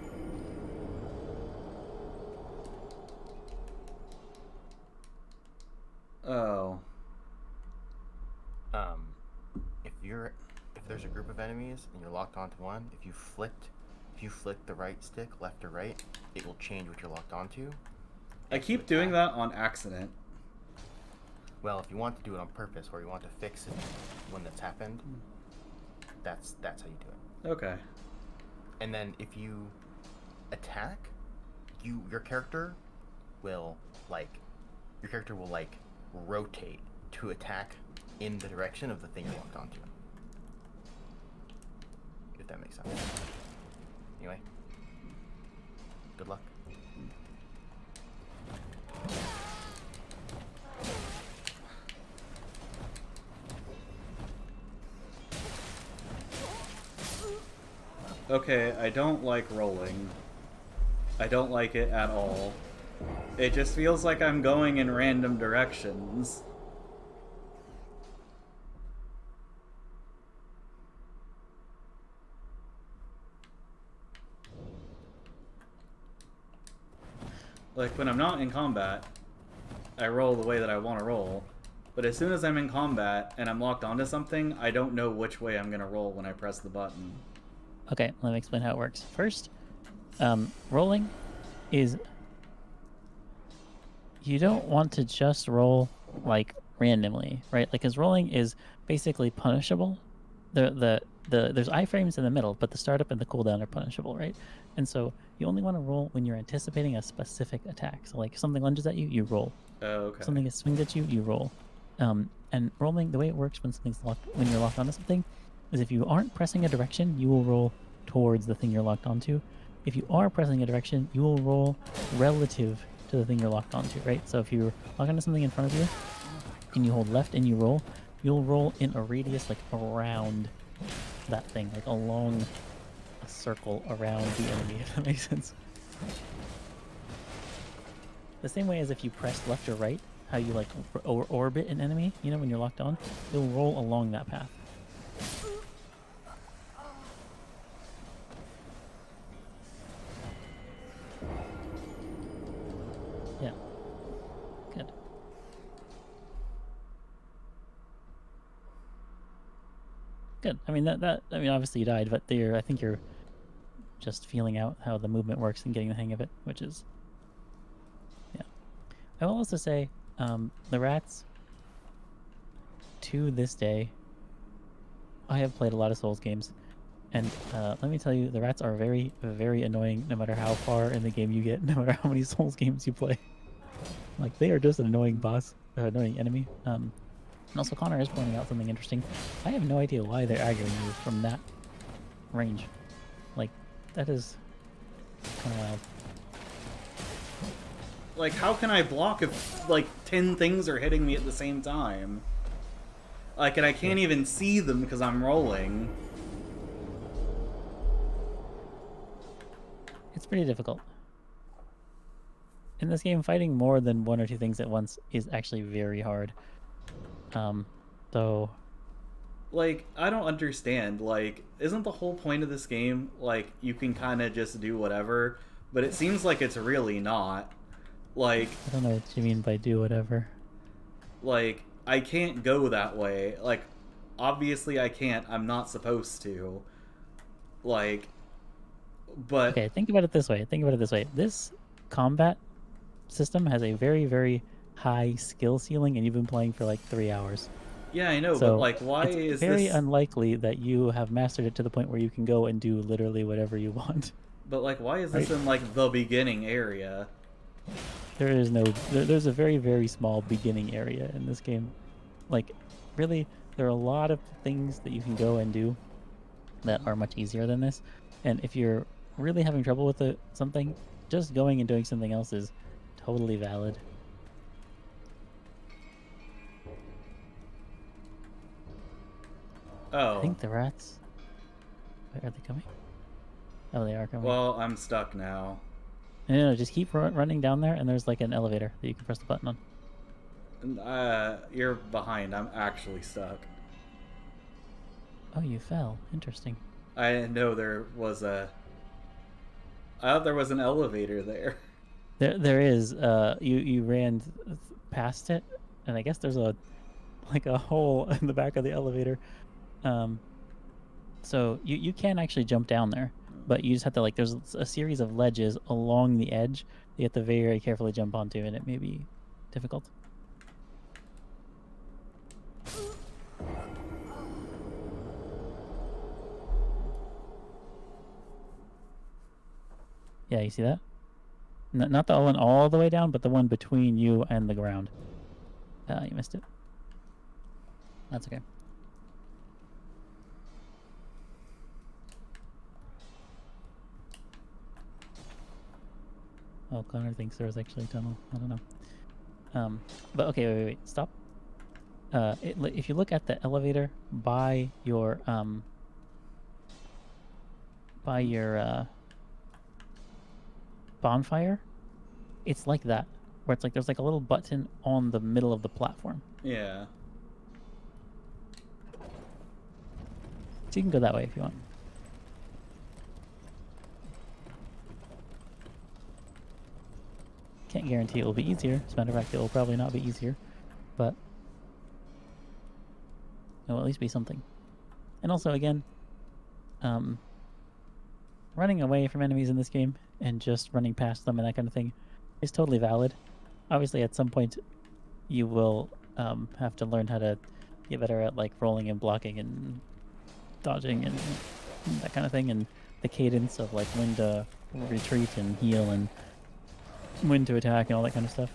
Oh. If there's a group of enemies and you're locked onto one, if you flick the right stick left or right, it will change what you're locked onto. I keep doing that on accident. Well, if you want to do it on purpose or you want to fix it when that's happened, that's how you do it. Okay. And then if you attack, your character will rotate to attack in the direction of the thing you're locked onto. If that makes sense. Anyway, good luck. Okay, I don't like rolling. I don't like it at all. It just feels like I'm going in random directions. Like, when I'm not in combat, I roll the way that I want to roll. But as soon as I'm in combat and I'm locked onto something, I don't know which way I'm going to roll when I press the button. okay, let me explain how it works. First, rolling is, you don't want to just roll like randomly, right? Like, because rolling is basically punishable. There's iframes in the middle, but the startup and the cooldown are punishable, right? And so you only want to roll when you're anticipating a specific attack. So like if something lunges at you, you roll. Oh, okay. Something swings at you, you roll. And rolling, the way it works when you're locked onto something, is if you aren't pressing a direction, you will roll towards the thing you're locked onto. If you are pressing a direction, you will roll relative to the thing you're locked onto, right? So if you're locked onto something in front of you, and you hold left and you roll, you'll roll in a radius like around that thing, like along a circle around the enemy, if that makes sense. The same way as if you press left or right, how you like orbit an enemy, you know, when you're locked on, it'll roll along that path. Yeah. Good. Good. I mean I mean obviously you died, but I think you're just feeling out how the movement works and getting the hang of it, which is, yeah. I will also say, the rats, to this day, I have played a lot of Souls games, and let me tell you, the rats are very, very annoying no matter how far in the game you get, no matter how many Souls games you play. Like, they are just an annoying boss, annoying enemy. And also, Connor is pointing out something interesting. I have no idea why they're aggroing you from that range. Like, that is kind of wild. Like, how can I block if, like, 10 things are hitting me at the same time? Like, and I can't even see them because I'm rolling. It's pretty difficult. In this game, fighting more than one or two things at once is actually very hard. So... Like, I don't understand. Like, isn't the whole point of this game, like, you can kind of just do whatever? But it seems like it's really not. Like... I don't know what you mean by do whatever. Like, I can't go that way. Like, obviously I can't. I'm not supposed to. Like, but... Okay, think about it this way. This combat system has a very, very high skill ceiling, and you've been playing for like 3 hours. Yeah, I know, So but like, why it's is very this... unlikely that you have mastered it to the point where you can go and do literally whatever you want. But like, why is this in like the beginning area? There is no... There's a very, very small beginning area in this game. Like, really, there are a lot of things that you can go and do that are much easier than this. And if you're really having trouble with something, just going and doing something else is totally valid. Oh. I think the rats... Wait, are they coming? Oh, they are coming. Well, I'm stuck now. No, just keep running down there, and there's like an elevator that you can press the button on. You're behind. I'm actually stuck. Oh, you fell. Interesting. I didn't know there was a... I thought there was an elevator there. There is. You ran past it, and I guess there's a hole in the back of the elevator. So you can actually jump down there, but you just have to there's a series of ledges along the edge that you have to very carefully jump onto, and it may be difficult. Yeah, you see that? Not the one all the way down, but the one between you and the ground. You missed it. That's okay. Oh, Connor thinks there was actually a tunnel. I don't know. But okay, wait, stop. If you look at the elevator by your bonfire, it's like that, where it's there's a little button on the middle of the platform. Yeah. So you can go that way if you want. Can't guarantee it will be easier. As a matter of fact, it will probably not be easier, but it will at least be something. And also, again, running away from enemies in this game and just running past them and that kind of thing is totally valid. Obviously, at some point, you will have to learn how to get better at rolling and blocking and dodging and that kind of thing, and the cadence of when to retreat and heal and when to attack and all that kind of stuff.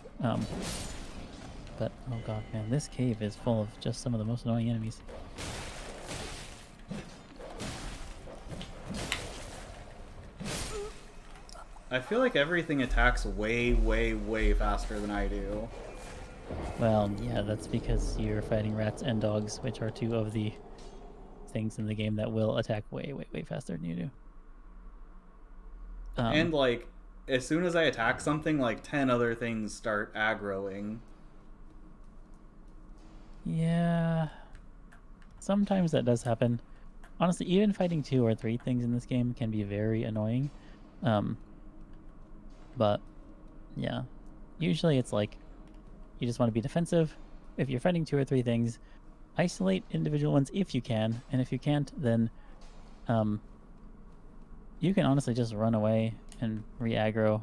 But oh god, man, this cave is full of just some of the most annoying enemies. I feel like everything attacks way, way, way faster than I do. Well, yeah, that's because you're fighting rats and dogs, which are two of the things in the game that will attack way, way, way faster than you do. And as soon as I attack something, 10 other things start aggroing. Yeah. Sometimes that does happen. Honestly, even fighting 2 or 3 things in this game can be very annoying. Um, but yeah, usually it's like you just want to be defensive. If you're fighting 2 or 3 things, isolate individual ones if you can, and if you can't, then you can honestly just run away and re-aggro.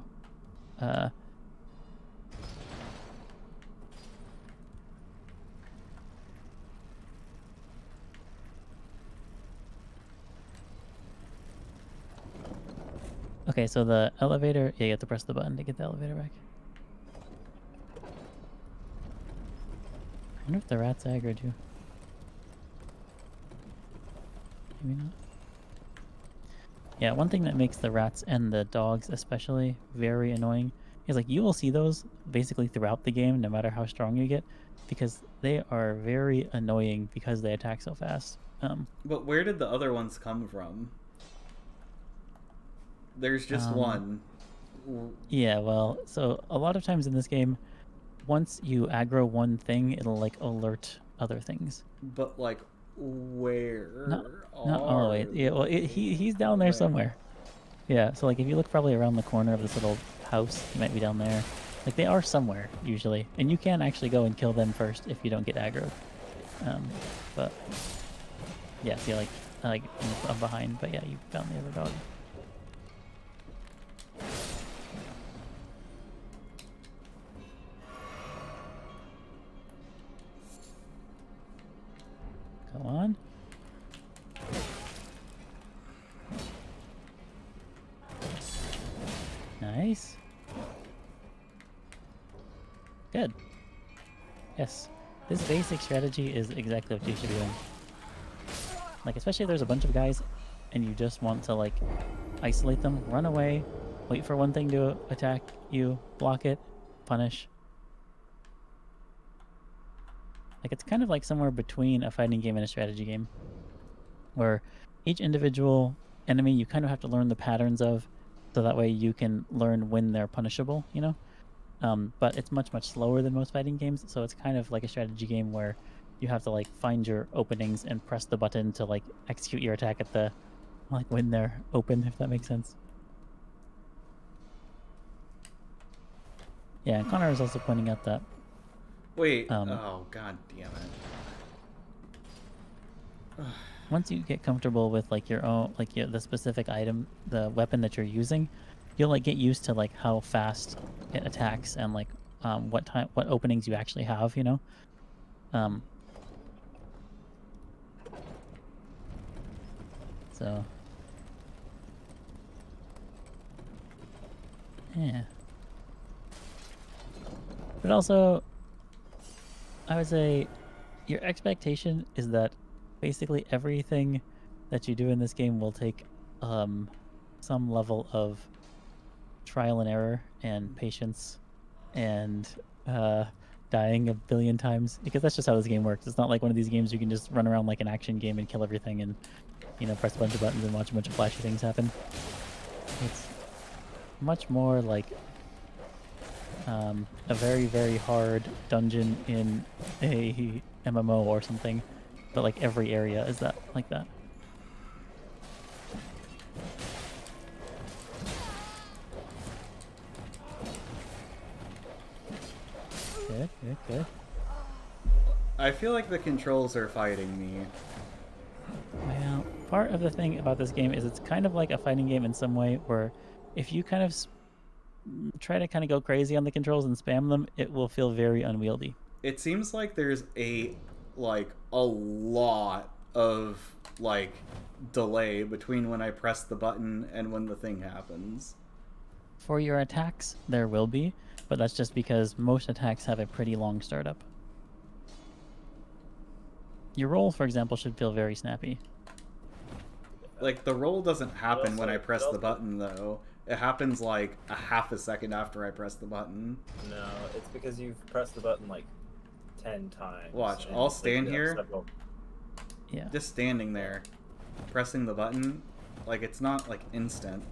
Okay, so the elevator, yeah, you have to press the button to get the elevator back. I wonder if the rats aggroed you. Maybe not. Yeah, one thing that makes the rats and the dogs especially very annoying is like you will see those basically throughout the game, no matter how strong you get, because they are very annoying because they attack so fast. But where did the other ones come from? There's just one. Yeah, well, so a lot of times in this game, once you aggro one thing, it'll like alert other things. But like, where? Not all the way. Yeah, well, he's down there somewhere. Yeah, so like if you look probably around the corner of this little house, he might be down there. Like they are somewhere usually, and you can actually go and kill them first if you don't get aggroed. But yeah, see, like I'm behind, but yeah, you found the other dog. Come on. Nice. Good. Yes. This basic strategy is exactly what you should be doing. Like, especially if there's a bunch of guys and you just want to, like, isolate them, run away, wait for one thing to attack you, block it, punish. Like, it's kind of like somewhere between a fighting game and a strategy game, where each individual enemy you kind of have to learn the patterns of, so that way you can learn when they're punishable, you know? But it's much, much slower than most fighting games, so it's kind of like a strategy game where you have to, like, find your openings and press the button to, like, execute your attack at the, like, when they're open, if that makes sense. Yeah, and Connor is also pointing out that... Wait, oh god damn it. Once you get comfortable with, like, your own, like, the specific item, the weapon that you're using, you'll, like, get used to, like, how fast it attacks and, like, what openings you actually have, you know? So... yeah. But also, I would say your expectation is that basically everything that you do in this game will take some level of trial and error and patience and dying a billion times, because that's just how this game works. It's not like one of these games you can just run around like an action game and kill everything and, you know, press a bunch of buttons and watch a bunch of flashy things happen. It's much more like a very, very hard dungeon in a MMO or something, but like every area is that like that. Good, good, good. I feel like the controls are fighting me. Well, part of the thing about this game is it's kind of like a fighting game in some way, where if you kind of try to kind of go crazy on the controls and spam them, it will feel very unwieldy. It seems like there's a lot of delay between when I press the button and when the thing happens. For your attacks, there will be, but that's just because most attacks have a pretty long startup. Your roll, for example, should feel very snappy. Like, the roll doesn't happen when I press the button, though. It happens like a half a second after I press the button. No, it's because you've pressed the button like 10 times. Watch, I'll stand here. Yeah. Just standing there, pressing the button, like, it's not like instant.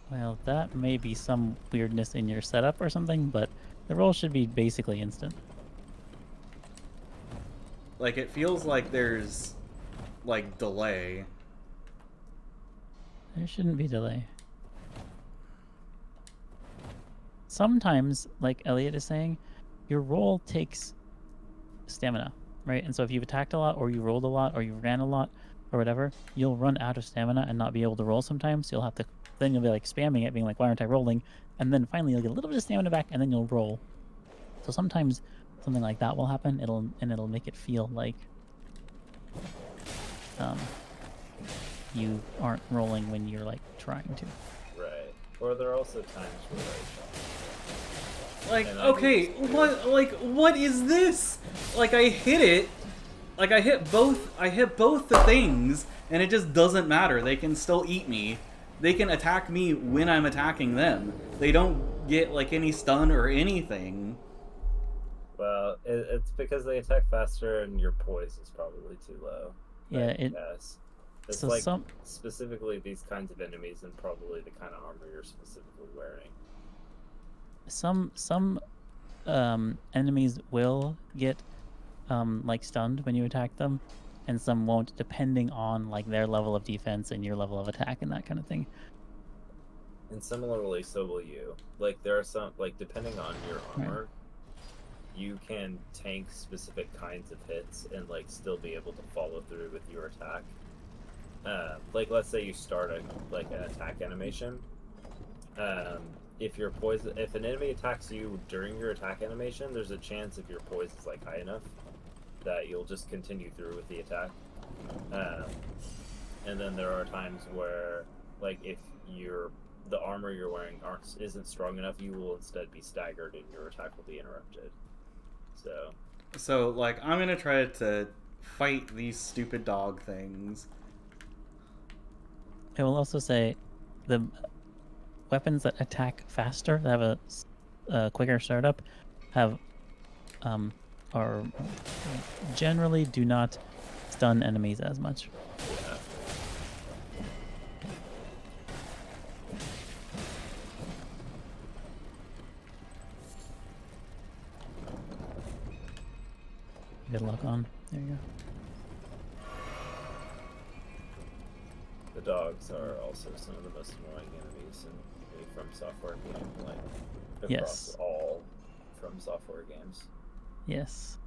Well, that may be some weirdness in your setup or something, but the roll should be basically instant. Like, it feels like there's, like, delay. There shouldn't be delay. Sometimes, like Elliot is saying, your roll takes stamina, right? And so if you've attacked a lot, or you rolled a lot, or you ran a lot, or whatever, you'll run out of stamina and not be able to roll sometimes. So you'll have to, then you'll be like spamming it, being like, why aren't I rolling? And then finally you'll get a little bit of stamina back, and then you'll roll. So sometimes something like that will happen. It'll make it feel like you aren't rolling when you're like trying to. Right. Or there are also times where Like, And I okay, what is this? Like, I hit it. Like, I hit both the things, and it just doesn't matter. They can still eat me. They can attack me when I'm attacking them. They don't get, like, any stun or anything. well, it's because they attack faster and your poise is probably too low. Yeah, Yes. It's so like some specifically these kinds of enemies and probably the kind of armor you're specifically wearing. some enemies will get like stunned when you attack them, and some won't, depending on like their level of defense and your level of attack and that kind of thing. And similarly, so will you. Like, there are some, like, depending on your armor, you can tank specific kinds of hits and, like, still be able to follow through with your attack. Like, let's say you start an attack animation. If your poise, if an enemy attacks you during your attack animation, there's a chance if your poise is, like, high enough that you'll just continue through with the attack. And then there are times where, like, if the armor you're wearing isn't strong enough, you will instead be staggered and your attack will be interrupted. So like, I'm gonna try to fight these stupid dog things. I will also say the weapons that attack faster, that have a quicker startup, have are generally do not stun enemies as much. yeah. Good luck on. There you go. The dogs are also some of the most annoying enemies in a From Software game, like across Yes. all From Software games. Yes.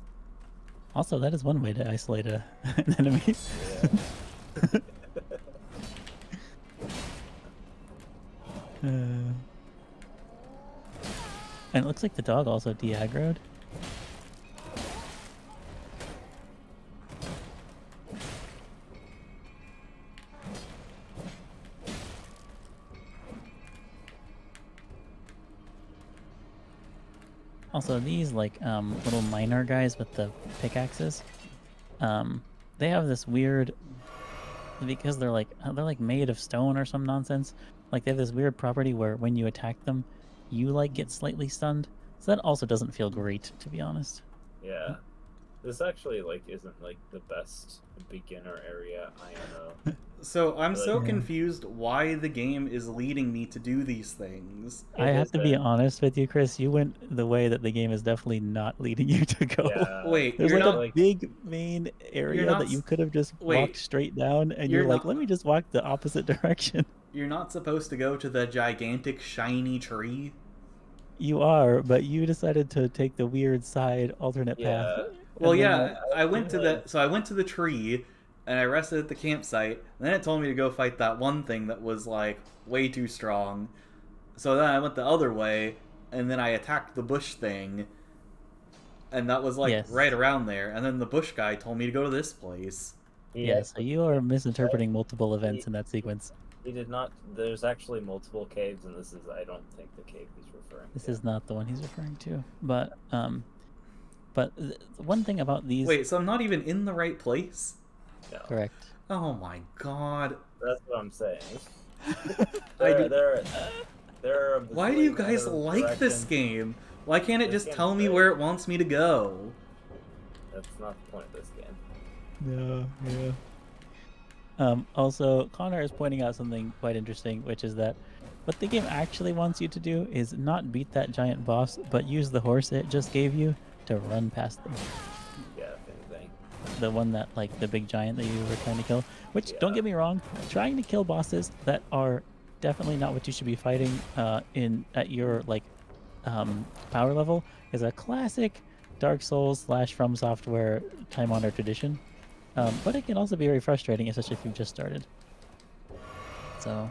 Also, that is one way to isolate an enemy. Yeah. And it looks like the dog also de-aggroed. Also, these like little miner guys with the pickaxes, they have this weird, because they're like made of stone or some nonsense. Like, they have this weird property where when you attack them, you like get slightly stunned. So that also doesn't feel great, to be honest. Yeah. This actually, like, isn't, like, the best beginner area IMO. So I'm so Yeah. confused why the game is leading me to do these things. I have to be been- honest with you, Chris. You went the way that the game is definitely not leading you to go. Yeah. Wait, There's you're like not a big main area not that you s- could have just wait, walked straight down, and you're you're like, not- let me just walk the opposite direction. you're not supposed to go to the gigantic shiny tree. You are, but you decided to take the weird side alternate Yeah. path. Well, and then, yeah, like, I went to Yeah. I went to the tree, and I rested at the campsite, and then it told me to go fight that one thing that was, like, way too strong. So then I went the other way, and then I attacked the bush thing, and that was, like, Yes. right around there, and then the bush guy told me to go to this place. Yeah, so you are misinterpreting multiple events in that sequence. He did not. There's actually multiple caves, and this is, I don't think, the cave he's referring This to. is not the one he's referring to. But one thing about these... Wait, so I'm not even in the right place? No, Correct. Oh my god. that's what I'm saying. I do- There are Why do you bazillion guys other like this directions. game? Why can't it This just game's tell me great. where it wants me to go? That's not the point of this game. Yeah. Also, Connor is pointing out something quite interesting, which is that what the game actually wants you to do is not beat that giant boss, but use the horse it just gave you to run past them. Yeah, if anything. the one that like the big giant that you were trying to kill. Which don't Yeah. get me wrong, trying to kill bosses that are definitely not what you should be fighting in at your like power level is a classic Dark Souls / From Software time honored tradition. But it can also be very frustrating, especially if you've just started. So.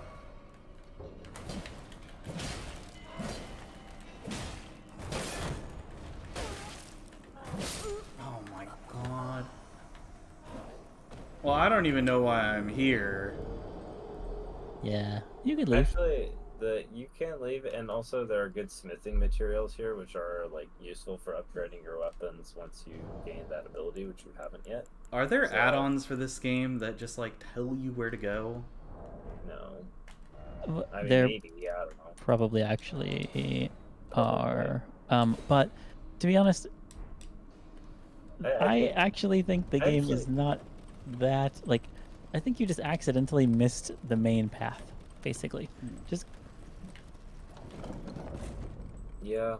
Oh my god. Well, I don't even know why I'm here. Yeah, you could leave. Actually, you can leave, and also there are good smithing materials here, which are like useful for upgrading your weapons once you gain that ability, which you haven't yet. Are there So- add-ons for this game that just like tell you where to go? No, I mean There maybe, yeah, I don't know. probably actually Probably. are. But to be honest, I think- actually think the game is actually- not that like. I think you just accidentally missed the main path, basically. Just Yeah.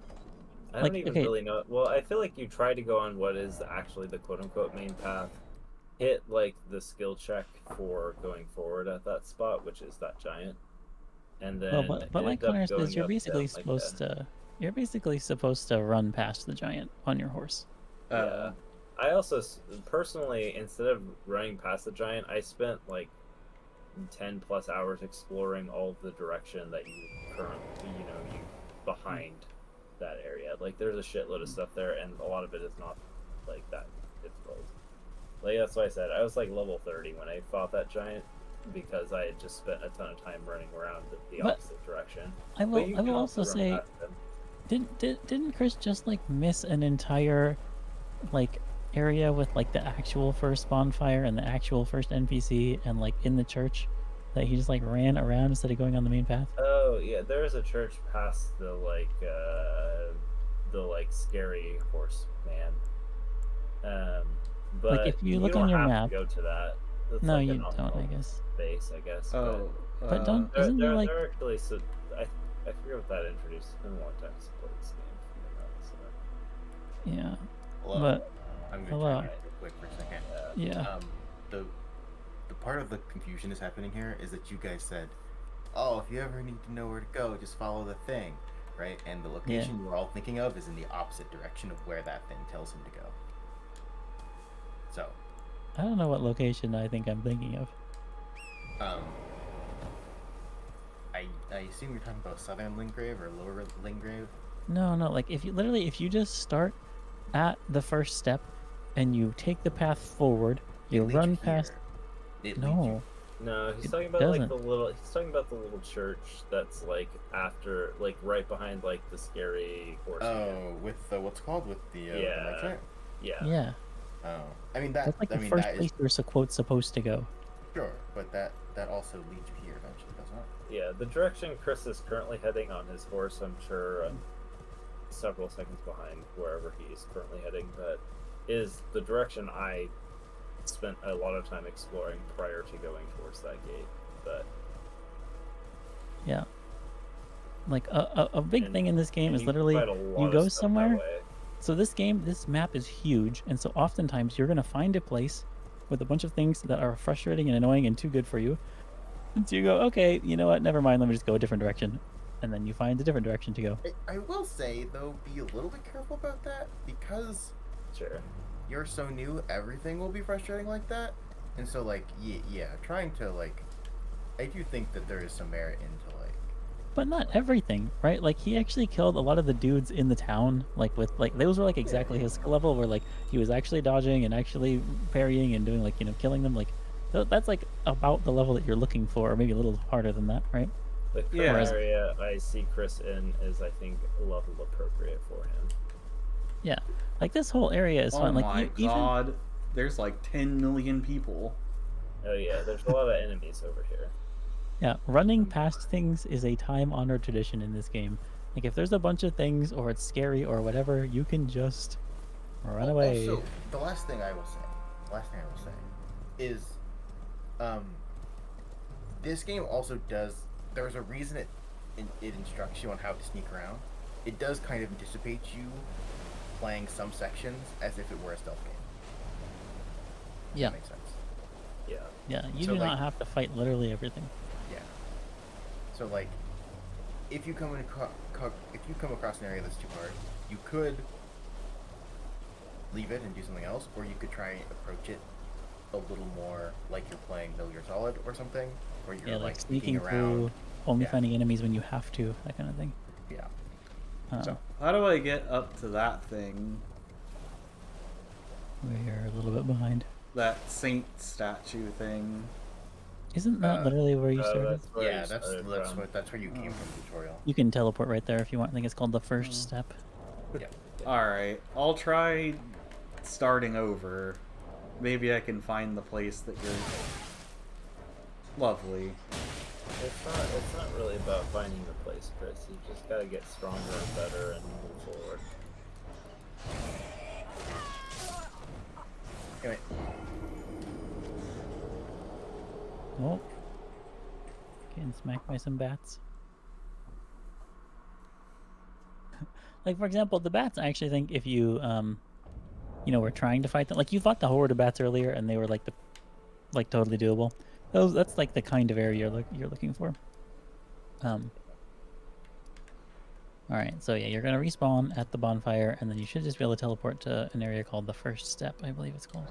I Like, don't even okay. really know. Well, I feel like you try to go on what is actually the quote-unquote main path, hit like the skill check for going forward at that spot, which is that giant, and then well, but like end up Connor going says, you're up basically down like supposed to. You're basically supposed to run past the giant on your horse. Yeah. I also personally, instead of running past the giant, I spent like 10+ hours exploring all of the direction that you currently, you behind that area. Like, there's a shitload of stuff there, and a lot of it is not like that difficult. Like, that's why I said I was like level 30 when I fought that giant, because I had just spent a ton of time running around the But opposite direction. I But will. you I can will also run say, past them. didn't Chris just like miss an entire, like, area with like the actual first bonfire and the actual first NPC and like in the church, that he just like ran around instead of going on the main path? Oh yeah, there is a church past the scary horse man. But Like, if you look don't on your have map- to go to that. That's No, like you an don't. I optional guess. base, I guess. Oh. But don't- But Isn't there, like- they're actually I forget what that introduced. It's been a long time since I played this game. Yeah. Hello. But I'm gonna hello. chime in real quick for a second. Yeah. The part of the confusion that's happening here is that you guys said, "Oh, if you ever need to know where to go, just follow the thing," right? And the location you're all thinking of is in the opposite direction of where that thing tells him to go. So, I don't know what location I think I'm thinking of. I assume you're talking about Southern Lingrave or Lower Lingrave. No, like if you just start at the first step and you take the path forward, you It leads run you past. here. It leads No. you- No, he's It talking about doesn't. He's talking about the little church that's like after, like right behind like the scary horse. man. Oh, with the what's called with the Yeah. light giant? Yeah. Yeah, Oh, I mean that. that's like I the mean first that place is you're supposed to go. sure, but that also leads you here eventually, doesn't it? Yeah, the direction Chris is currently heading on his horse, I'm sure, several seconds behind wherever he is currently heading, but is the direction I spent a lot of time exploring prior to going towards that gate. But Yeah. Like a big And- thing in this game and is you literally fight a lot you of go stuff that somewhere. way. So this map is huge, and so oftentimes you're gonna find a place with a bunch of things that are frustrating and annoying and too good for you. And so you go, okay, you know what? Never mind. Let me just go a different direction, and then you find a different direction to go. I will say though, be a little bit careful about that because Sure. you're so new. Everything will be frustrating like that, and so like yeah, trying to like, I do think that there is some merit into like. But not everything, right? Like he actually killed a lot of the dudes in the town, like with like those were like exactly his skill level, where like he was actually dodging and actually parrying and doing like killing them. Like that's like about the level that you're looking for, or maybe a little harder than that, right? The current Yeah. area I see Chris in is, I think, level appropriate for him. Yeah, like this whole area is Oh fun. Like my even god. There's like 10 million people. Oh yeah, there's a lot of enemies over here. yeah, running past things is a time-honored tradition in this game. Like if there's a bunch of things or it's scary or whatever, you can just run away. Also, the last thing I will say is, this game also does. There's a reason it instructs you on how to sneak around. It does kind of anticipate you playing some sections as if it were a stealth game. Yeah. That makes sense. Yeah. Yeah, you So, do like- not have to fight literally everything. Yeah. So like, if you come across an area that's too hard, you could leave it and do something else, or you could try and approach it a little more like you're playing Metal Gear Solid or something, where you're Yeah, like sneaking sneaking through, only Yeah. finding enemies when you have to, that kind of thing. Yeah. So How do I get up to that thing? we're a little bit behind. That saint statue thing? Isn't that literally where you started? That's where Yeah, you that's started from. that's where you came from the tutorial. You can teleport right there if you want. I think it's called the first step. Yeah. Alright, I'll try starting over. Maybe I can find the place that you're... Lovely. It's not really about finding the place, Chris. You just gotta get stronger and better and move forward. Anyway, Oh. Getting smacked by some bats. Like, for example, the bats, I actually think if you, you know, were trying to fight them, like, you fought the horde of bats earlier, and they were, like, totally doable. That's, like, the kind of area you're looking for. Alright, so yeah, you're gonna respawn at the bonfire, and then you should just be able to teleport to an area called the first step, I believe it's called.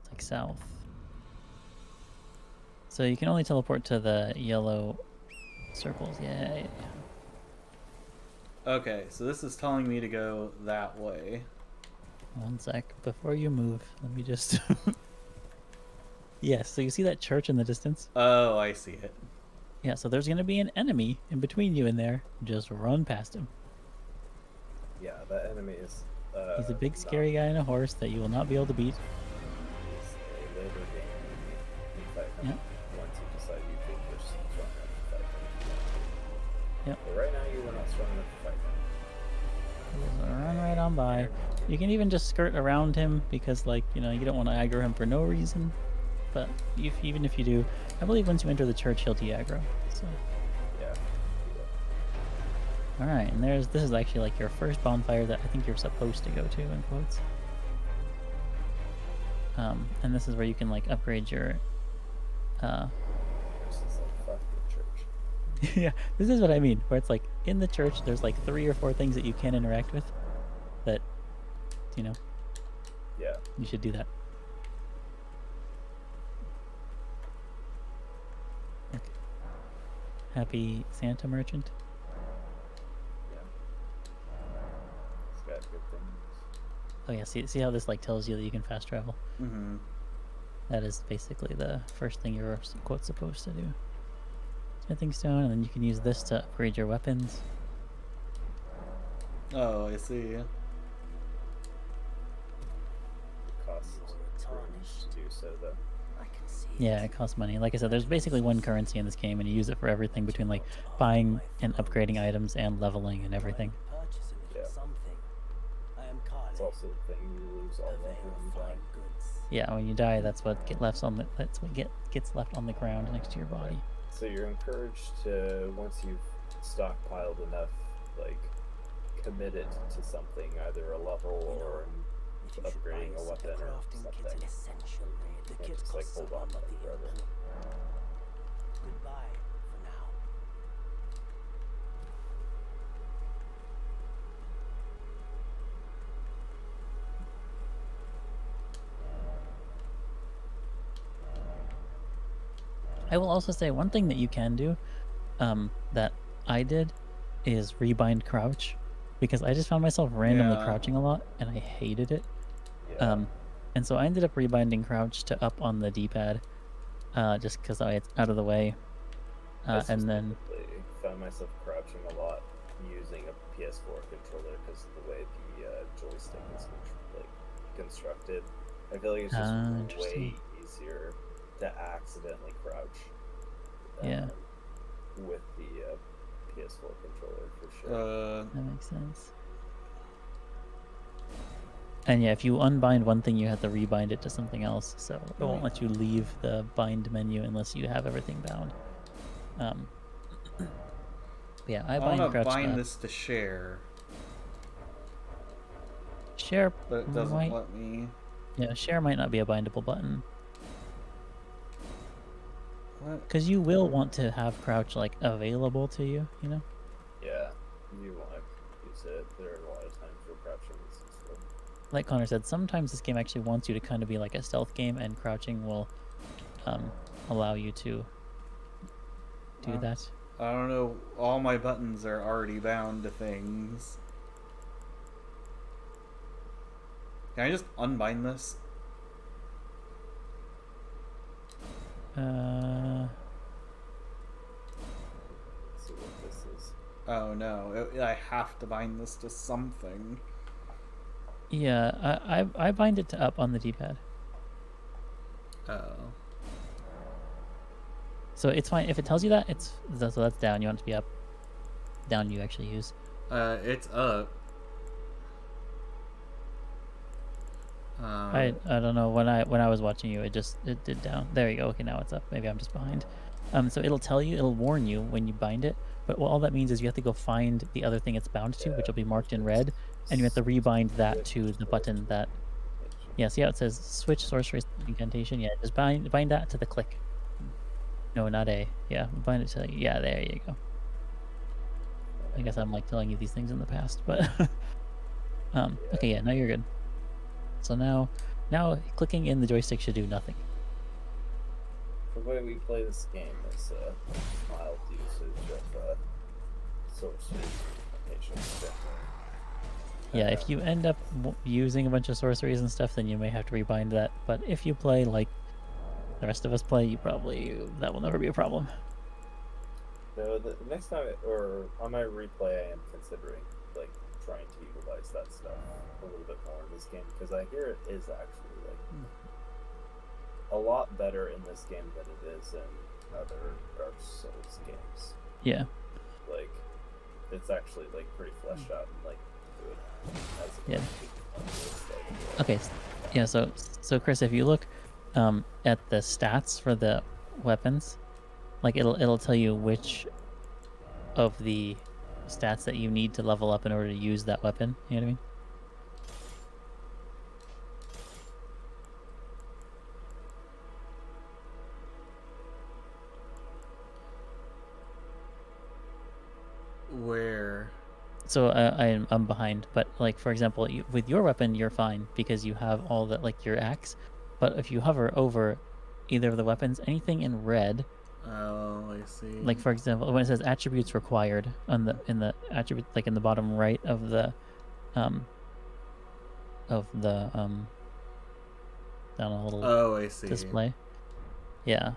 It's like south. So you can only teleport to the yellow circles, yeah. Okay, so this is telling me to go that way. One sec. Before you move, let me just... Yes, so you see that church in the distance? Oh, I see it. Yeah, so there's going to be an enemy in between you and there. Just run past him. Yeah, that enemy is. He's a big, scary guy on a horse that you will not be able to beat. He's a later game enemy. You fight him Yep. once you decide you think you're strong enough to fight him. Yep. But right now, you are not strong enough to fight him. Just run right on by. You can even just skirt around him because, like, you know, you don't want to aggro him for no reason. But even if you do, I believe once you enter the church, he'll de-aggro. So. Yeah. All right, and this is actually like your first bonfire that I think you're supposed to go to, in quotes. And this is where you can like upgrade your. This is like fuck the church. Yeah, this is what I mean. Where it's like in the church, there's like 3 or 4 things that you can interact with. That, you know. Yeah. You should do that. Okay. Happy Santa merchant. Yeah. It's got good things. Oh yeah, see how this like tells you that you can fast travel. Mm-hmm. That is basically the first thing you're quote supposed to do. Smithing stone, and then you can use this to upgrade your weapons. Oh, I see. Costs runes to do so, though. Yeah, it costs money. Like I said, there's basically one currency in this game, and you use it for everything between like buying and upgrading items and leveling and everything. Yeah. It's also the thing you lose all that when you die. Yeah, when you die, that's what gets left on the ground next to your body. So you're encouraged to, once you've stockpiled enough, like, commit it to something, either a level or upgrading a weapon or something. You can't just like hold on to it forever. Goodbye for now. I will also say one thing that you can do, that I did, is rebind crouch, because I just found myself randomly Yeah. crouching a lot, and I hated it. Yeah. And so I ended up rebinding crouch to up on the D-pad, just because it's out of the way. I And then, specifically found myself crouching a lot using a PS4 controller because of the way the joystick is constructed. I feel like it's just way interesting. easier to accidentally crouch. Yeah. With the PS4 controller for sure. that makes sense. And yeah, if you unbind one thing, you have to rebind it to something else, so it won't let you leave the bind menu unless you have everything bound. But yeah, I I bind want to crouch. bind this to share, Share but it doesn't might, let me. yeah, share might not be a bindable button. What? Because you will want to have crouch like available to you, you know? Yeah, you want to use it. There are a lot of times where crouching is useful. Like Connor said, sometimes this game actually wants you to kind of be like a stealth game, and crouching will allow you to do that. I don't know. All my buttons are already bound to things. Can I just unbind this? Let's see what this is. Oh no, I have to bind this to something. Yeah, I bind it to up on the D-pad. Oh. So it's fine. If it tells you that, so that's down. You want it to be up. Down you actually use. It's up. I don't know, when I was watching you, it did down. There you go. Okay, now it's up. Maybe I'm just behind. So it'll warn you when you bind it, but all that means is you have to go find the other thing it's bound to, which will be marked in red, and you have to rebind that to the button that. Yeah, see how it says switch sorcery incantation? Yeah, just bind that to the click. No, not A. Yeah, bind it to, yeah, there you go. I guess I'm like telling you these things in the past, but okay, yeah, now you're good. So now clicking in the joystick should do nothing. The way we play this game is mild usage of sorcery incantations. Yeah, if you end up using a bunch of sorceries and stuff, then you may have to rebind that. But if you play like the rest of us play, that will never be a problem. No, the next time, or on my replay, I am considering like trying to utilize that stuff a little bit more in this game, because I hear it is actually like a lot better in this game than it is in other Dark Souls games. Yeah. Like, it's actually like pretty fleshed out and like good. Yeah. Okay. Yeah. So Chris, if you look at the stats for the weapons, like it'll tell you which of the stats that you need to level up in order to use that weapon. You know what I mean? Where? So I'm behind, but like for example, with your weapon you're fine because you have all that, like your axe. But if you hover over either of the weapons, anything in red. Oh, I see. Like for example, when it says attributes required in the attribute, like in the bottom right of the down a little Oh, I see. display. Yeah.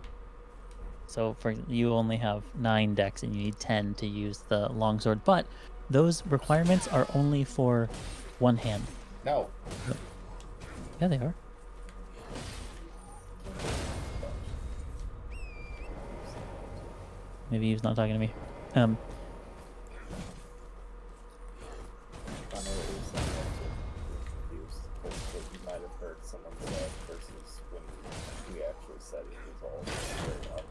So you only have 9 decks and you need 10 to use the longsword, but those requirements are only for one hand. No. Yeah, they are. Maybe he's not talking to me. I know it was confused because what you might have heard someone say versus when we actually said it was all straight up.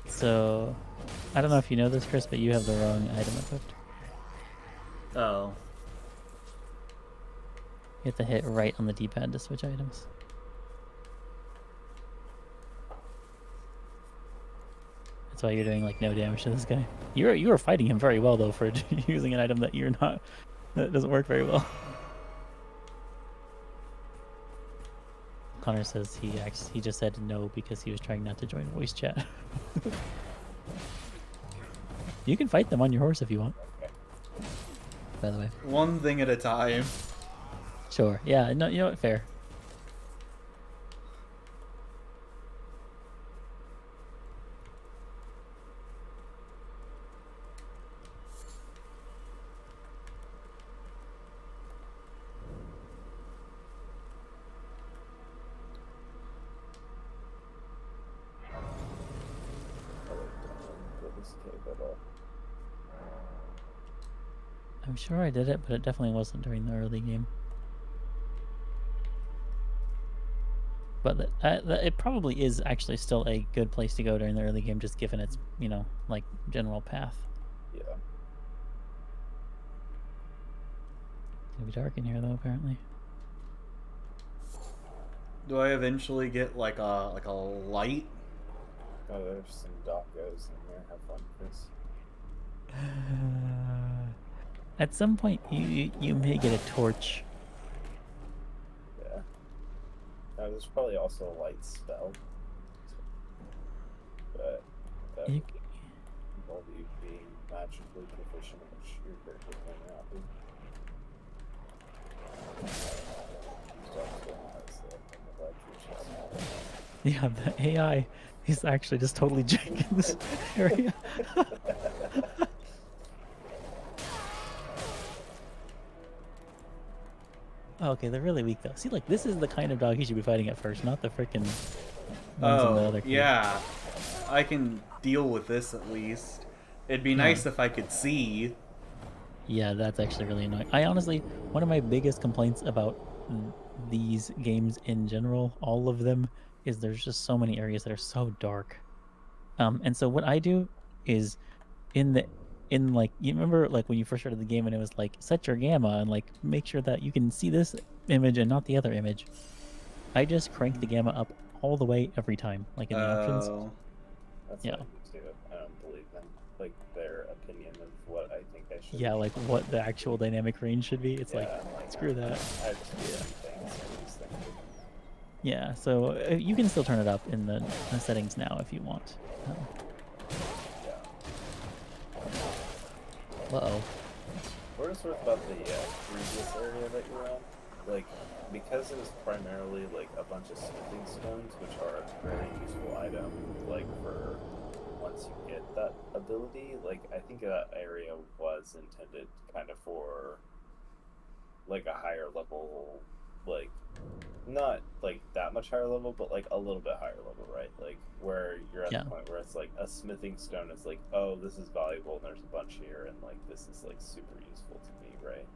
So I don't know if you know this, Chris, but you have the wrong item equipped. Oh. You have to hit right on the D-pad to switch items. That's why you're doing like no damage to this guy. You were fighting him very well though for using an item that that doesn't work very well. Connor says he just said no because he was trying not to join voice chat. You can fight them on your horse if you want. By the way. One thing at a time. Sure. Yeah. No. You know what? Fair. I'm sure I did it, but it definitely wasn't during the early game. But it probably is actually still a good place to go during the early game, just given its, like, general path. Yeah. It's gonna be dark in here, though, apparently. Do I eventually get like a light? Oh, there's some dockos in here. Have fun, Chris. At some point, you may get a torch. Yeah. There's probably also a light spell. But that You, would involve you being magically proficient, which your character may not be. yeah, the AI is actually just totally janking this area. Okay, they're really weak though. See, like, this is the kind of dog he should be fighting at first, not the frickin' ones in the other cave. Yeah. I can deal with this at least. It'd be nice if I could see. Yeah, that's actually really annoying. I honestly, one of my biggest complaints about these games in general, all of them, is there's just so many areas that are so dark. And so what I do is in like, you remember like when you first started the game and it was like set your gamma and like make sure that you can see this image and not the other image. I just crank the gamma up all the way every time, like in the options. That's Yeah. what I do too. I don't believe them. Like their opinion of what I think I should. Yeah, like what the actual dynamic range should be. It's Yeah, like screw that. I just do things. I just think. Yeah, so you can still turn it up in the settings now if you want. Uh-oh. What is worth about the previous area that you're on? Like, because it was primarily like a bunch of smithing stones, which are a very useful item, like for once you get that ability, like I think that area was intended kind of for like a higher level, like not like that much higher level, but like a little bit higher level, right? Like where you're at the point where it's like a smithing stone is like, oh, this is valuable and there's a bunch here and like this is like super useful to me, right?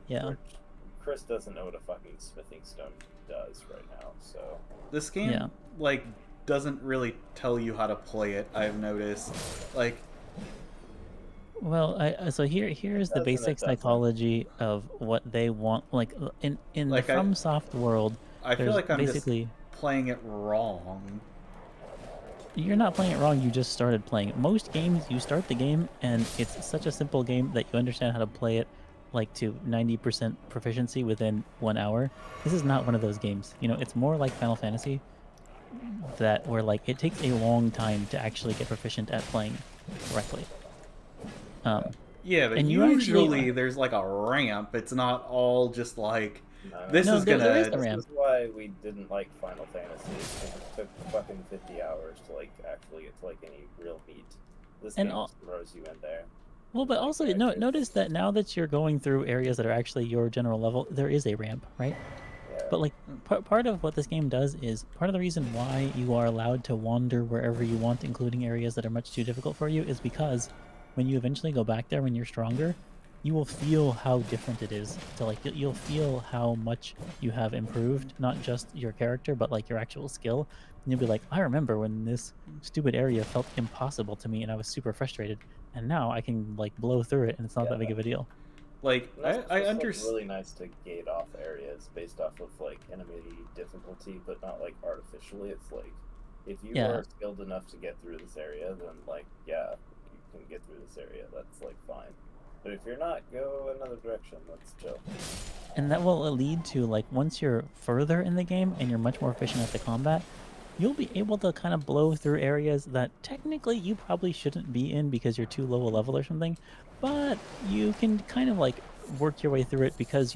Yeah. Which Chris doesn't know what a fucking smithing stone does right now, so this game like doesn't really tell you how to play it, I've noticed. Like, well, so here's the basic psychology of what they want. Like in like the FromSoft world, I feel like I'm basically just playing it wrong. You're not playing it wrong. You just started playing it. Most games, you start the game and it's such a simple game that you understand how to play it, like to 90% proficiency within 1 hour. This is not one of those games. It's more like Final Fantasy, that where like it takes a long time to actually get proficient at playing correctly. Yeah, but and usually there's like a ramp. It's not all just like this is gonna. This is why we didn't like Final Fantasy. It took fucking 50 hours to like actually get to like any real meat. This game just throws you in there. Well, but also notice that now that you're going through areas that are actually your general level, there is a ramp, right? Yeah. But like part of what this game does is part of the reason why you are allowed to wander wherever you want, including areas that are much too difficult for you, is because when you eventually go back there when you're stronger, you will feel how different it is. So like you'll feel how much you have improved, not just your character, but like your actual skill. And you'll be like, I remember when this stupid area felt impossible to me and I was super frustrated, and now I can like blow through it and it's not that big of a deal. Like I understand. It's really nice to gate off areas based off of like enemy difficulty, but not like artificially. It's like if you are skilled enough to get through this area, then like you can get through this area. That's like fine. But if you're not, go another direction. That's chill. And that will lead to like once you're further in the game and you're much more efficient at the combat, you'll be able to kind of blow through areas that technically you probably shouldn't be in because you're too low a level or something, but you can kind of like work your way through it because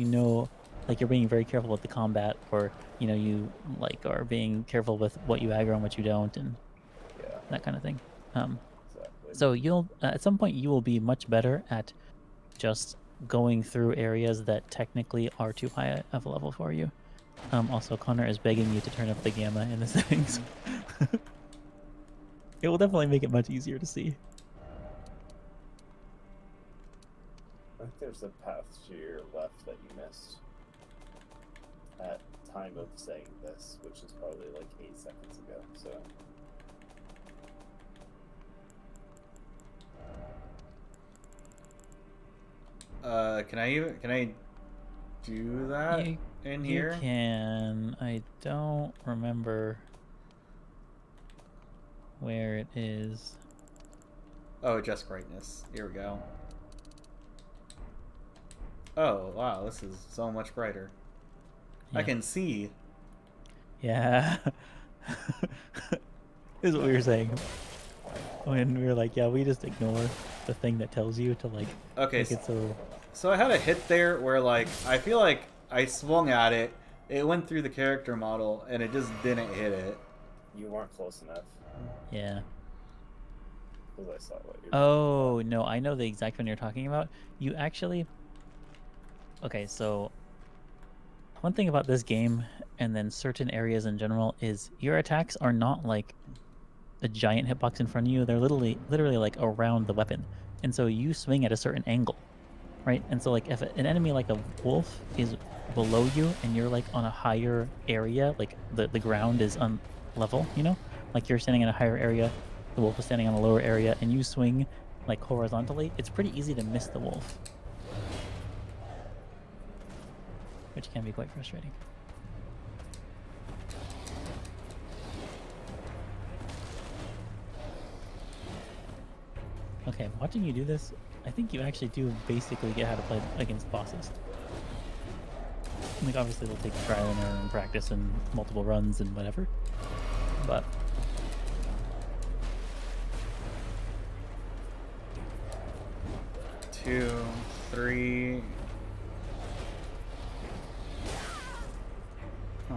like you're being very careful with the combat, or you like are being careful with what you aggro and what you don't, and that kind of thing. So you'll at some point you will be much better at just going through areas that technically are too high of a level for you. Also, Connor is begging you to turn up the gamma in the settings. It will definitely make it much easier to see. I think there's a path to your left that you missed at time of saying this, which is probably like 8 seconds ago. So. Can I do that in here? You can. I don't remember where it is. Oh, adjust brightness. Here we go. Oh, wow, this is so much brighter. I Yeah. can see. Yeah. This is what we were saying when we were like, yeah, we just ignore the thing that tells you to like Okay, make it so. So I had a hit there where, like, I feel like I swung at it, it went through the character model, and it just didn't hit it. You weren't close enough. Yeah. Because I saw what you. Oh no, I know the exact one you're talking about. You actually. Okay, so one thing about this game, and then certain areas in general, is your attacks are not like a giant hitbox in front of you. They're literally like around the weapon, and so you swing at a certain angle, right? And so like if an enemy like a wolf is below you and you're like on a higher area, like the ground is level, you know, like you're standing in a higher area, the wolf is standing on a lower area, and you swing like horizontally, it's pretty easy to miss the wolf, which can be quite frustrating. Okay, watching you do this, I think you actually do basically get how to play against bosses. Like, obviously they'll take trial and error and practice and multiple runs and whatever, but... Two, three... Huh.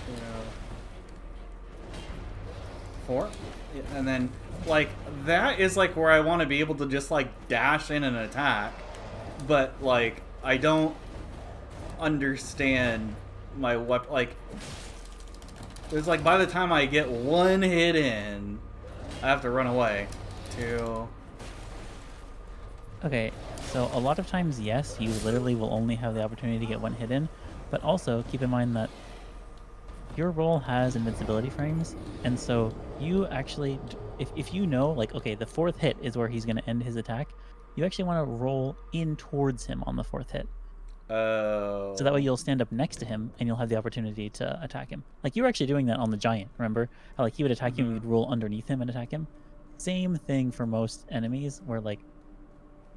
Yeah. 4? Yeah, and then, like, that is, like, where I want to be able to just, like, dash in and attack. But, like, I don't understand my weapon. Like, there's, like, by the time I get one hit in, I have to run away. 2... Okay, so a lot of times, yes, you literally will only have the opportunity to get one hit in, but also keep in mind that your roll has invincibility frames, and so you actually, if you know, like, okay, the 4th hit is where he's going to end his attack, you actually want to roll in towards him on the 4th hit. Oh. So that way you'll stand up next to him, and you'll have the opportunity to attack him. Like, you were actually doing that on the giant, remember? How, like, he would attack you, and you'd roll underneath him and attack him? Same thing for most enemies, where, like,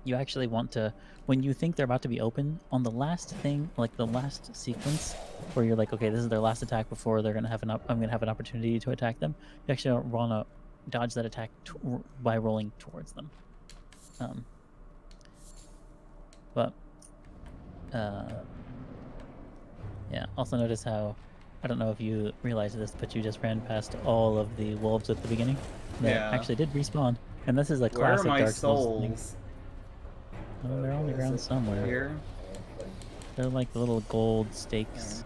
you actually want to, when you think they're about to be open, on the last thing, like the last sequence, where you're like, okay, this is their last attack before they're gonna have I'm gonna have an opportunity to attack them. You actually want to dodge that attack by rolling towards them. Yeah. Also notice how, I don't know if you realize this, but you just ran past all of the wolves at the beginning. That actually did respawn, and this is a classic Where are my Dark Souls thing. souls? Oh, they're on the ground somewhere. Here? They're like the little gold stakes.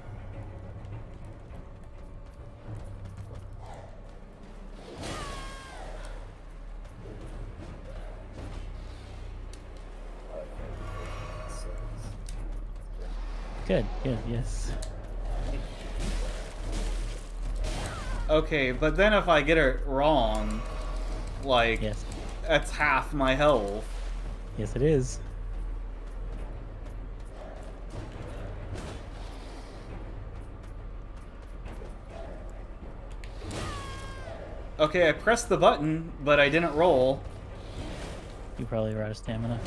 Good, yes. Okay, but then if I get it wrong, like, Yes. that's half my health. Yes, it is. Okay, I pressed the button, but I didn't roll. You probably were out of stamina.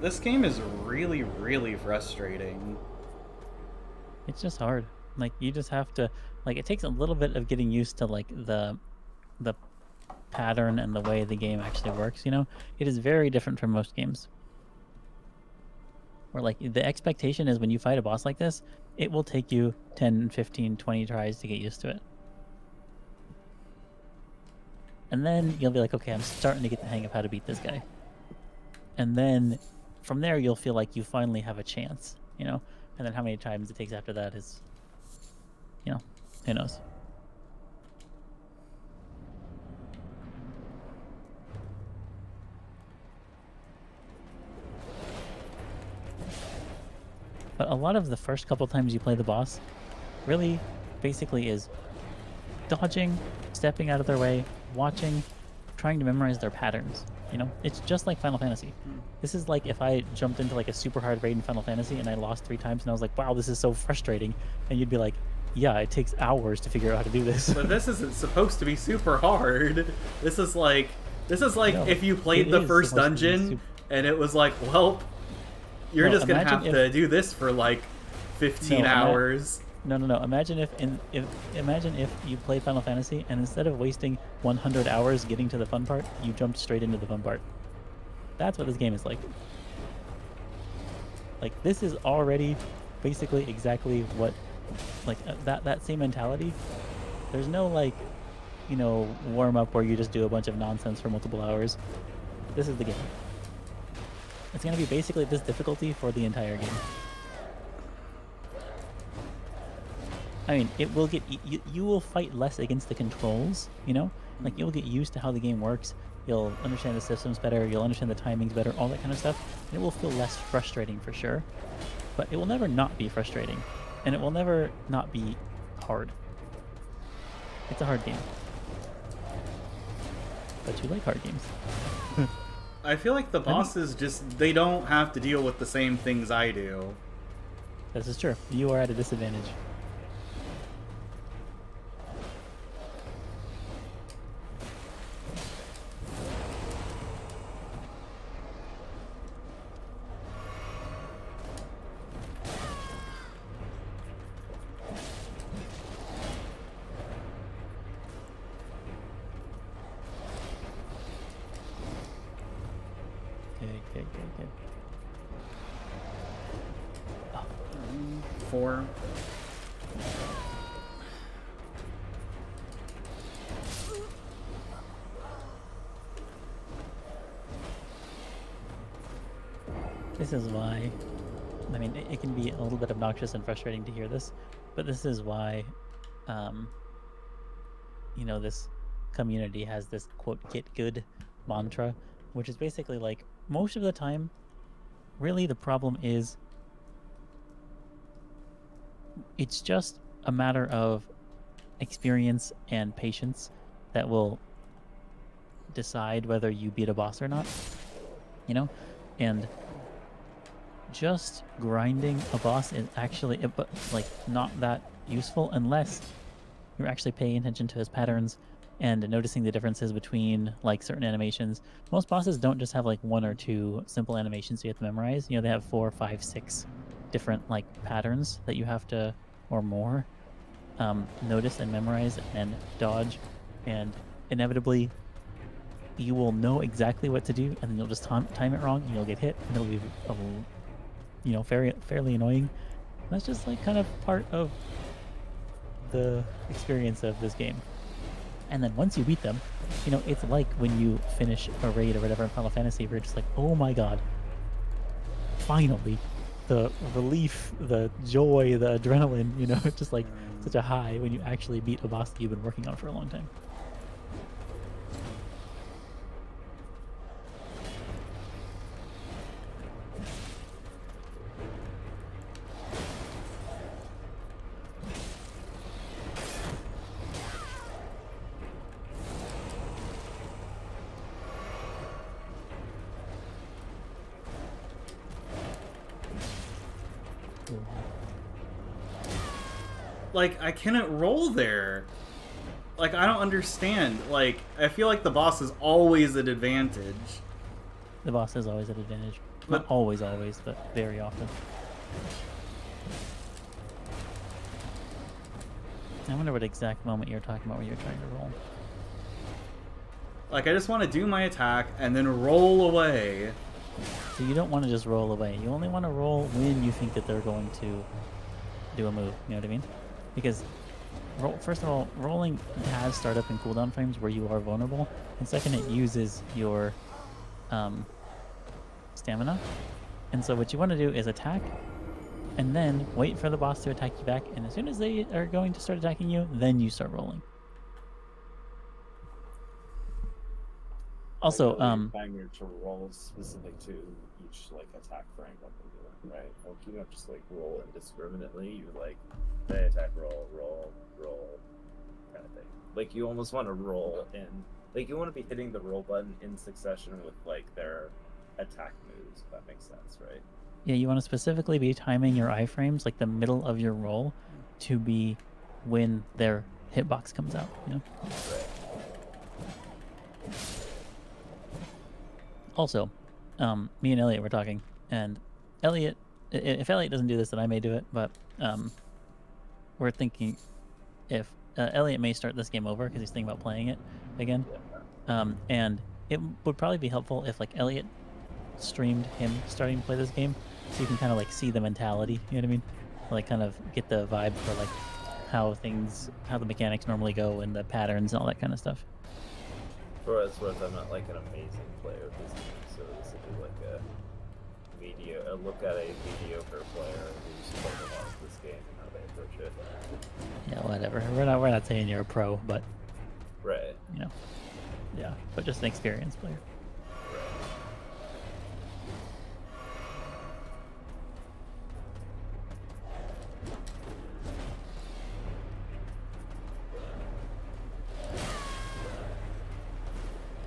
This game is really, really frustrating. It's just hard. Like, you just have to, like, it takes a little bit of getting used to, like, the pattern and the way the game actually works, you know? It is very different from most games. Where, like, the expectation is when you fight a boss like this, it will take you 10, 15, 20 tries to get used to it. And then you'll be like, okay, I'm starting to get the hang of how to beat this guy. And then from there, you'll feel like you finally have a chance, you know? And then how many times it takes after that is, you know, who knows? But a lot of the first couple times you play the boss really basically is dodging, stepping out of their way, watching, trying to memorize their patterns. You know, it's just like Final Fantasy. This is like if I jumped into like a super hard raid in Final Fantasy and I lost 3 times and I was like, wow, this is so frustrating. And you'd be like, yeah, it takes hours to figure out how to do this. But this isn't supposed to be super hard. This is like No, if you played it the is first supposed to be dungeon and it was like, well, you're No, just gonna imagine have to do this for like 15 No, hours. No. Imagine if you played Final Fantasy and instead of wasting 100 hours getting to the fun part, you jumped straight into the fun part. That's what this game is like. Like this is already basically exactly what, like that same mentality. There's no like, you know, warm up where you just do a bunch of nonsense for multiple hours. This is the game. It's gonna be basically this difficulty for the entire game. I mean, it will get you will fight less against the controls, you know? Like you'll get used to how the game works. You'll understand the systems better, you'll understand the timings better, all that kind of stuff. And it will feel less frustrating for sure. But it will never not be frustrating. And it will never not be hard. It's a hard game. But you like hard games. I feel like the bosses they don't have to deal with the same things I do. This is true. You are at a disadvantage. Good. 4. This is why, I mean, it can be a little bit obnoxious and frustrating to hear this, but this is why, you know, this community has this quote, get good mantra, which is basically like, most of the time, really the problem is, it's just a matter of experience and patience that will decide whether you beat a boss or not, you know? And just grinding a boss is actually like not that useful unless you're actually paying attention to his patterns and noticing the differences between like certain animations. Most bosses don't just have like 1 or 2 simple animations you have to memorize. You know, they have 4, 5, 6 different like patterns that you have to, or more, notice and memorize and dodge, and inevitably you will know exactly what to do, and then you'll just time it wrong, and you'll get hit, and it'll be, you know, fairly annoying. That's just like kind of part of the experience of this game. And then once you beat them, you know, it's like when you finish a raid or whatever in Final Fantasy, where you're just like, oh my god, finally, the relief, the joy, the adrenaline, you know, it's just like such a high when you actually beat a boss that you've been working on for a long time. Like, I couldn't roll there. Like, I don't understand. Like, I feel like the boss is always an advantage. The boss is always at advantage. But- Not always, but very often. I wonder what exact moment you're talking about where you're trying to roll. Like, I just want to do my attack and then roll away. So you don't want to just roll away. You only want to roll when you think that they're going to do a move. You know what I mean? Because, first of all, rolling has startup and cooldown frames where you are vulnerable. And second, it uses your stamina. And so what you want to do is attack, and then wait for the boss to attack you back. And as soon as they are going to start attacking you, then you start rolling. Also, timer to roll specific to each like attack frame. right? Like you don't just like roll indiscriminately. You like they attack, roll, kind of thing. Like you almost want to roll in, like you want to be hitting the roll button in succession with like their attack moves. If that makes sense, right? Yeah, you want to specifically be timing your iframes, like the middle of your roll, to be when their hitbox comes out. You know. Right. Also, me and Elliot were talking, and Elliot, if Elliot doesn't do this, then I may do it. But we're thinking if Elliot may start this game over because he's thinking about playing it again, and it would probably be helpful if like Elliot streamed him starting to play this game, so you can kind of like see the mentality. You know what I mean? Like kind of get the vibe for like how the mechanics normally go, and the patterns and all that kind of stuff. For what it's worth, I'm not like an amazing player of this game, so this would be like a look at a mediocre player who's played a lot of this game and how they approach it. Yeah, whatever. We're not saying you're a pro, but Right. you know, yeah, but just an experienced player.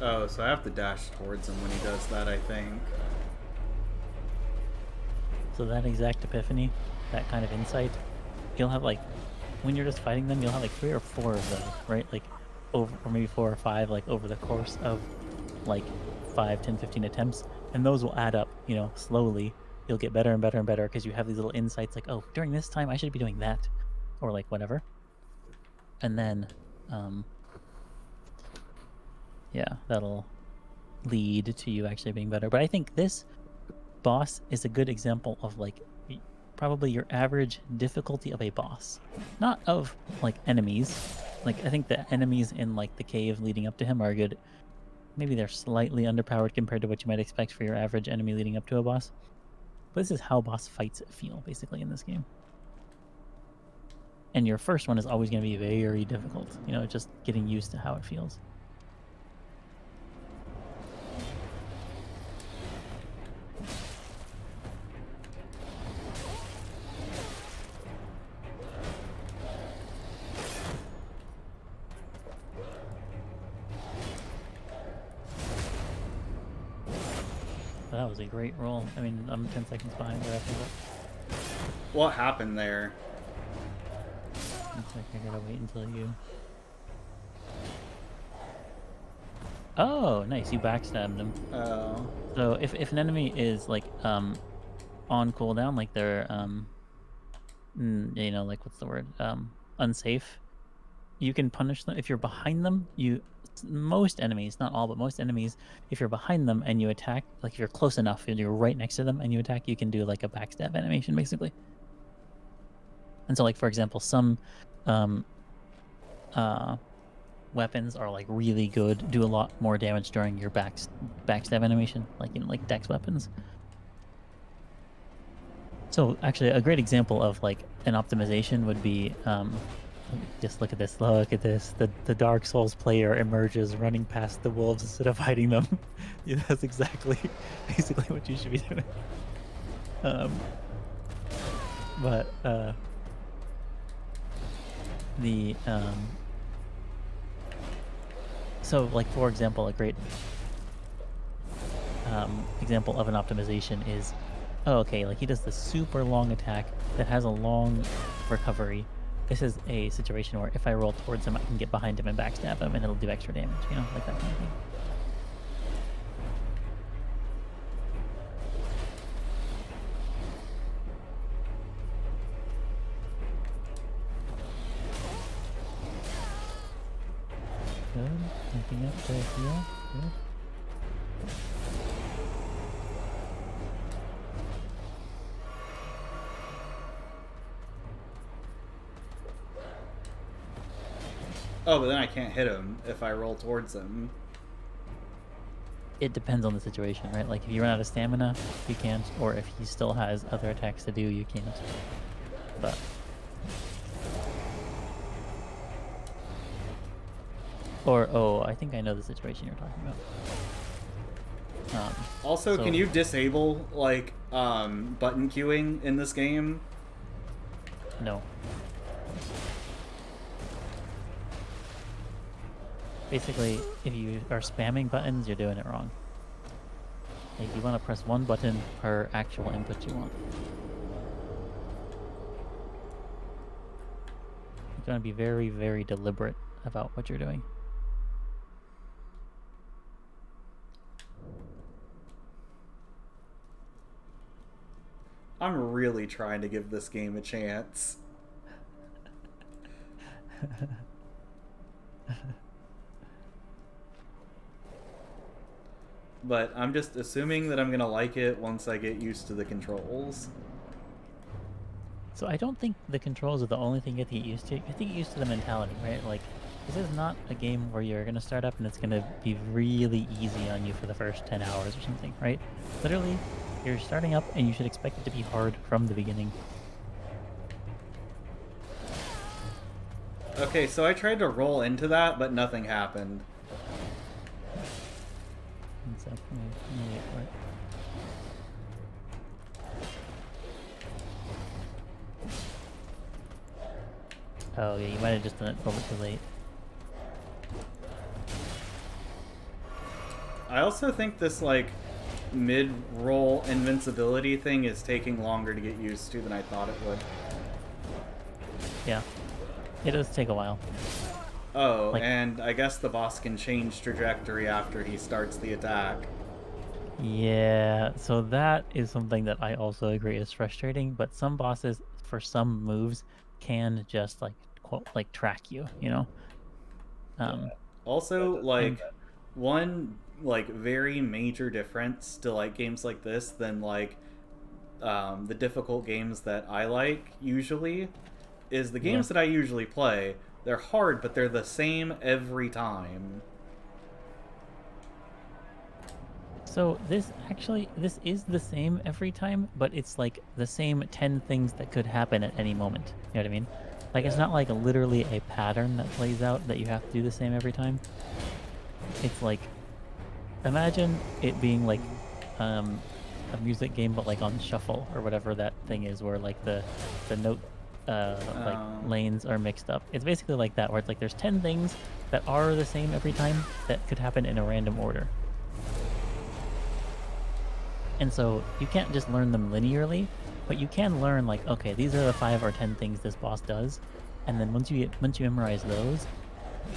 Oh, so I have to dash towards him when he does that, I think. So that exact epiphany, that kind of insight, you'll have like, when you're just fighting them, you'll have like 3 or 4 of those, right? Like, over, or maybe 4 or 5, like over the course of like 5, 10, 15 attempts. And those will add up, you know, slowly. You'll get better and better and better because you have these little insights like, oh, during this time I should be doing that, or like whatever. And then, yeah, that'll lead to you actually being better. But I think this boss is a good example of like probably your average difficulty of a boss, not of like enemies. Like I think the enemies in like the cave leading up to him are good. Maybe they're slightly underpowered compared to what you might expect for your average enemy leading up to a boss. But this is how boss fights feel basically in this game. And your first one is always going to be very difficult. You know, just getting used to how it feels. That was a great roll. I mean, I'm 10 seconds behind there after that. What happened there? Looks like I gotta wait until you... Oh, nice. You backstabbed him. Oh. So if an enemy is like on cooldown, like they're you know, like what's the word? Unsafe, you can punish them. If you're behind them, most enemies, not all, but most enemies, if you're behind them and you attack, like if you're close enough and you're right next to them and you attack, you can do like a backstab animation basically. And so like for example, some weapons are like really good, do a lot more damage during your backstab animation, like you know, like dex weapons. So actually a great example of like an optimization would be just look at this. The Dark Souls player emerges running past the wolves instead of fighting them. Yeah, that's exactly basically what you should be doing. So like for example, a great example of an optimization is, oh, okay, like he does the super long attack that has a long recovery. This is a situation where if I roll towards him, I can get behind him and backstab him, and it'll do extra damage, you know, like that kind of thing. Good. Anything up to heal? Good. Oh, but then I can't hit him if I roll towards him. It depends on the situation, right? Like if you run out of stamina, you can't, or if he still has other attacks to do, you can't. But or oh, I think I know the situation you're talking about. Also, So- can you disable like button queuing in this game? No. Basically, if you are spamming buttons, you're doing it wrong. Like, you want to press one button per actual input you want. You're going to be very, very deliberate about what you're doing. I'm really trying to give this game a chance. But I'm just assuming that I'm gonna like it once I get used to the controls. So I don't think the controls are the only thing you have to get used to. You have to get used to the mentality, right? Like, this is not a game where you're going to start up and it's going to be really easy on you for the first 10 hours or something, right? Literally, you're starting up and you should expect it to be hard from the beginning. Okay, so I tried to roll into that, but nothing happened. And so, I'm gonna wait for it. Oh yeah, you might have just done it a little bit too late. I also think this, like, mid-roll invincibility thing is taking longer to get used to than I thought it would. Yeah. It does take a while. Oh, Like- and I guess the boss can change trajectory after he starts the attack. Yeah, so that is something that I also agree is frustrating, but some bosses, for some moves, can just, like, quote, like, track you, you know? Also, like, one, like, very major difference to, like, games like this than, like, the difficult games that I like, usually, is the games that I usually play, they're hard, but they're the same every time. So this is the same every time, but it's like the same 10 things that could happen at any moment. You know what I mean? Like, it's not like literally a pattern that plays out that you have to do the same every time. It's like, imagine it being like a music game, but like on shuffle or whatever that thing is, where like the note like lanes are mixed up. It's basically like that, where it's like there's 10 things that are the same every time that could happen in a random order. And so you can't just learn them linearly, but you can learn, like, okay, these are the 5 or 10 things this boss does, and then once you memorize those,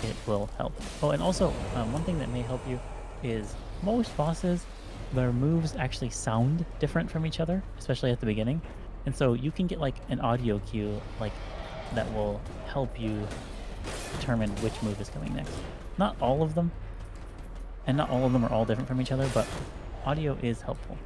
it will help. Oh, and also one thing that may help you is most bosses, their moves actually sound different from each other, especially at the beginning, and so you can get like an audio cue like that will help you determine which move is coming next. Not all of them, and not all of them are all different from each other, but audio is helpful.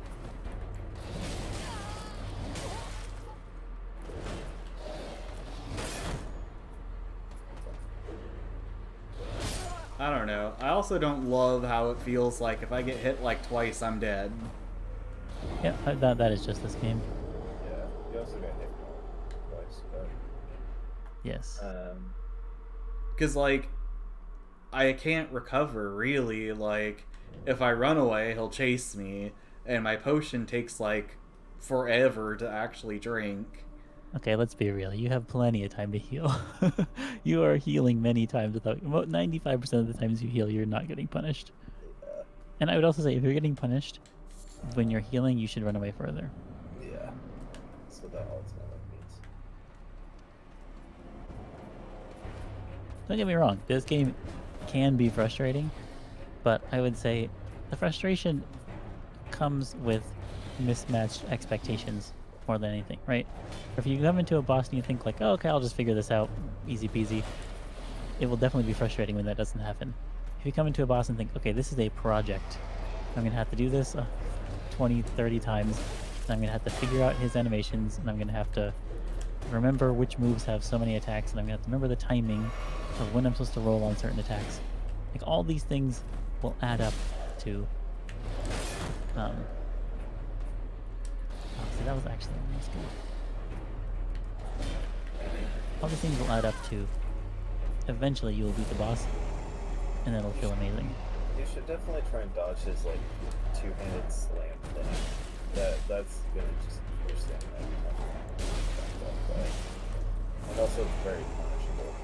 I don't know. I also don't love how it feels like if I get hit like twice, I'm dead. Yeah, that is just this game. Yeah, you also got hit twice. But, Yes. Because, like, I can't recover, really. Like, if I run away, he'll chase me, and my potion takes, like, forever to actually drink. Okay, let's be real. You have plenty of time to heal. You are healing many times without. About 95% of the times you heal, you're not getting punished. And I would also say, if you're getting punished when you're healing, you should run away further. yeah. So that ultimately means. Don't get me wrong, this game can be frustrating, but I would say the frustration comes with mismatched expectations more than anything, right? If you come into a boss and you think like, oh, okay, I'll just figure this out, easy peasy, it will definitely be frustrating when that doesn't happen. If you come into a boss and think, okay, this is a project, I'm gonna have to do this 20, 30 times, and I'm gonna have to figure out his animations, and I'm gonna have to remember which moves have so many attacks, and I'm gonna have to remember the timing of when I'm supposed to roll on certain attacks. Like, all these things will add up to see, that was actually almost good. All these things will add up to eventually you will beat the boss, and it'll feel amazing. You should definitely try and dodge his like two-handed slam thing. That's gonna just eat your stamina every time you attack that guy. And also it's very punishable.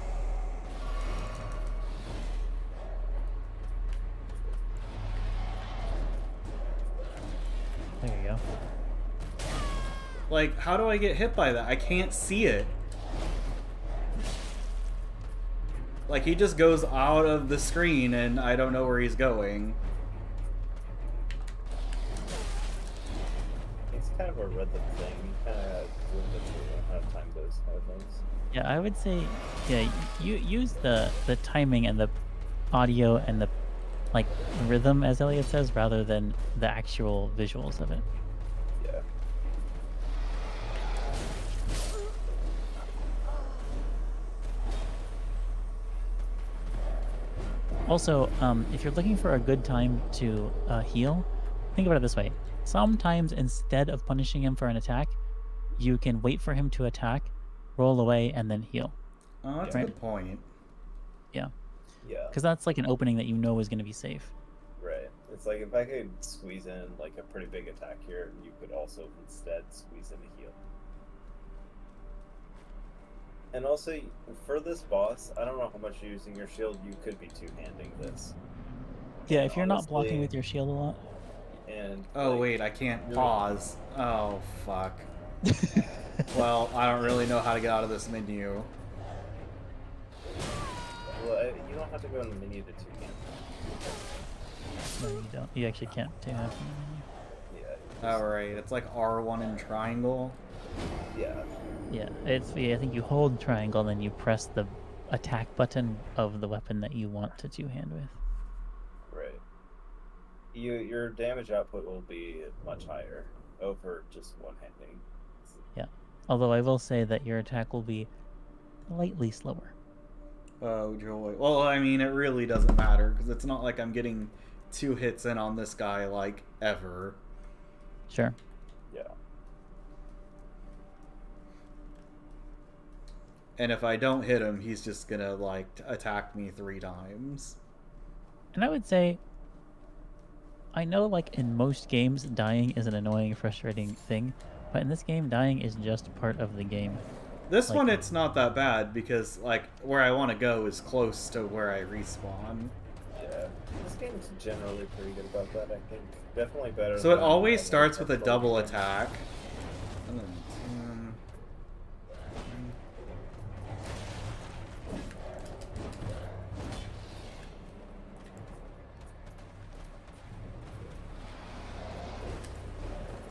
There you go. Like, how do I get hit by that? I can't see it. Like, he just goes out of the screen and I don't know where he's going. It's kind of a rhythm thing. You kind of have to learn how to time those kind of things. Yeah, I would say, yeah, you use the timing and the audio and the like rhythm, as Elliot says, rather than the actual visuals of it. Yeah. Also, if you're looking for a good time to heal, think about it this way. Sometimes instead of punishing him for an attack, you can wait for him to attack, roll away, and then heal. Oh, that's a good point. Yeah. Yeah. Because that's like an opening that you know is going to be safe. Right. It's like if I could squeeze in like a pretty big attack here, you could also instead squeeze in a heal. And also, for this boss, I don't know how much you're using your shield, you could be two-handing this. Yeah, And if you're not blocking honestly- with your shield a lot. And Oh, like, wait, I can't pause. Oh, fuck. Well, I don't really know how to get out of this menu. Well, you don't have to go in the menu to two-hand. No, you don't. You actually can't do that. Yeah. Alright, it's like R1 and triangle. Yeah. Yeah, I think you hold triangle, then you press the attack button of the weapon that you want to two-hand with. Right. Your damage output will be much higher over just one-handing. Yeah. Although I will say that your attack will be slightly slower. Oh, joy. Well, I mean, it really doesn't matter, because it's not like I'm getting 2 hits in on this guy, like, ever. Sure. Yeah. And if I don't hit him, he's just gonna, like, attack me 3 times. And I would say, I know like in most games, dying is an annoying, frustrating thing, but in this game, dying is just part of the game. This Like- one, it's not that bad, because, like, where I want to go is close to where I respawn. Yeah. This game's generally pretty good about that, I think. Definitely better So it than, always like, starts with a Dark Souls double games. attack. And then,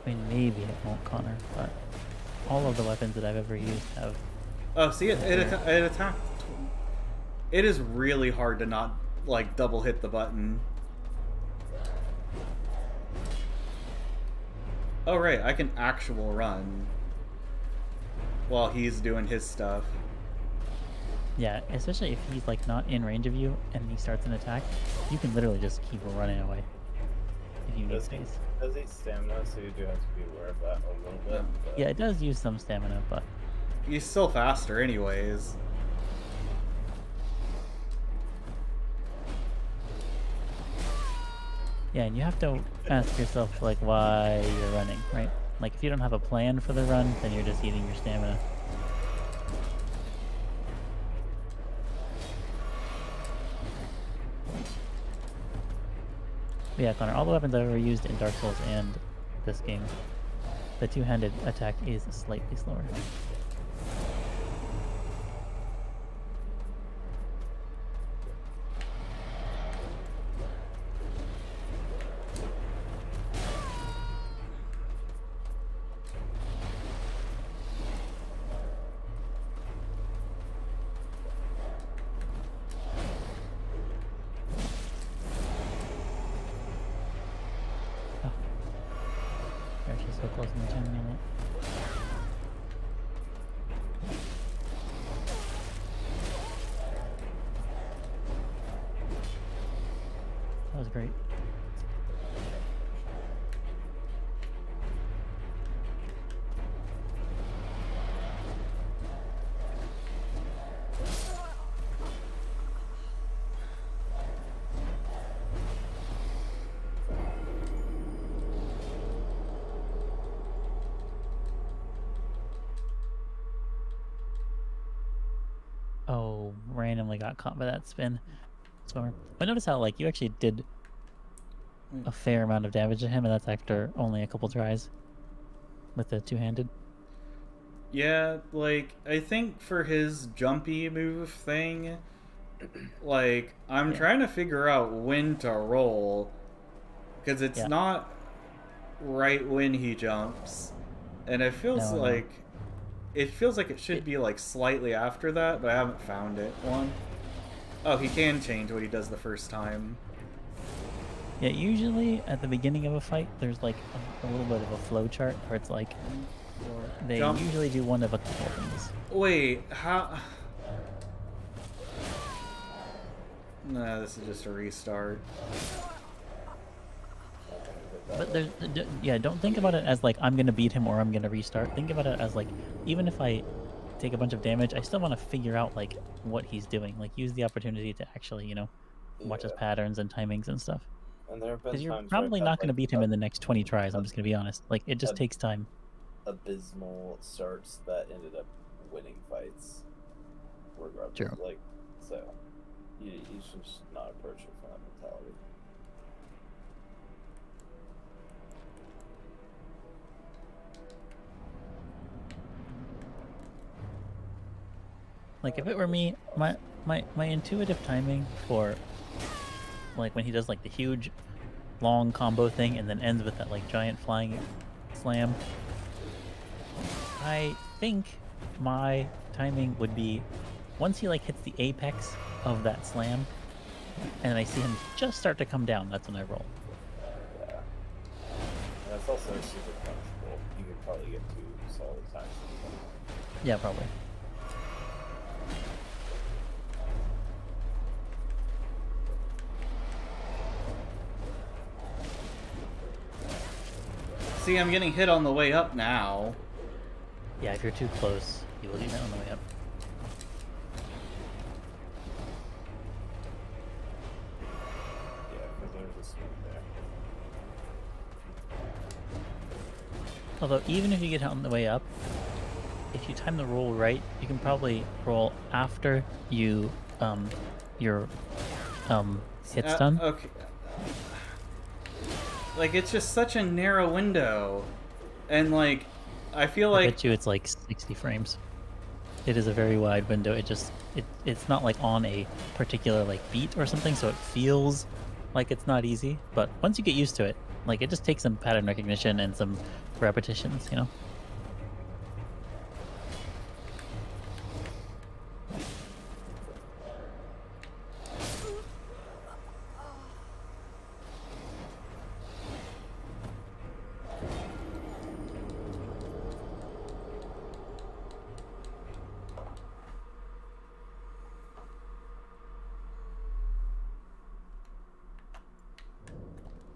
I mean, maybe it won't, Connor, but all of the weapons that I've ever used have. oh, see, it attacked. It is really hard to not, like, double hit the button. Oh, right, I can actual run while he's doing his stuff. Yeah, especially if he's like not in range of you and he starts an attack, you can literally just keep running away if you need Does he space. eat stamina, so you do have to be aware of that a little bit. But Yeah, it does use some stamina, but He's still faster anyways. yeah, and you have to ask yourself like why you're running, right? Like if you don't have a plan for the run, then you're just eating your stamina. But yeah, Connor, all the weapons I've ever used in Dark Souls and this game, the two-handed attack is slightly slower. Oh. We're actually so close in the 10-minute. That was great. Oh, randomly got caught by that spin. Swimmer. But notice how, like, you actually did a fair amount of damage to him, and that's after only a couple tries with the two-handed. Yeah, like, I think for his jumpy move thing, like, I'm Yeah. trying to figure out when to roll, because it's Yeah. not right when he jumps, and it feels No, no. like it should be like slightly after that, but I haven't found it. One. Oh, he can change what he does the first time. Yeah, usually at the beginning of a fight, there's like a little bit of a flow chart where it's like they Jump. usually do one of a couple things. Wait, how? Nah, this is just a restart. But there's, yeah, don't think about it as like I'm gonna beat him or I'm gonna restart. Think about it as like even if I take a bunch of damage, I still want to figure out like what he's doing. Like use the opportunity to actually, you know, watch his patterns and timings and stuff. And there have been Because you're times where I've probably had, not going to like, beat him in the next 20 tries. I'm just going to be honest. Like it just takes time. abysmal starts that ended up winning fights, regardless. True. Like, so you should just not approach it from that mentality. Like if it were me, my intuitive timing for like when he does like the huge long combo thing and then ends with that like giant flying slam, I think my timing would be once he like hits the apex of that slam and I see him just start to come down, that's when I roll. Yeah. And that's also super punishable. You could probably get 2 solid times. Yeah, probably. See, I'm getting hit on the way up now. Yeah, if you're too close, you will do that on the way up. Yeah, because there's a swing there. Although, even if you get out on the way up, if you time the roll right, you can probably roll after you, your, hit's done. Okay. Like, it's just such a narrow window. And, like, I feel I like... bet you it's like 60 frames. It is a very wide window. It's not like on a particular, like, beat or something, so it feels like it's not easy. But once you get used to it, like, it just takes some pattern recognition and some repetitions, you know?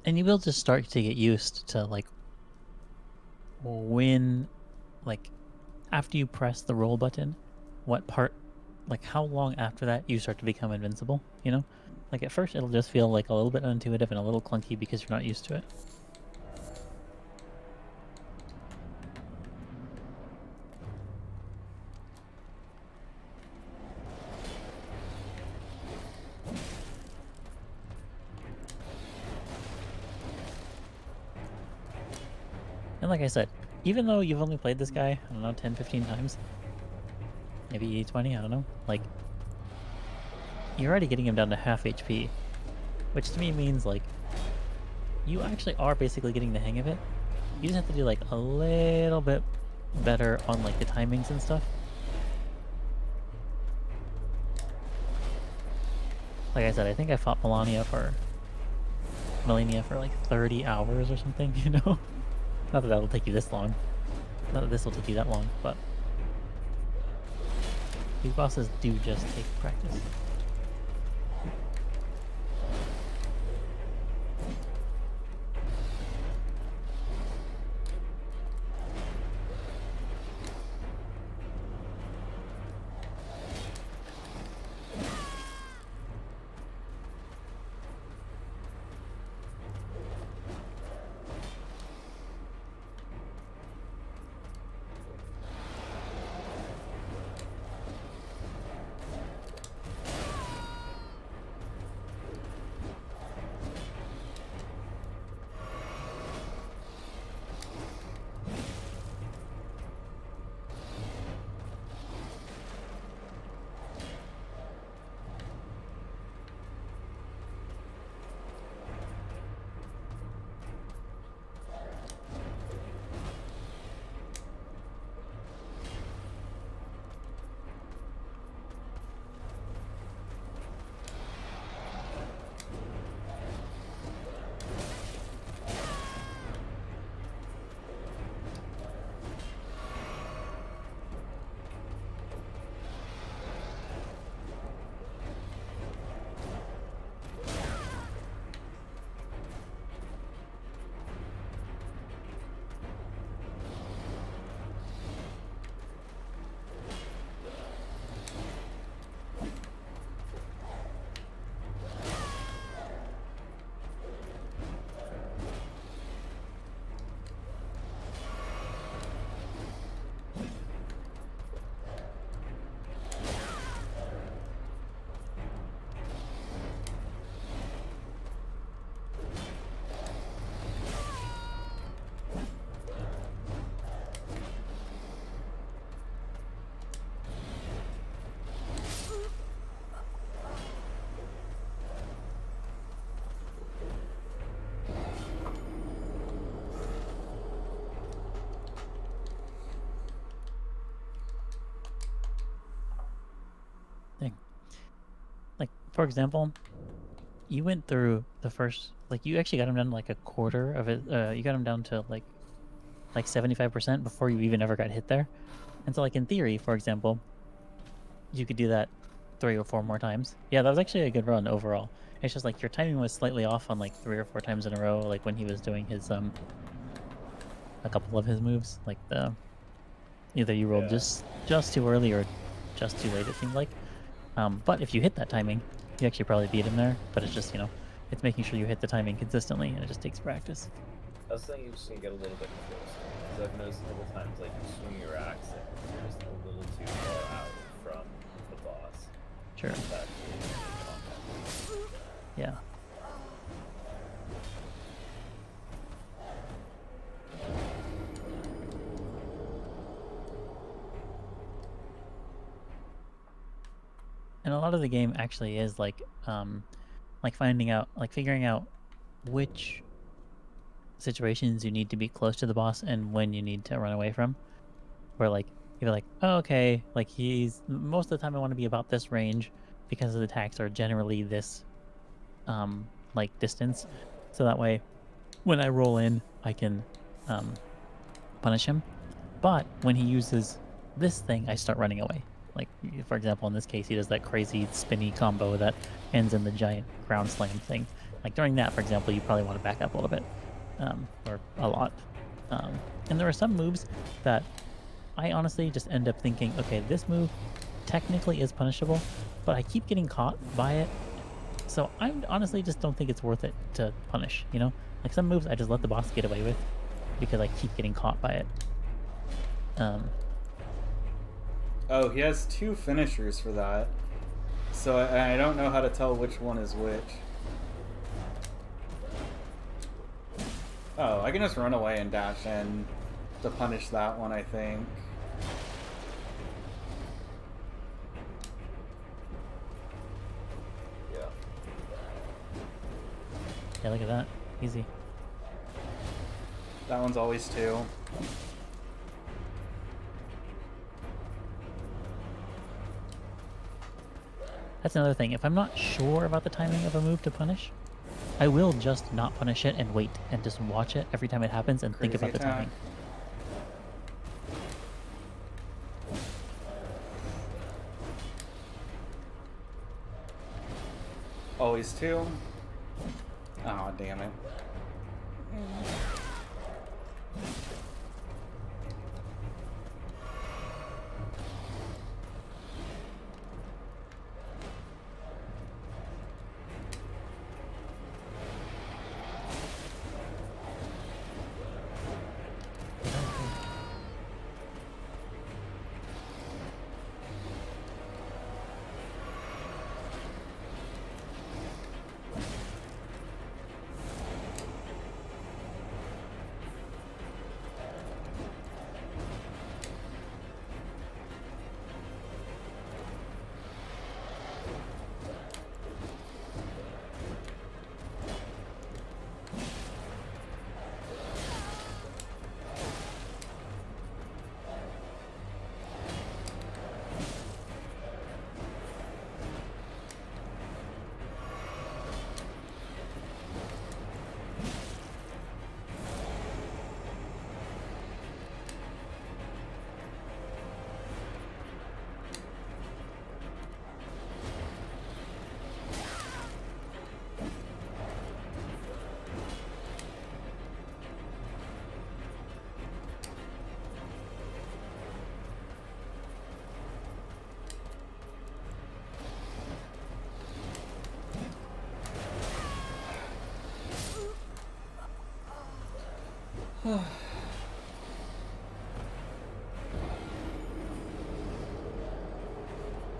And you will just start to get used to, like, when, like, after you press the roll button, what part, like, how long after that you start to become invincible, you know? Like, at first it'll just feel, like, a little bit unintuitive and a little clunky because you're not used to it. And like I said, even though you've only played this guy, I don't know, 10, 15 times, maybe 20, I don't know, like, you're already getting him down to half HP, which to me means, like, you actually are basically getting the hang of it. You just have to do, like, a little bit better on, like, the timings and stuff. Like I said, I think I fought Melania for like 30 hours or something, you know? Not that that'll take you this long. Not that this will take you that long, but these bosses do just take practice. for example, you went through the first, like, you actually got him down to like a quarter of it. You got him down to like 75% before you even ever got hit there. And so, like, in theory, for example, you could do that 3 or 4 more times. Yeah, that was actually a good run overall. It's just like your timing was slightly off on like 3 or 4 times in a row, like when he was doing his a couple of his moves, like the either you rolled Yeah. just too early or just too late. It seemed like. But if you hit that timing, you actually probably beat him there. But it's just, it's making sure you hit the timing consistently, and it just takes practice. I was thinking you just need to get a little bit closer. Because I've noticed a couple times, like, you swing your axe and you're just a little too far out from the boss. Sure. To actually make contact. Yeah. And a lot of the game actually is like figuring out which situations you need to be close to the boss and when you need to run away from. Where like you're like, oh, okay, like he's most of the time I want to be about this range because the attacks are generally this like distance, so that way when I roll in I can punish him. But when he uses this thing, I start running away. Like, for example, in this case, he does that crazy spinny combo that ends in the giant ground slam thing. Like, during that, for example, you probably want to back up a little bit, or a lot. And there are some moves that I honestly just end up thinking, okay, this move technically is punishable, but I keep getting caught by it. So I honestly just don't think it's worth it to punish, Like, some moves I just let the boss get away with because I keep getting caught by it. Oh, he has 2 finishers for that. So I don't know how to tell which one is which. Oh, I can just run away and dash in to punish that one, I think. Yeah. Yeah, look at that. Easy. That one's always 2. That's another thing. If I'm not sure about the timing of a move to punish, I will just not punish it and wait and just watch it every time it happens and think Crazy about the attack. timing. Always 2. Oh, damn it.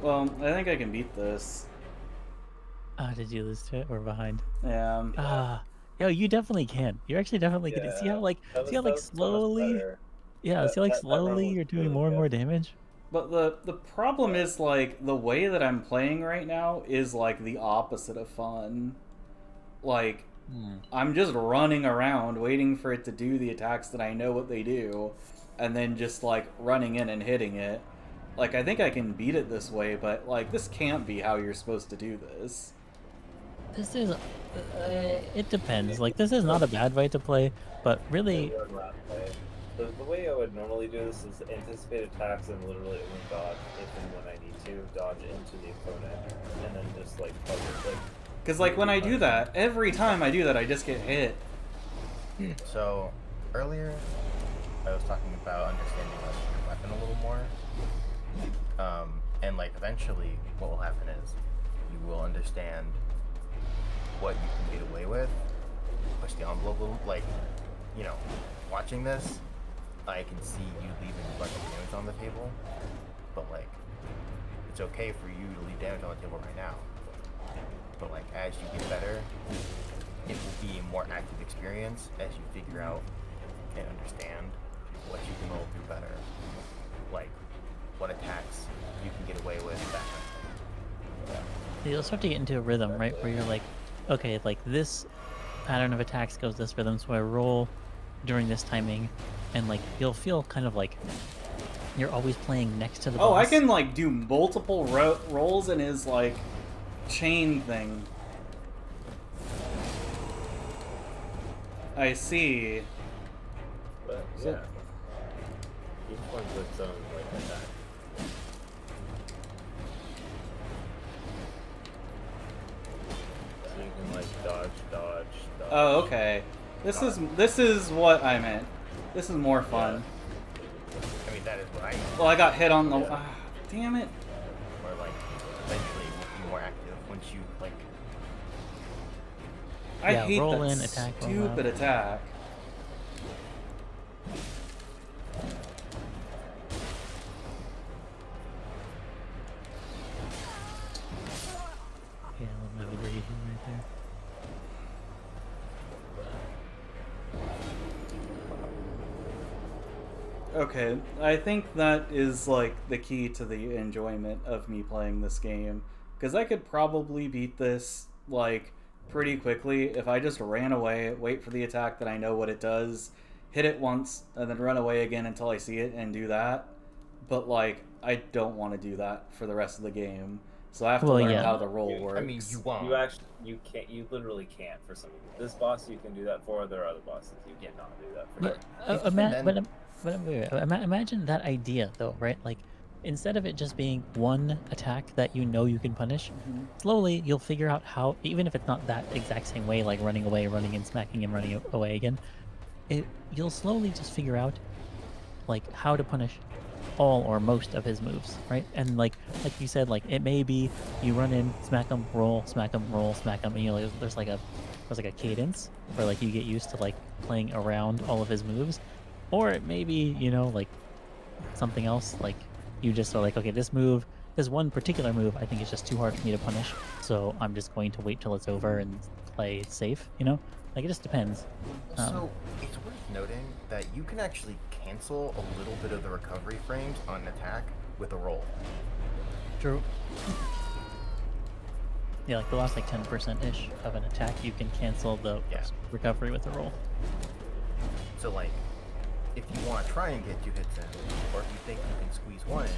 Well, I think I can beat this. Did you lose to it? We're behind. Yeah. Yo, you definitely can. You're actually definitely gonna see how like That see how like was so much slowly. better. Yeah, see how like That run slowly was you're doing really more and good. more damage. But the problem is, like, the way that I'm playing right now is, like, the opposite of fun. Like, I'm just running around waiting for it to do the attacks that I know what they do, and then just, like, running in and hitting it. Like, I think I can beat it this way, but, like, this can't be how you're supposed to do this. This is, it depends. Like, this is not a bad way to play, but really, One last way. The way I would normally do this is anticipate attacks and literally only dodge if and when I need to, dodge into the opponent, and then just like puzzle. Because, like, when I do that, every time I do that, I just get hit. So, earlier, I was talking about understanding like your weapon a little more. And like eventually, what will happen is you will understand what you can get away with, push the envelope a little. Like, you know, watching this, I can see you leaving a bunch of damage on the table, but like, it's okay for you to leave damage on the table right now. But like, as you get better, it will be a more active experience as you figure out and understand what you can roll through better, like what attacks you can get away with, that kind of thing. you'll start to get into a rhythm, right? Where you're like, okay, like this pattern of attacks goes this rhythm, so I roll during this timing, and like you'll feel kind of like you're always playing next to the Oh, I boss. can, like, do multiple rolls in his, like, chain thing. I see. But So- yeah, each one's its own like attack. So you can like dodge. Oh, okay. This is what I meant. This is more fun. I mean, that is what I mean. Well, I got hit on the. Yeah. Damn it. Where like, eventually it will be more active once you like. I Yeah, hate roll that in, attack, roll stupid out. attack. Yeah, a little bit of abrasion right there. Okay, I think that is like the key to the enjoyment of me playing this game. Because I could probably beat this like pretty quickly if I just ran away, wait for the attack that I know what it does, hit it once, and then run away again until I see it and do that. But like, I don't want to do that for the rest of the game. So I have to Well, learn yeah. how the roll works. I mean, you won't. You can't. You literally can't for some. This boss you can do that for. There are other bosses you cannot do that for. But, imagine that idea though, right? Like, instead of it just being one attack that you know you can punish, slowly you'll figure out how, even if it's not that exact same way, like running away, running and smacking and running away again, you'll slowly just figure out like how to punish all or most of his moves, right? And like you said, like it may be you run in, smack him, roll, smack him, and you know there's like a cadence where like you get used to like playing around all of his moves, or it may be, you know, like something else, like you just are like, okay, this one particular move I think is just too hard for me to punish, so I'm just going to wait till it's over and play safe, you know? Like, it just depends. So it's worth noting that you can actually cancel a little bit of the recovery frames on an attack with a roll. True. Yeah, like the last like 10%-ish of an attack, you can cancel the Yeah. recovery with a roll. So like, if you want to try and get 2 hits in, or if you think you can squeeze 1 in,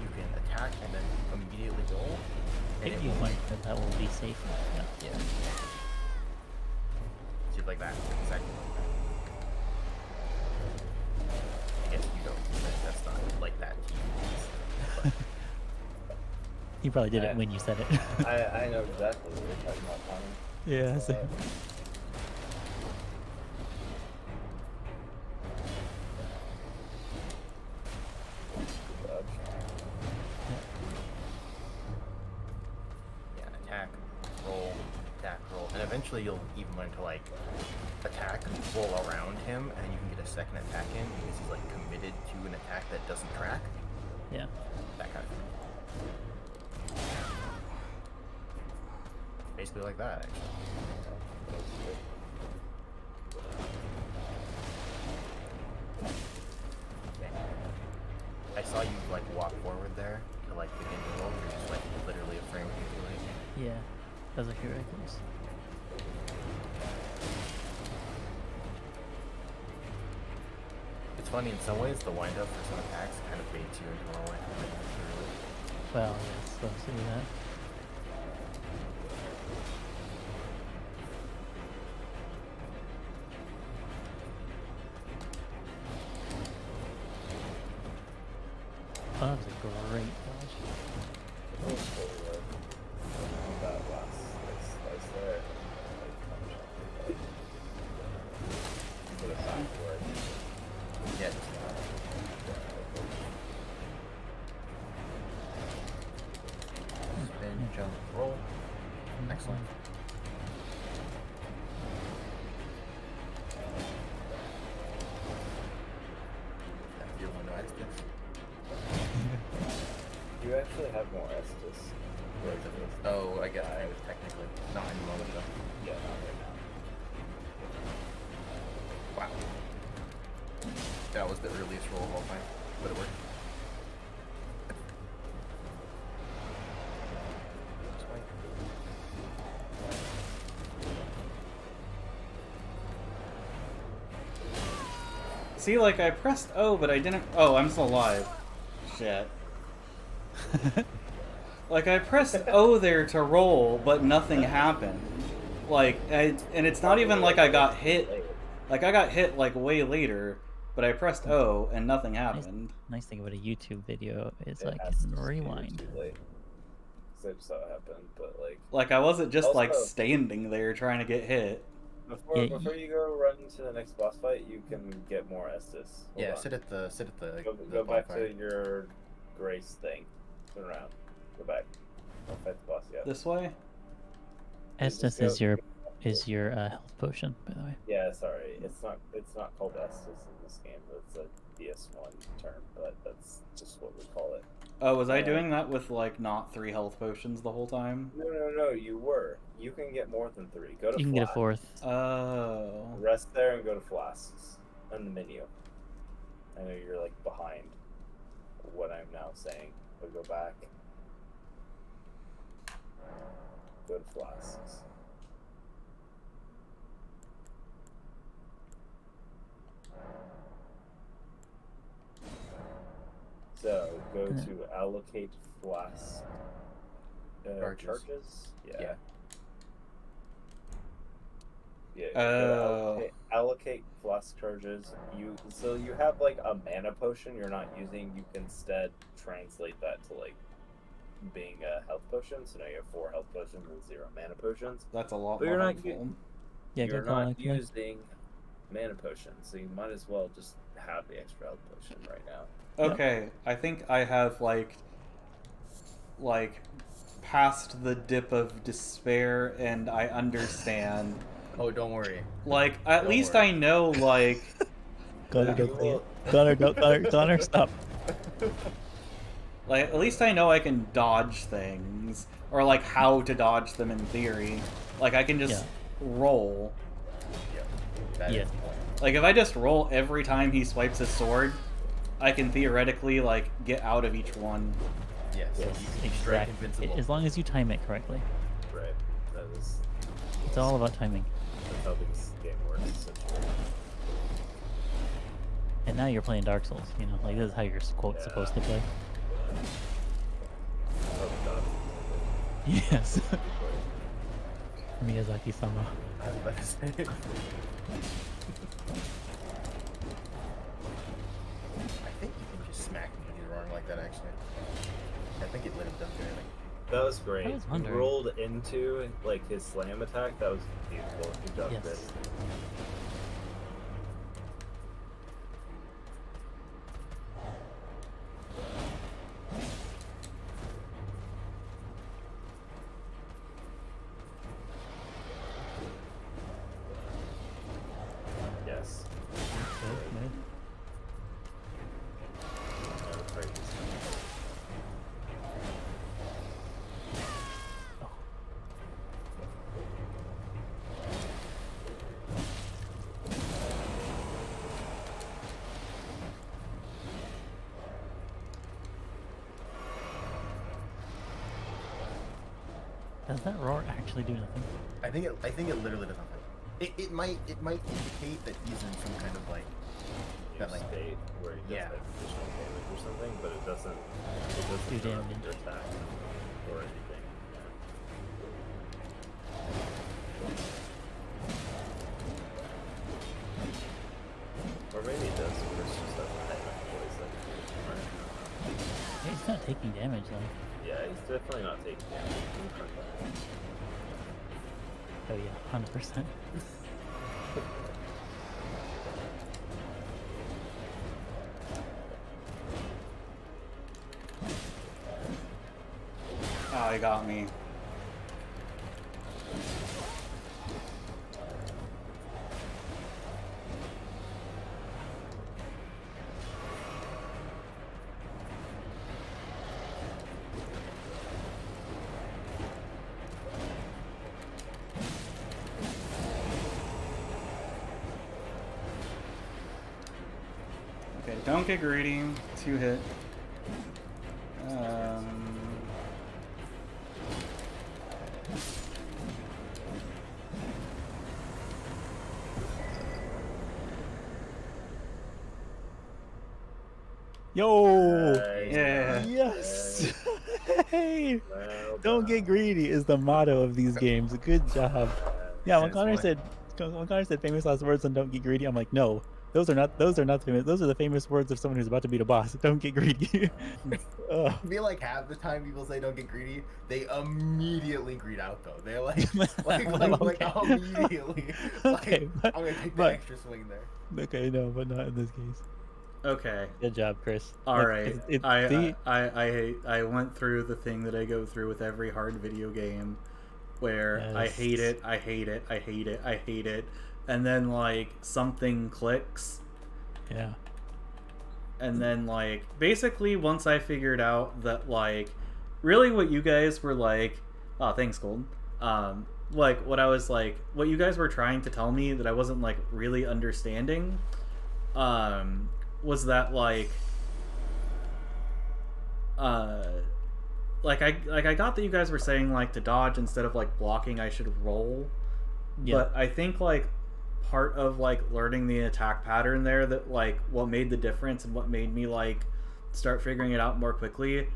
you can attack and then immediately roll. And If it you will find that will be safe. Yeah. Yeah. See, like that. Exactly like that. I guess you don't. That's not like that to you. But You probably did it when you said it. I know exactly what you're talking about, Tommy. Yeah. So, yeah, attack, roll, and eventually you'll even learn to like attack, roll around him, and you can get a second attack in because he's like committed to an attack that doesn't track. yeah. That kind of thing. Basically like that, actually. I saw you like walk forward there to like begin to roll. You're just like literally a frame of you doing it. Yeah. That was actually ridiculous. It's It's funny in some ways. The wind up for some attacks kind of baits you into a way. Well, yeah, it's supposed to do that. Oh, that was a great dodge. That was cool, though. That last slice there. Like, put it backward. Yeah. Spin, jump, roll. Excellent. That's your window access. You actually have more Estus. Oh, I guess technically. Not in the moment though. Yeah, not right now. Wow. That was the earliest roll of all time, but it worked. See, like, I pressed O, but I didn't... Oh, I'm still alive. Shit. Like, I pressed O there to roll, but nothing happened. Like, and it's not even like I got hit. Like, I got hit, like, way later, but I pressed O, and nothing happened. Nice thing about a YouTube video is, It like, has to be rewind. too late. 'Cause I just saw it happen, but like... Like, I wasn't just, like, Also- standing there trying to get hit. Before, Yeah, before you go run to the next boss fight, you can get more Estus. Hold Yeah, on. sit at the Go back bonfire. to your grace thing. Turn around. Go back. Don't fight the boss yet. This way? Estus is your health potion, by the way. Yeah, sorry. It's not called Estus in this game. It's a DS1 term, but that's just what we call it. Oh, was I doing that with, like, not 3 health potions the whole time? No, you were. You can get more than 3. Go to You can get a flask. fourth. Oh. Rest there and go to flasks on the menu. I know you're like behind what I'm now saying, but go back. Go to flasks. So go to allocate flask charges. Yeah. Yeah. Allocate flask charges. You have like a mana potion you're not using. You can instead translate that to like being a health potion. So now you have 4 health potions and 0 mana potions. That's a lot But more you're not helpful. Yeah, You're good call, not actually. using mana potions, so you might as well just have the extra health potion right now. Okay, I think I have, like past the dip of despair, and I understand. Oh, don't worry. Like, at Don't least worry. I know, like... Connor, don't say it. Connor, stop. Like, at least I know I can dodge things. Or, like, how to dodge them in theory. Like, I can just roll. Yeah. That Yeah. is the point. Like, if I just roll every time he swipes his sword, I can theoretically, like, get out of each one. Yes. Yes. You can be straight Exactly. invincible. As long as you time it correctly. Right. That is. It's all about timing. That's how this game works. Essentially. And now you're playing Dark Souls, you know, like this is how you're quote supposed to play. Oh, God. Yes. Miyazaki-sama. I was about to say it. I think you can just smack him when you're wrong like that, actually. I think it lit him down there. That was great. I was You wondering. rolled into like his slam attack. That was beautiful. Good job, Yes. Chris. Yes. Good. That was great. Does that roar actually do nothing? I think it literally does nothing. It might indicate that he's in some kind of like new That, like- state where he does Yeah. like additional damage or something, but it doesn't Do turn damage. your attack or anything. Or maybe it does, or it's just doesn't have enough voice like Yeah, he's not taking damage though. yeah, he's definitely not taking damage. Oh yeah, 100%. Oh, he got me. Okay, don't get greedy. 2 hit. Yo! Nice. Yeah. Yes! Hey! Well Don't get done. greedy is the motto of these games. Good job. Yeah, when And it's Connor like- said famous last words and don't get greedy, I'm like, no. Those are not famous. Those are the famous words of someone who's about to beat a boss. Don't get greedy. Ugh. I feel like half the time people say don't get greedy, they immediately greed out though. They're like, Well, like okay. immediately. Okay, like, but- I'm gonna take the but- extra swing there. Okay, no, but not in this case. Okay. Good job, Chris. All Like, right. I went through the thing that I go through with every hard video game, where I hate Yes. it, I hate it, I hate it, I hate it, and then like something clicks, Yeah. and then like basically once I figured out that like really what you guys were like, oh thanks Golden, like what I was like, what you guys were trying to tell me that I wasn't like really understanding, was that like I got that you guys were saying like to dodge instead of like blocking I should roll. Yeah. But I think like part of like learning the attack pattern there, that like what made the difference and what made me like start figuring it out more quickly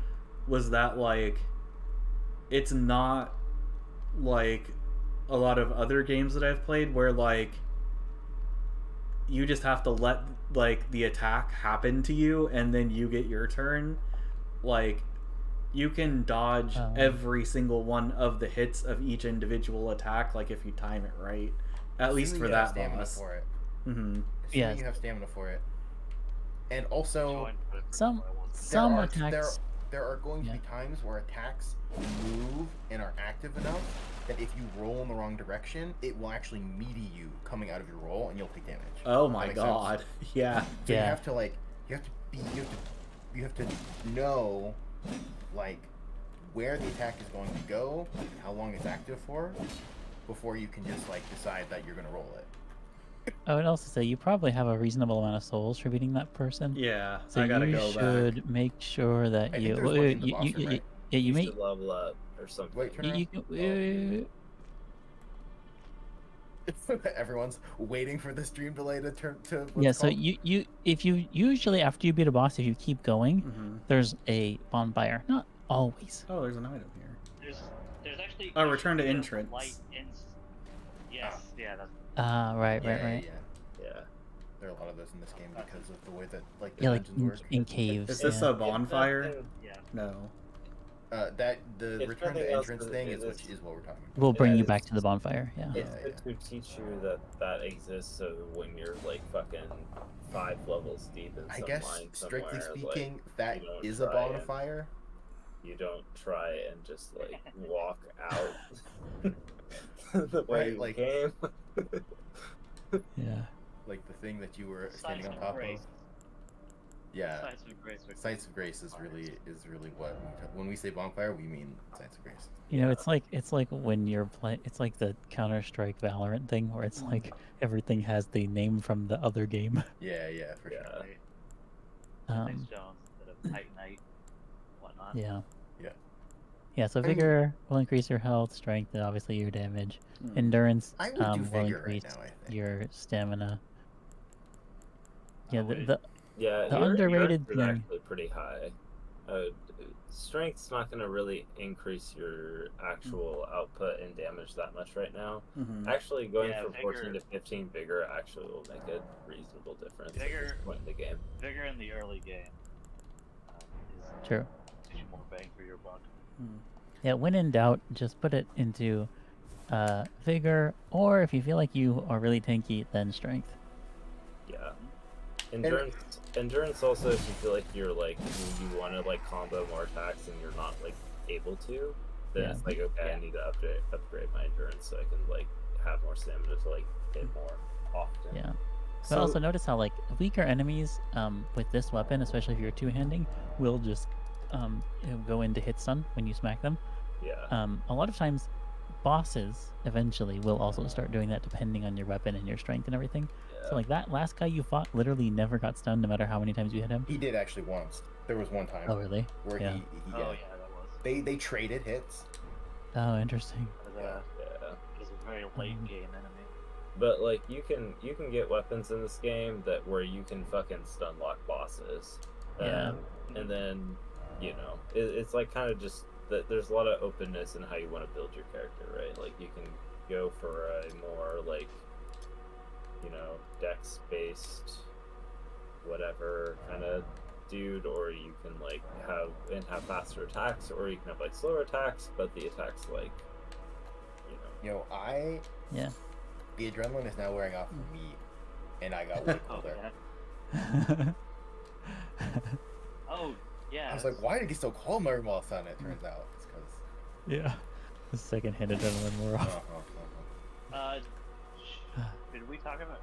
was that like it's not like a lot of other games that I've played where like you just have to let like the attack happen to you and then you get your turn. Like you can dodge every single one of the hits of each individual attack, like if you time it right. At least for Assuming you have that stamina boss. for it. Mm-hmm. Assuming Yes. you have stamina for it. And also, Some there attacks. there are going to Yeah. be times where attacks move and are active enough that if you roll in the wrong direction, it will actually meaty you coming out of your roll, and you'll take damage. Oh That my makes god. sense. Yeah. So Yeah. you have to like, you have to know, like, where the attack is going to go, how long it's active for, before you can just like decide that you're gonna roll it. I would also say you probably have a reasonable amount of souls for beating that person. Yeah. So I gotta you go should back. make sure that I think you, there's one in the boss room, right? yeah, you may should level up or something. Wait, turn you, around. can, Everyone's waiting for the stream delay to turn to. What's yeah. So called? you if you usually after you beat a boss, if you keep going, Mm-hmm. there's a bonfire. Not always. Oh, there's an item here. There's actually. Oh, return to there's entrance. light yes, yeah, that's Ah, right. Yeah. Yeah. There are a lot of those in this game because of the way that like the Yeah, like dungeons work. in caves. Is this yeah. a bonfire? yeah. No. That the If return nothing to else, entrance it thing is- is what we're talking about. We'll bring Yeah, you it's- back to the bonfire. Yeah. It's Yeah, good to teach you that that exists, so when you're like fucking 5 levels deep in I some guess line strictly somewhere, speaking, like, that you don't is a try and- bonfire. you don't try and just like walk out the way Right, you like- came. Yeah. Like the thing that you were standing Sites on of top grace. of. Yeah, Sites of grace. Sites of Grace is really what when we say bonfire, we mean Sites of Grace. You know, it's like when you're playing. It's like the Counter-Strike Valorant thing, where it's like everything has the name from the other game. Yeah, for Yeah. sure. Thanks, Jones, instead of Tight Knight, whatnot. Yeah. Yeah. Yeah. So I mean- vigor will increase your health, strength, and obviously your damage. Hmm. Endurance I would do will vigor right increase now, I think. your stamina. Yeah, wait. Yeah, The your underrated is thing- actually pretty high. Strength's not going to really increase your actual output and damage that much right now. Mhm. Actually, going Yeah, from 14 vigor- to 15 vigor actually will make a reasonable difference at this Vigor- point in the game. Vigor in the early game is True. gives you more bang for your buck. Yeah, when in doubt, just put it into vigor, or if you feel like you are really tanky, then strength. Yeah. Endurance also, if you feel like you're like you want to like combo more attacks and you're not like able to, then Yeah. it's like okay, Yeah. I need to upgrade my endurance so I can like have more stamina to like hit more often. Yeah. But So- also notice how like weaker enemies with this weapon, especially if you're two-handing, will just go into hit stun when you smack them. Yeah. A lot of times, bosses eventually will also start doing that depending on your weapon and your strength and everything. Yeah. So like that last guy you fought literally never got stunned no matter how many times you hit him. He did actually once. There was one time Oh really? where Yeah. he Oh yeah, that was. they traded hits. Oh, interesting. It was, Yeah. it was a very late game enemy. But like you can get weapons in this game that where you can fucking stun lock bosses. Yeah. And then it's like kind of just that there's a lot of openness in how you want to build your character, right? Like you can go for a more like dex based whatever kind of dude, or you can like have faster attacks, or you can have like slower attacks, but the attacks like Yeah. The adrenaline is now wearing off of me, and I got way Oh colder. yeah. Oh yeah. I was like, why did it get so cold all of a sudden? It turns out it's because. Yeah. The second-hand adrenaline wore off. Did we talk about?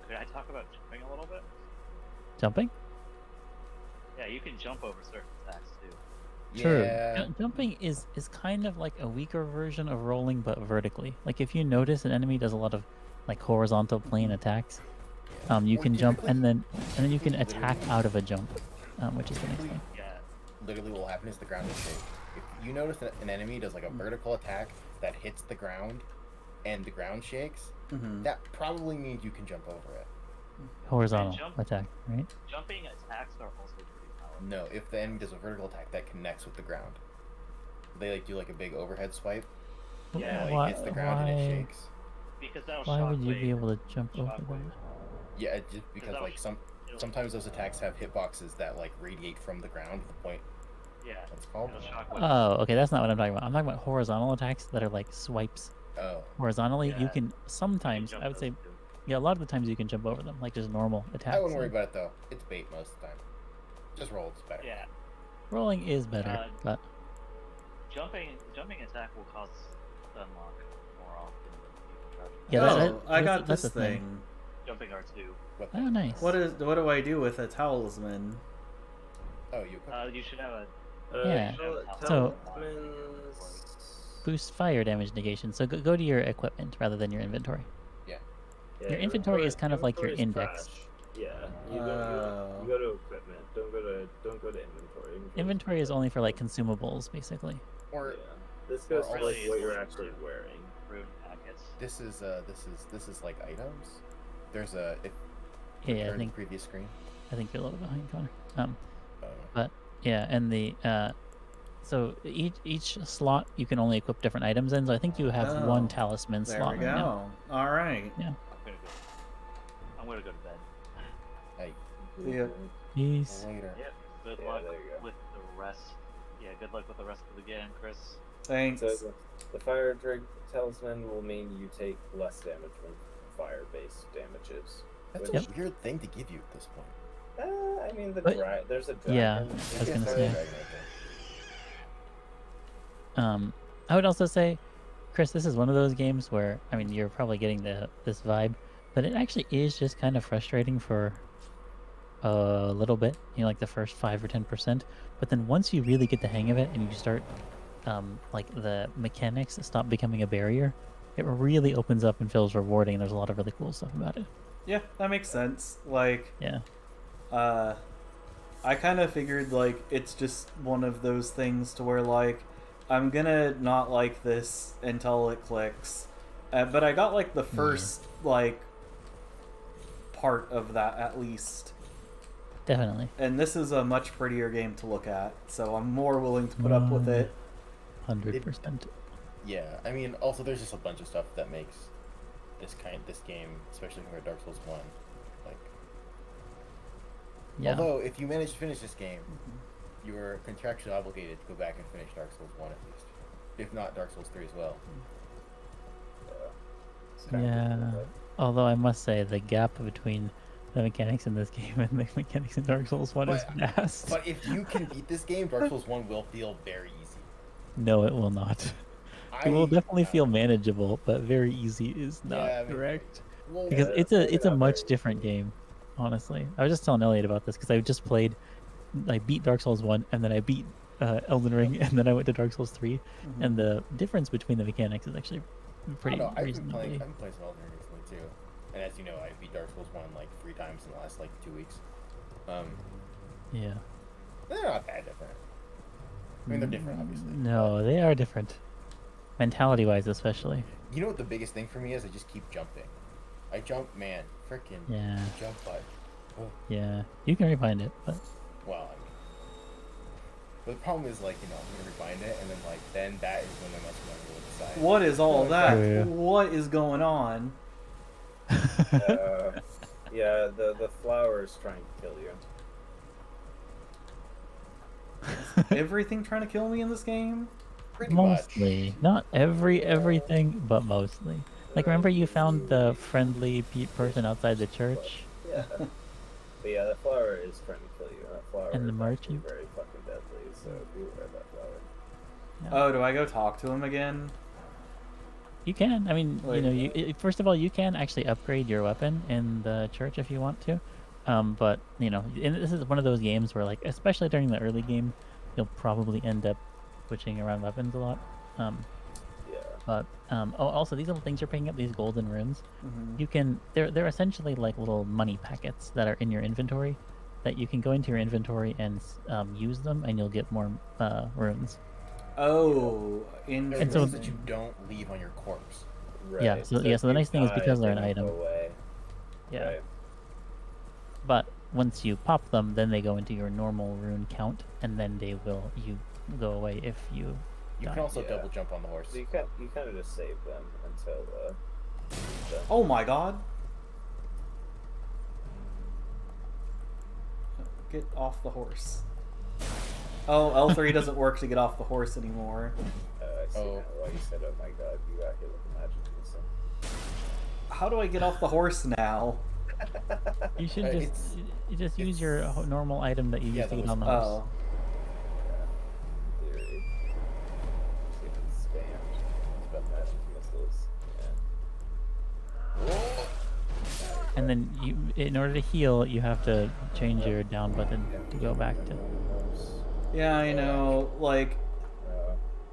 Could I talk about jumping a little bit? Jumping? Yeah, you can jump over certain attacks too. True. Yeah. Jumping is kind of like a weaker version of rolling, but vertically. Like if you notice an enemy does a lot of like horizontal plane attacks, you Or can jump typically- and then you can attack out of a jump, which is the next thing. Yeah. Literally, what will happen is the ground will shake. If you notice that an enemy does like a vertical attack that hits the ground, and the ground shakes, Mhm. that probably means you can jump over it. Horizontal jump- attack, right? Jumping attacks are also pretty powerful. No, if the enemy does a vertical attack that connects with the ground, they like do like a big overhead swipe. Yeah, and, why, like, hits the ground and it why, shakes. Because that'll why would you be shockwave- able to jump over shockwave. that? Yeah, just because that'll like sh- it'll- sometimes those attacks have hitboxes that like radiate from the ground to the point. Yeah. What's it called? It'll shockwave. Oh, okay, that's not what I'm talking about. I'm talking about horizontal attacks that are like swipes Oh, horizontally. You Yeah. can You can sometimes, jump I would those say, too. yeah, a lot of the times you can jump over them, like just normal attacks. I wouldn't worry about it though. It's bait most of the time. Just roll, it's better. Yeah. Rolling is better, Uh, but Jumping attack will cause stun lock more often than you can Yeah, try. that- Oh, I got that's this the thing. thing. Jumping R2. What oh, the- nice. What do I do with a talisman? Oh, you. You should have a. Yeah. So- Boost fire damage negation. So go to your equipment rather than your inventory. Your inventory is kind of like your index. Yeah, you go to equipment. Don't go to inventory. Inventory is only for like consumables, basically. Or Yeah. This goes or for really like what is you're only actually for- wearing. Rune packets. this is like items. There's a if Yeah, I turn to think previous screen. you're a little behind, Connor. Uh, But yeah, and the so each slot you can only equip different items in. So I think you have Oh, one talisman There slot we right now. go. All right. I'm gonna go to bed. hey, Yeah. Peace. later. Yep. Good Yeah, luck there you go. with the rest. Yeah, good luck with the rest of the game, Chris. Thanks. So the fire drink talisman will mean you take less damage from fire-based damages. That's which- a weird thing to give you at this point. I mean, But- there's a dragon. yeah, I was gonna There's a say. dragon right there. I would also say, Chris, this is one of those games where I mean you're probably getting this vibe, but it actually is just kind of frustrating for a little bit. You know, like the first 5 or 10%. But then once you really get the hang of it and you start, like the mechanics stop becoming a barrier, it really opens up and feels rewarding. And there's a lot of really cool stuff about it. Yeah, that makes sense. Like, Yeah. I kind of figured like it's just one of those things to where like I'm gonna not like this until it clicks, but I got like the first like part of that at least. Definitely. And this is a much prettier game to look at, so I'm more willing to put up with it. 100%. Yeah, I mean, also there's just a bunch of stuff that makes this game, especially compared to Dark Souls 1, like. Yeah. Although, if you manage to finish this game, you're contractually obligated to go back and finish Dark Souls 1 at least, if not Dark Souls 3 as well. Yeah. Although I must say the gap between the mechanics in this game and the mechanics in Dark Souls 1 is vast. But if you can beat this game, Dark Souls 1 will feel very easy. No, it will not. It will definitely feel manageable, but very easy is not correct. Well, Because it's a much different game, honestly. I was just telling Elliot about this because I just played, I beat Dark Souls 1, and then I beat Elden Ring, and then I went to Dark Souls 3, and the difference between the mechanics is actually pretty reasonably. I've been playing some Elden Ring recently too, and as you know, I beat Dark Souls 1 like 3 times in the last like 2 weeks. Yeah. They're not that different. I mean, they're different, obviously. No, they are different. Mentality-wise, especially. You know what the biggest thing for me is? I just keep jumping. I jump, man, frickin' Yeah. jump button. Oh. Yeah, you can refind it, but Well, I mean, but the problem is, like, you know, I'm gonna refind it, and then that is when the muscle memory will decide. What is all that? Yeah. What is going on? Yeah, the flower is trying to kill you. Everything trying to kill me in this game? Pretty much. mostly. Not everything, but mostly. Like, remember you found the friendly person outside the church? Yeah. But yeah, that flower is trying to kill you. That flower And the is actually merchant? very fucking deadly, so beware of that flower. Yeah. Oh, do I go talk to him again? You can. I mean, Wait. first of all, you can actually upgrade your weapon in the church if you want to. But, and this is one of those games where, like, especially during the early game, you'll probably end up switching around weapons a lot. Yeah. But also these little things you're picking up, these golden runes, Mhm. you can they're essentially like little money packets that are in your inventory that you can go into your inventory and use them, and you'll get more runes. Oh, They're And so- runes that you don't leave on your corpse. Right. Yeah, so if the you nice thing is die, because they're an they don't item. go away. Yeah. Right. But once you pop them, then they go into your normal rune count, and then you go away if you You die. can also Yeah. double jump on the horse. So you kind of just save them until Oh my god. Get off the horse. Oh, L3 doesn't work to get off the horse anymore. I see Oh. now why you said, "Oh my god, you got hit with the magic missile." How do I get off the horse now? You should It's- you just use your normal item that you Yeah, use to that get on the was- horse. Oh. Yeah. In theory. See if it's spammed. It's about magic missiles. Yeah. And then in order to heal, you have to change your down button to go back to. Yeah, I know. Like,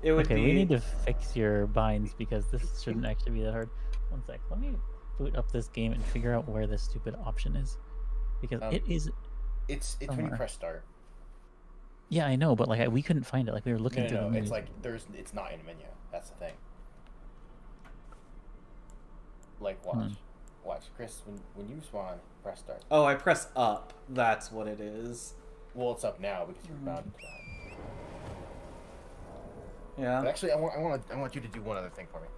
it would Okay, be. we need to fix your binds because this shouldn't actually be that hard. One sec, let me boot up this game and figure out where this stupid option is, because it is. It's when you somewhere. press start. Yeah, I know, but like we couldn't find it. Like we were looking through the No, menu. it's like it's not in a menu. That's the thing. Like watch, Chris. When you spawn, press start. Oh, I press up. That's what it is. Well, it's up now because you're bound to that. But Yeah. actually, I want you to do one other thing for me.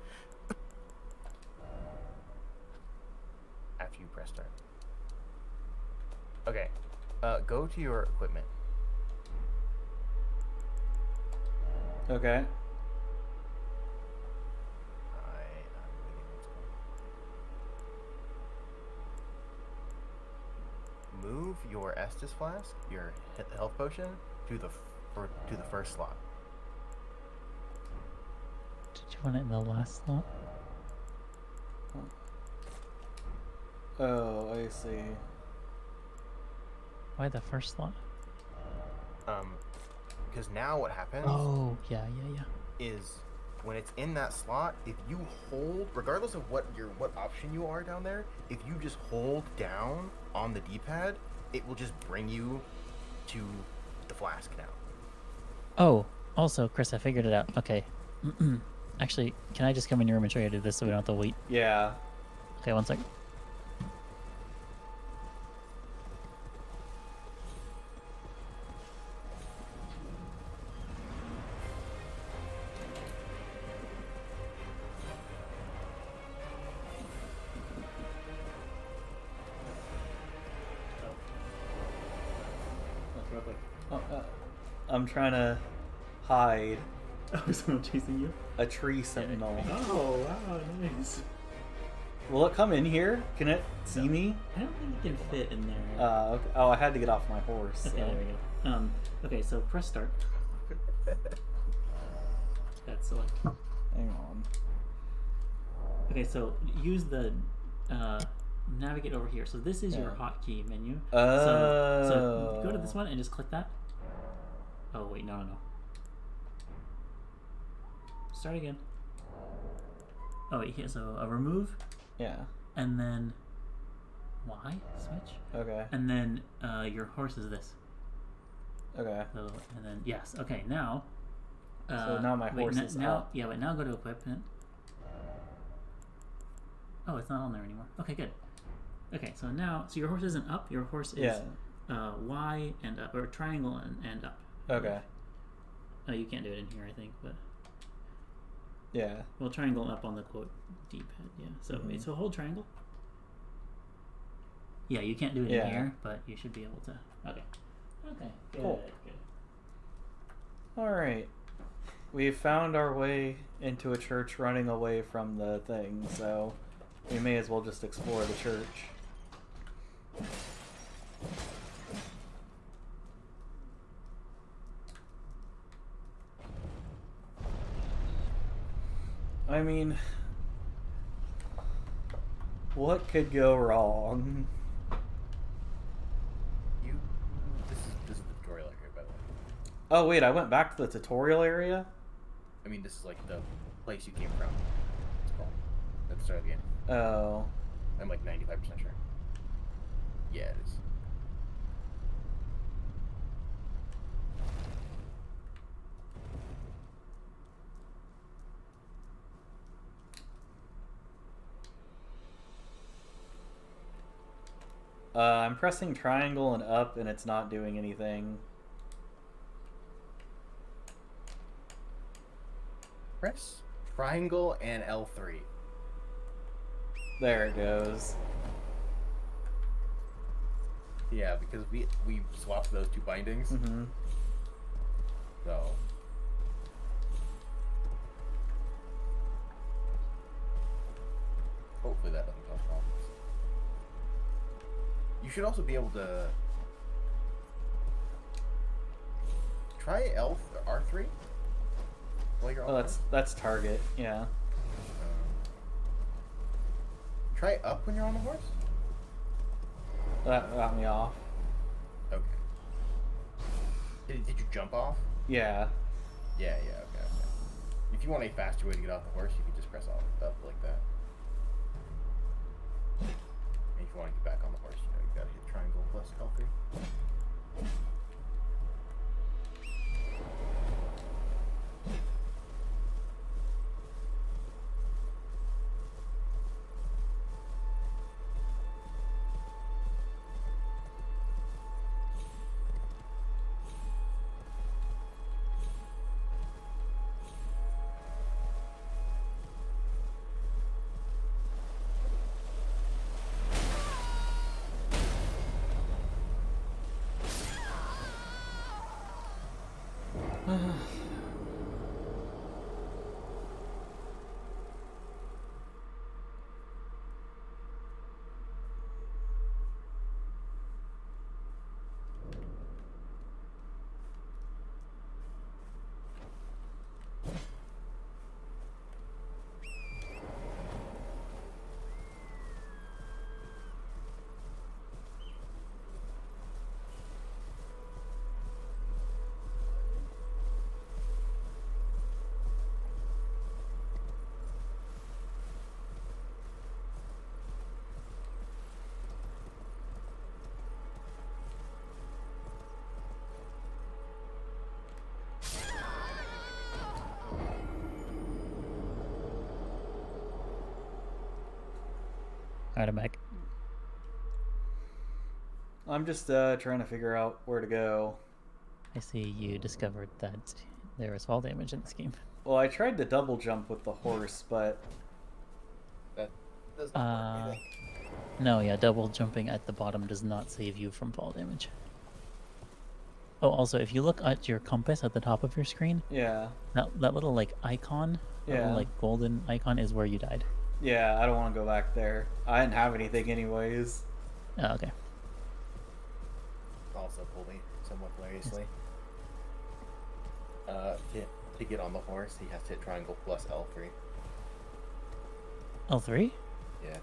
After you press start. Okay. Go to your equipment. Okay. I'm waiting. Move your Estus flask, your health potion, to the first slot. Did you want it in the last slot? Oh, I see. Why the first slot? Because now what happens Oh, yeah. is when it's in that slot, if you hold, regardless of what option you are down there, if you just hold down on the D-pad, it will just bring you to the flask now. Oh, also, Chris, I figured it out. Okay. Actually, can I just come in your room and show you how to do this so we don't have to wait? Yeah. Okay, one sec. I'm trying to hide Oh, is someone chasing you? a tree sentinel. Oh, wow, nice. Will it come in here? Can it see me? I don't think it can fit in there. Okay. Oh, I had to get off my horse. Okay, so. there we go. Okay, so press start. That's select. Hang on. Okay, so use the navigate over here. So this is your hotkey menu. So go to this one and just click that. Oh wait, no. Start again. Oh wait, here. So remove, Yeah. and then Y switch, Okay. and then your horse is this. Okay. So and then yes. Okay, now. So now my horse is now. up. Yeah, wait. Now go to equipment. Oh, it's not on there anymore. Okay, good. Okay, so now, so your horse isn't up. Your horse is Y and up, or triangle and up. Okay. Oh, you can't do it in here, I think, but Yeah. well, triangle up on the quote D-pad. Yeah. So wait, so hold triangle. Yeah, you can't do it in here, but you should be able to. Okay. Okay. Good, Cool. Good. All right. We found our way into a church running away from the thing, so we may as well just explore the church. I mean, what could go wrong? This is the tutorial area, by the way. Oh wait, I went back to the tutorial area? I mean, this is like the place you came from. It's called at the start of the game. Oh. I'm like 95% sure. Yeah, it is. I'm pressing triangle and up and it's not doing anything. Press triangle and L3. There it goes. Yeah, because we swapped those two bindings. Mm-hmm. So hopefully that doesn't cause problems. You should also be able to try R3 while you're on. Oh, that's target. Yeah. Try up when you're on the horse. That got me off. Okay. Did you jump off? Yeah. Yeah. Okay. If you want a faster way to get off the horse, you can just press up like that. And if you want to get back on the horse, you gotta hit triangle plus L3. Alright, I'm back. I'm just trying to figure out where to go. I see you discovered that there is fall damage in this game. Well, I tried to double jump with the horse, but That does not work, I think. No, yeah, double jumping at the bottom does not save you from fall damage. Oh, also, if you look at your compass at the top of your screen, Yeah. that little like icon, that Yeah. little like golden icon is where you died. Yeah, I don't want to go back there. I didn't have anything anyways. Oh, okay. Also pulled me somewhat hilariously. To get on the horse, he has to hit triangle plus L3. L3? Yeah.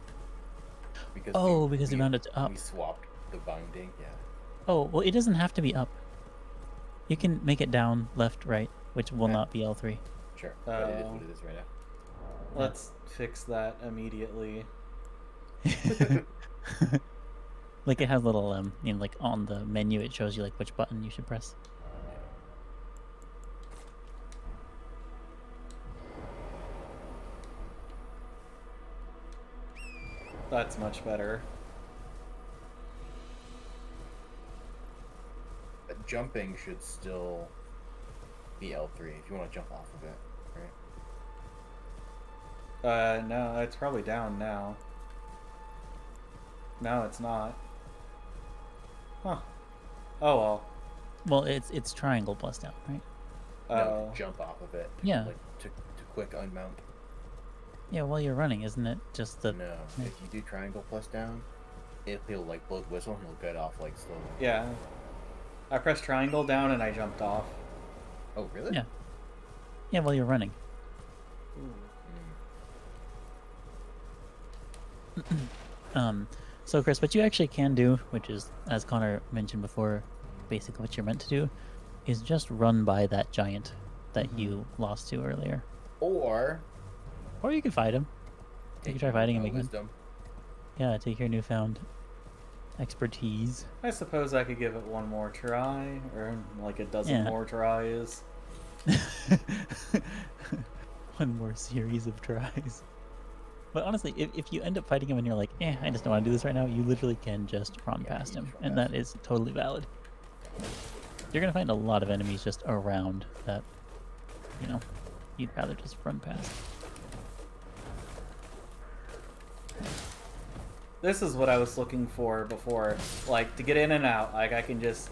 Because Oh, because you bound it up. We swapped the binding, yeah. Oh, well, it doesn't have to be up. You can make it down, left, right, which will Okay. not be L3. Sure. But it is what it is right now. Let's fix that immediately. Like it has little you know, like on the menu it shows you like which button you should press. That's much better. But jumping should still be L3 if you want to jump off of it, right? No, it's probably down now. No, it's not. Huh. Oh well. Well, it's triangle plus down, right? No, Oh. to jump off of it. Yeah. Like to quick unmount. Yeah, while you're running, isn't it just the... No, if you do triangle plus down, he'll like blow the whistle and he'll get off like slowly. Yeah. I pressed triangle down and I jumped off. Oh, really? Yeah. Yeah, while you're running. So Chris, what you actually can do, which is, as Connor mentioned before, basically what you're meant to do, is just run by that giant that you lost to earlier. Or Or you can fight him. You can try fighting him again. wisdom. Yeah, take your newfound expertise. I suppose I could give it one more try, or like a dozen Yeah. more tries. One more series of tries. But honestly, if you end up fighting him and you're like, I just don't want to do this right now, you literally can just run Yeah, past you him. just run And past that is totally valid. You're going to find a lot of enemies just around that, you know, you'd rather just run past. This is what I was looking for before. Like, to get in and out. Like, I can just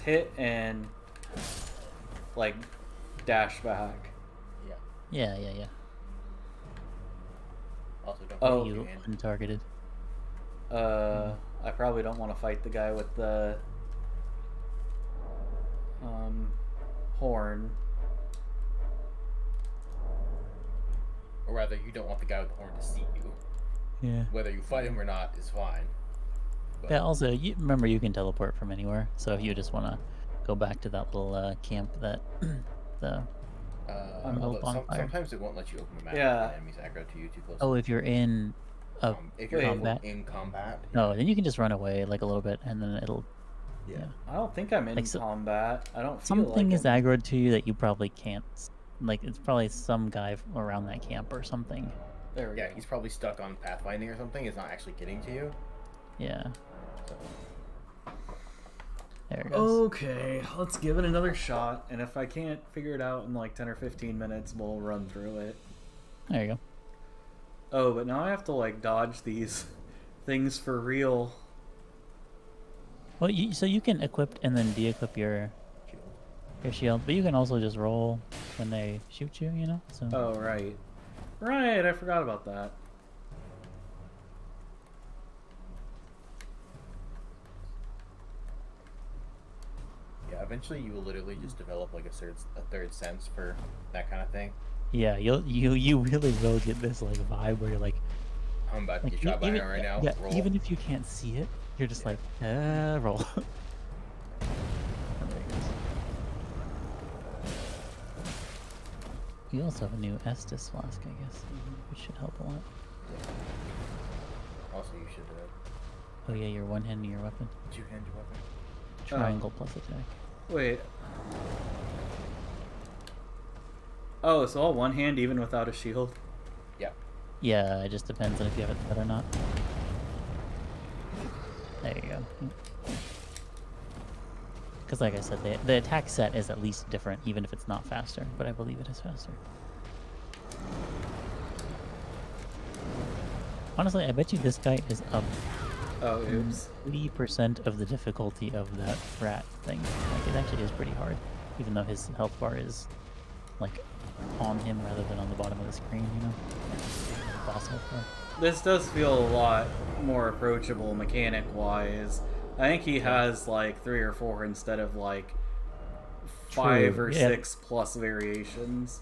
hit and, like, dash back. Yeah. Yeah. Also, don't Oh. forget You hand. untargeted. I probably don't want to fight the guy with the horn. Or rather, you don't want the guy with the horn to see you. Yeah. Whether you fight him or not is fine. But Yeah, also, remember you can teleport from anywhere. So if you just want to go back to that little camp that the... although bonfire. sometimes it won't let you open the map Yeah. if the enemies aggro to you too close. Oh, if you're in a if you're combat? in combat. No, then you can just run away like a little bit, and then it'll... Yeah. I don't think I'm in Like, so- combat. I don't feel Something like is I'm- aggroed to you that you probably can't... Like, it's probably some guy around that camp or something. There we Yeah, go. he's probably stuck on pathfinding or something. He's not actually getting to you. Yeah, So. there it goes. Okay, let's give it another shot, and if I can't figure it out in like 10 or 15 minutes, we'll run through it. There you go. Oh, but now I have to like dodge these things for real. Well, so you can equip and then de-equip your shield, but you can also just roll when they shoot you, you know? So Oh, right. Right, I forgot about that. Yeah, eventually you will literally just develop like a third sense for that kind of thing. yeah, you really will get this like vibe where you're like I'm about to Like, get shot by even, her right now. yeah, Roll. even if you can't see it, you're just like, roll. And there it goes. You also have a new Estus flask, I guess, which should help a lot. Also, you should Oh yeah, you're one-handing your weapon. two-hand your weapon. Triangle plus attack. Wait. Oh, so all one hand even without a shield? Yeah. Yeah, it just depends on if you have it set or not. There you go. Because like I said, the attack set is at least different, even if it's not faster, but I believe it is faster. Honestly, I bet you this guy is a Oh, oops. 80% of the difficulty of that rat thing. Like, it actually is pretty hard, even though his health bar is, like, on him rather than on the bottom of the screen, you know? The boss health bar. This does feel a lot more approachable mechanic-wise. I think he has like 3 or 4 instead of like 5 True, or yeah. 6 plus variations.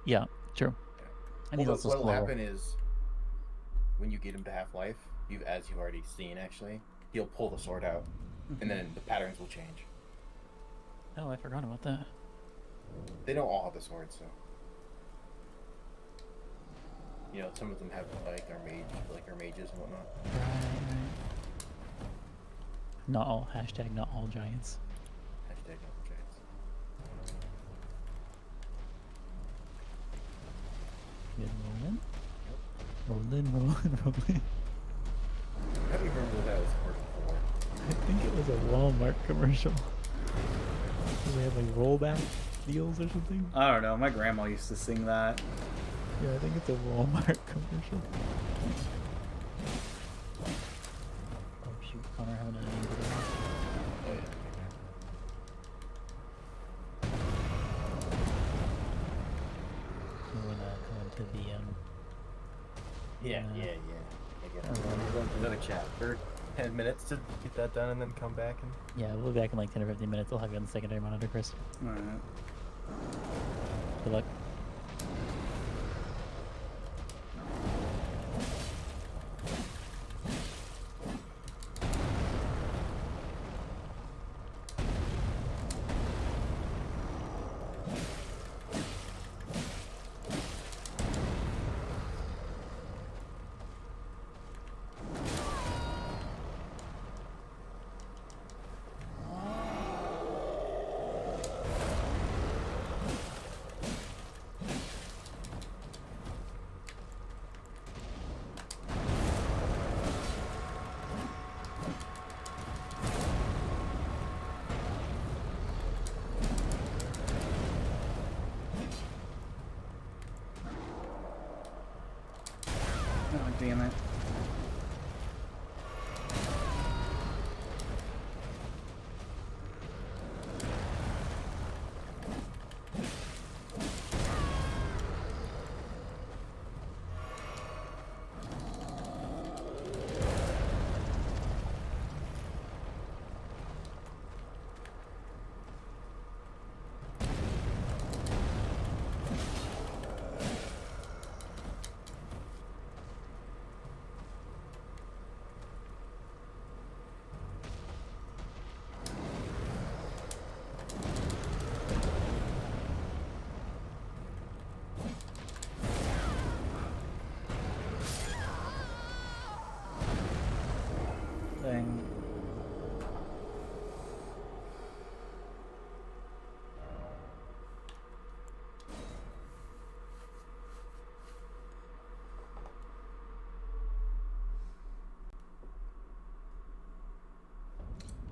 Yeah, true. And he's also What will slower. happen is, when you get him to half-life, as you've already seen actually, he'll pull the sword out, and then the patterns will change. Oh, I forgot about that. They don't all have the sword, so you know some of them have like our mages and whatnot. Right. Not all not all giants. Hashtag not giants. Good rolling. Rolling. How do you remember what that was for? I think it was a Walmart commercial. They had like rollback deals or something. I don't know. My grandma used to sing that. Yeah, I think it's a Walmart commercial. Oh shoot, Connor having an anger. Oh yeah. We're gonna go into the Yeah. I guess we're going to another chat for 10 minutes to get that done and then come back and... Yeah, we'll be back in like 10 or 15 minutes. I'll have you on the secondary monitor, Chris. Alright. Good luck. Oh, damn it. Thing.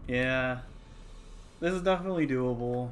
Yeah. This is definitely doable.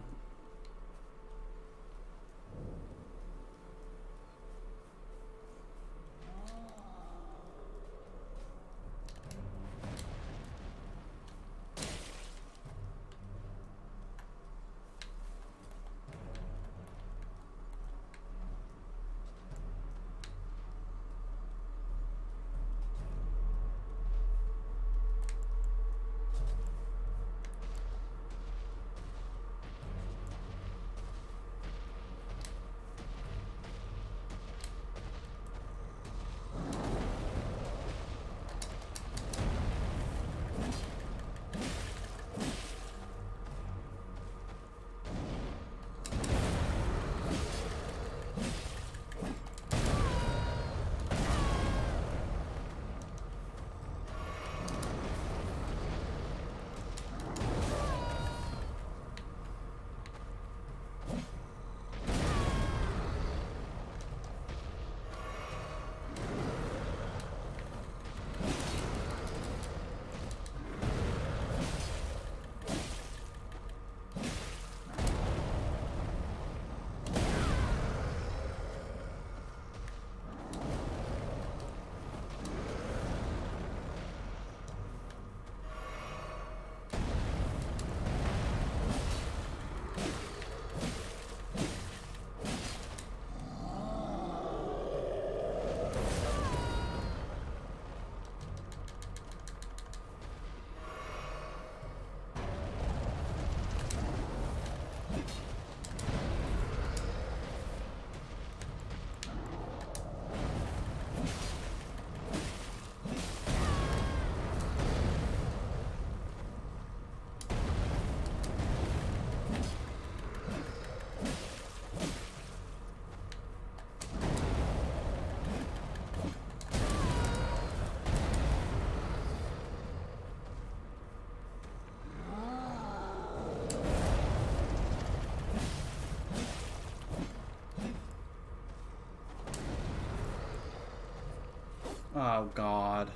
Oh, God.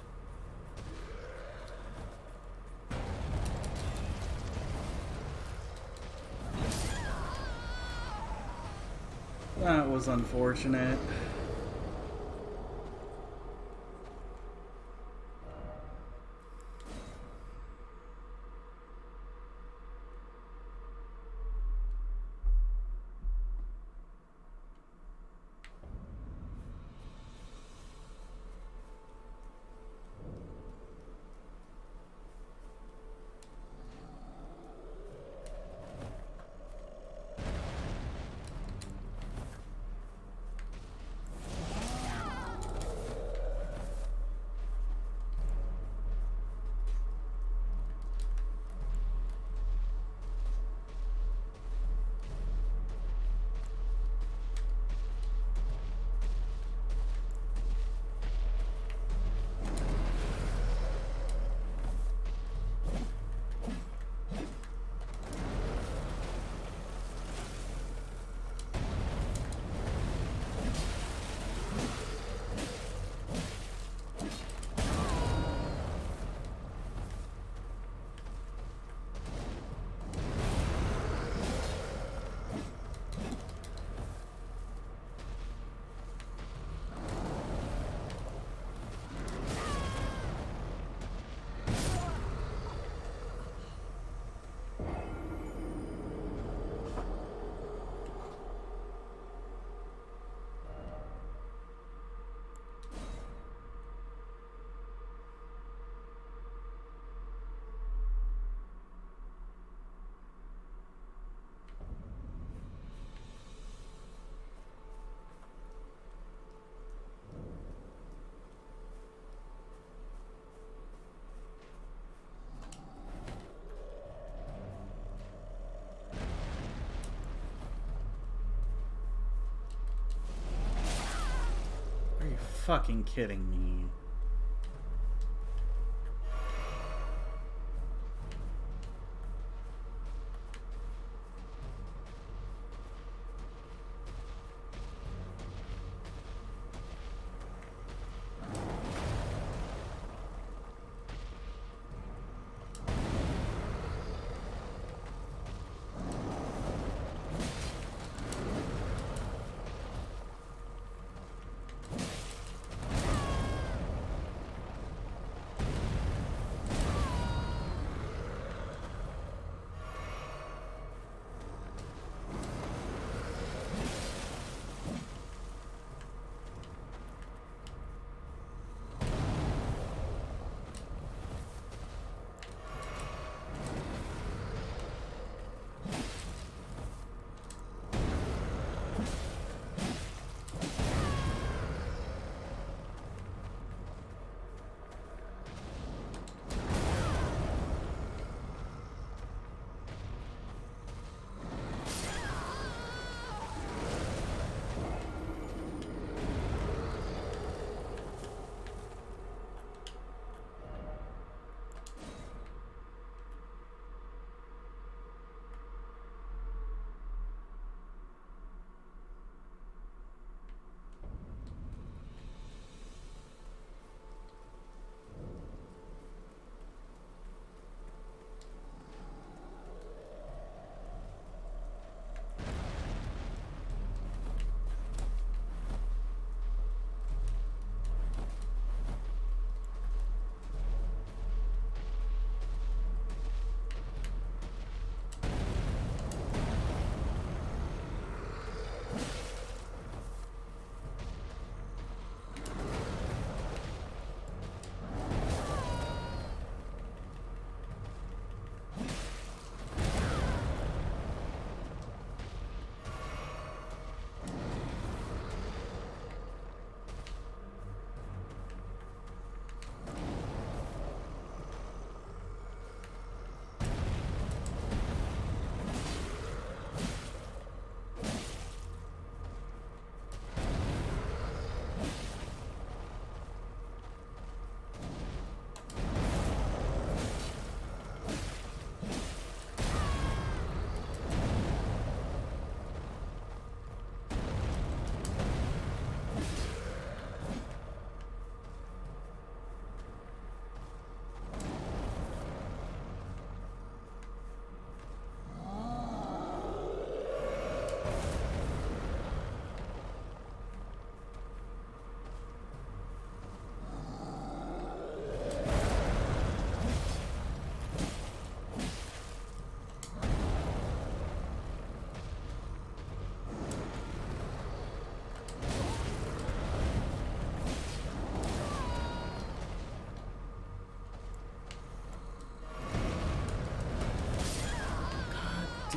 That was unfortunate. Are you fucking kidding me?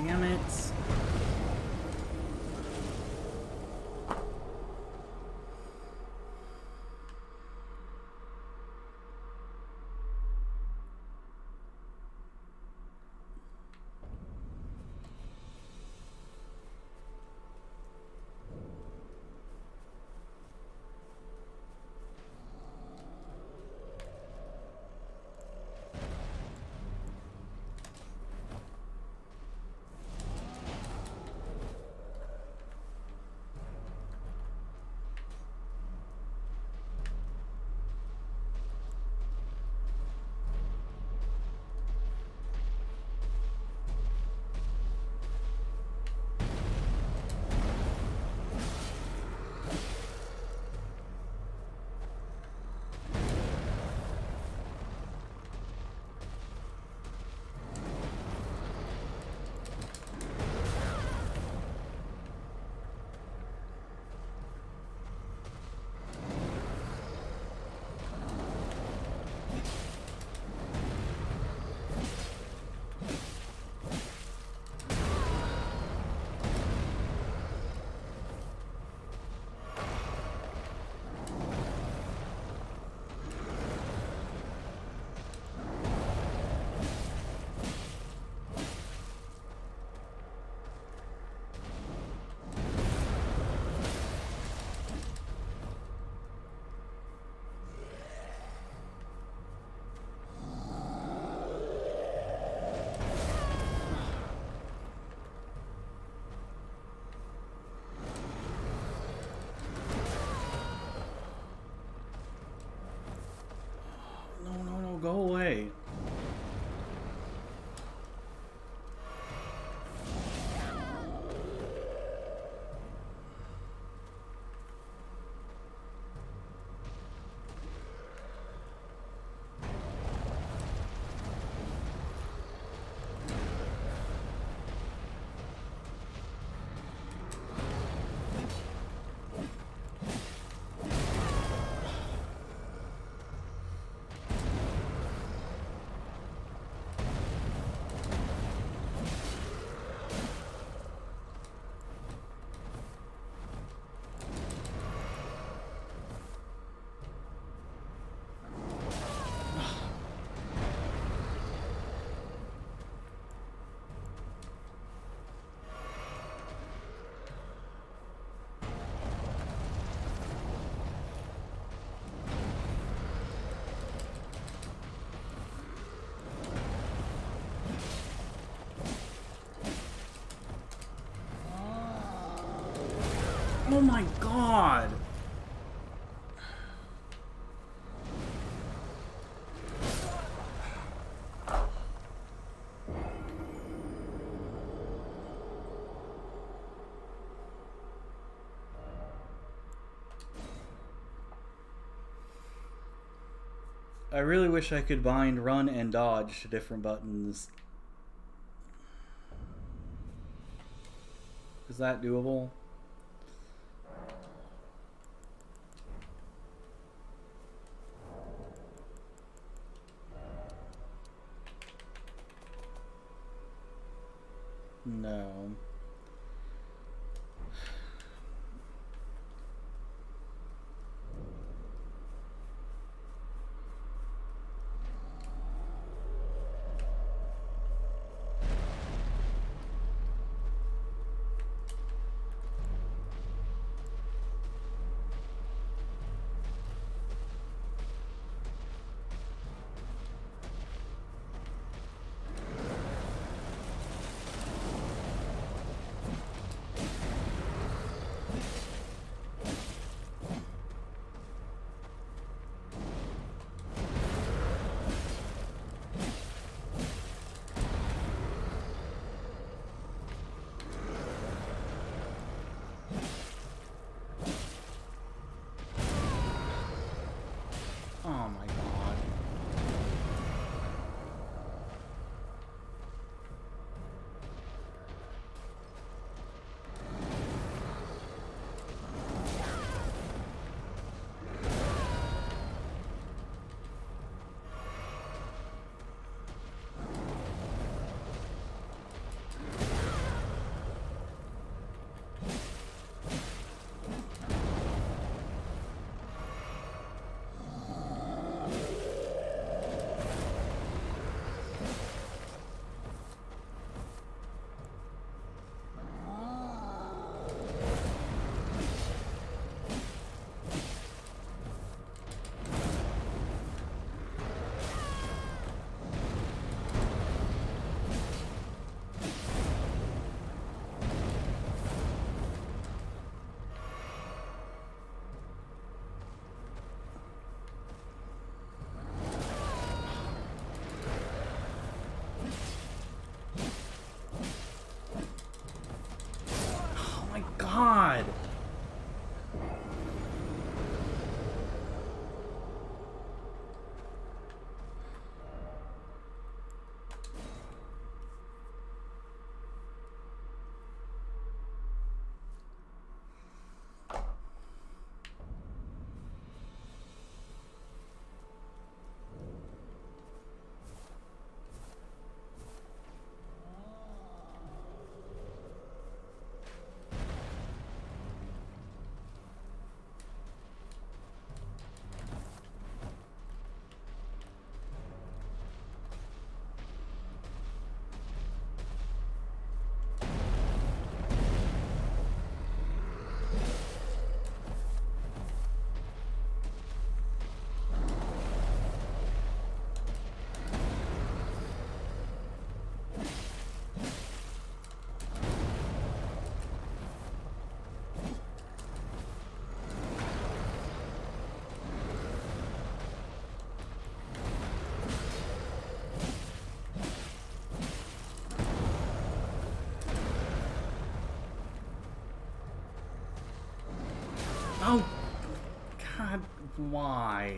damn it. No, go away. Oh my god! I really wish I could bind run and dodge to different buttons. Is that doable? No. Oh, God, why?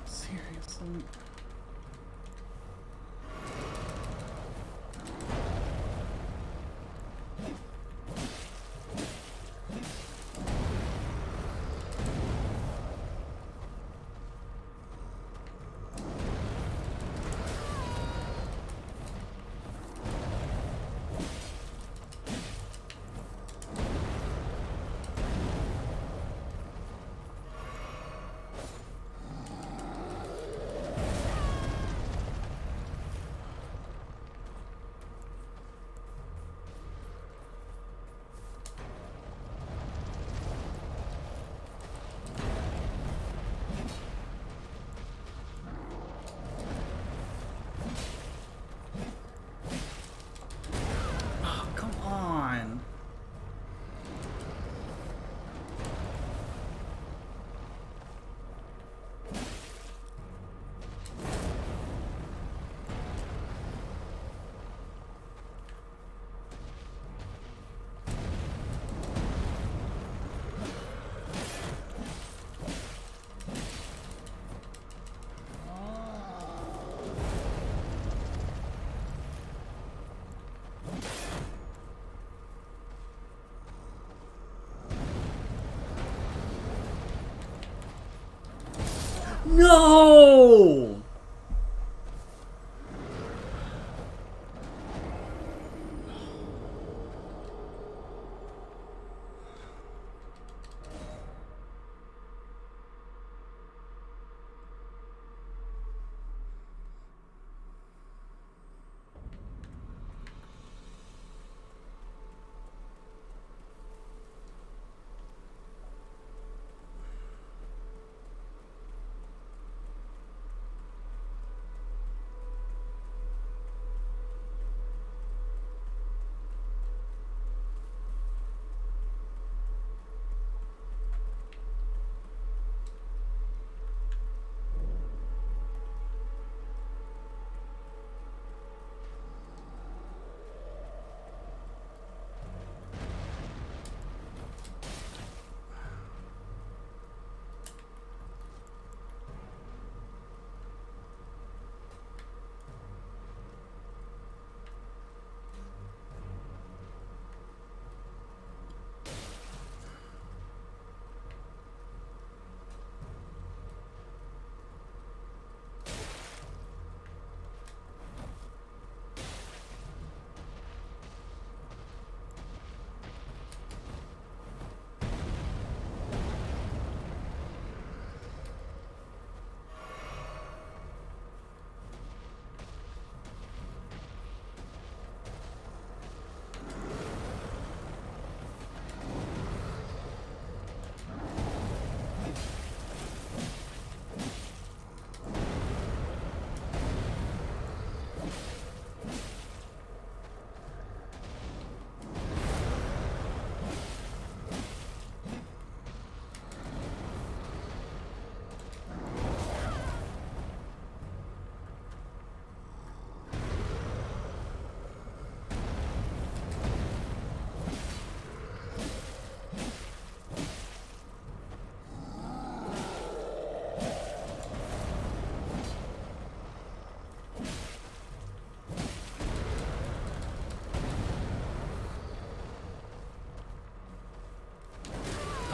Seriously? Oh, come on. No!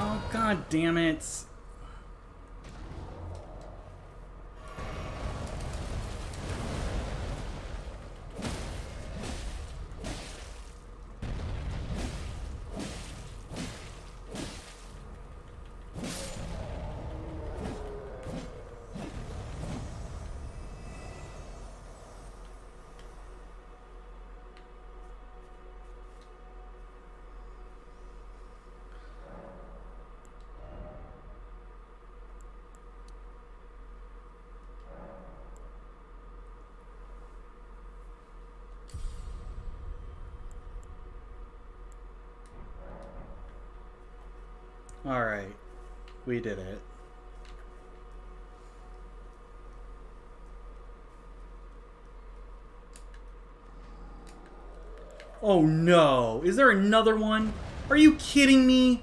Oh, God damn it. Alright. We did it. Oh no! Is there another one? Are you kidding me?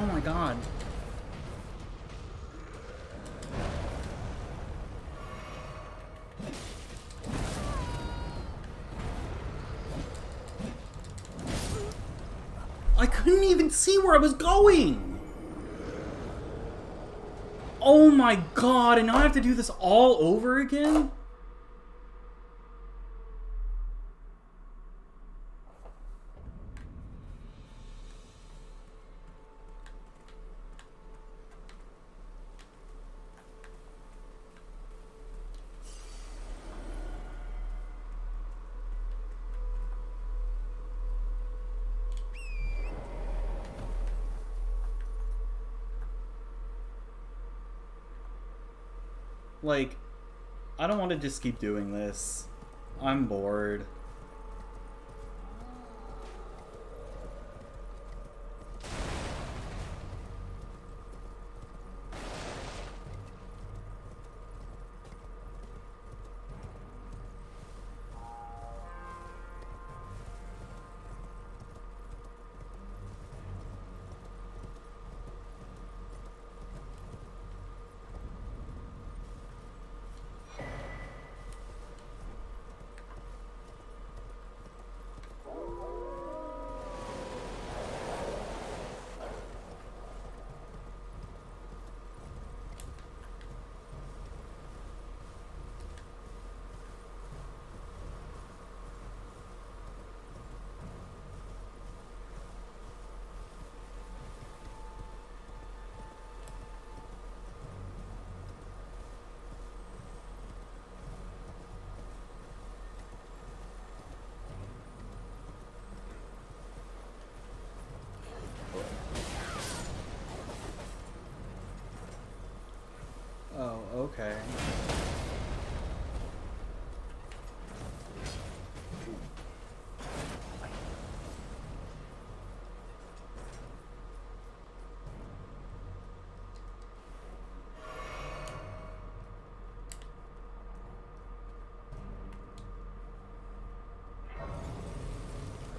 Oh my god. I couldn't even see where I was going! Oh my god, and now I have to do this all over again? Like, I don't want to just keep doing this. I'm bored. Oh, okay.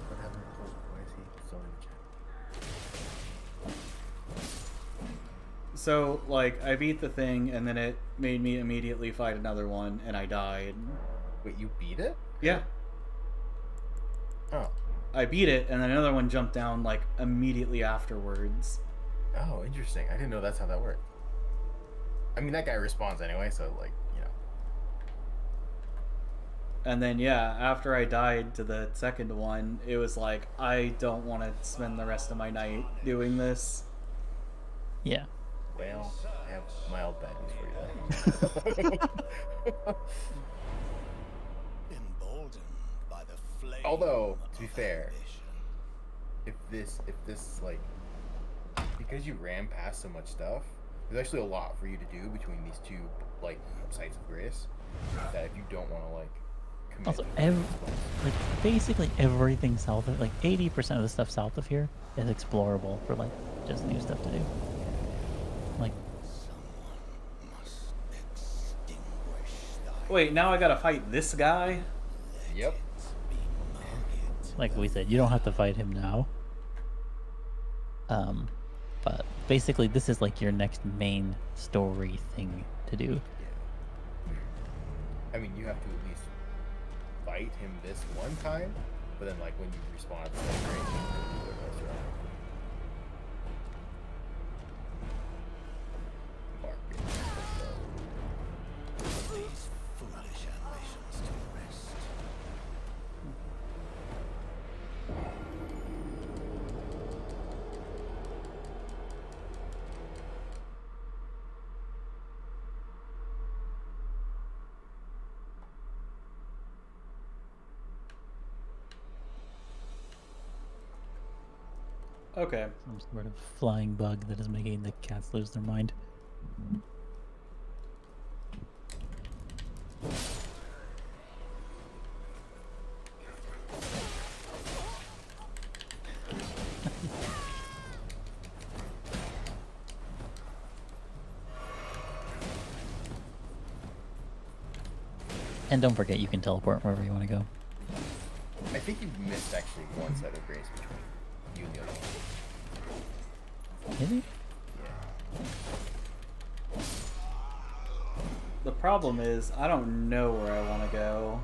What happened to Colt? Why is he still in the chat? So, like, I beat the thing, and then it made me immediately fight another one, and I died. Wait, you beat it? Yeah. Oh. I beat it, and then another one jumped down, like, immediately afterwards. Oh, interesting. I didn't know that's how that worked. I mean, that guy responds anyway, so, like, you know. And then, yeah, after I died to the second one, it was like, I don't want to spend the rest of my night doing this. Yeah. Well, I have mild bad news for you then. Emboldened by the flame. Although, to be of fair, ambition. if this like, because you ran past so much stuff, there's actually a lot for you to do between these two like sites of grace. That if you don't want to like commit. Also, like basically everything south of, like 80% of the stuff south of here is explorable for like just new stuff to do. Like, Wait, now I gotta fight this guy? Yep. like we said, you don't have to fight him now. But basically, this is like your next main story thing to do. I mean, you have to at least fight him this one time, but then like when you respawn, it's like great. You can do the rest around. These foolish ambitions to rest. Okay. Some sort of flying bug that is making the cats lose their mind. And don't forget, you can teleport wherever you want to go. I think you missed actually one set of grace between you and the other one. Did you? The problem is, I don't know where I want to go.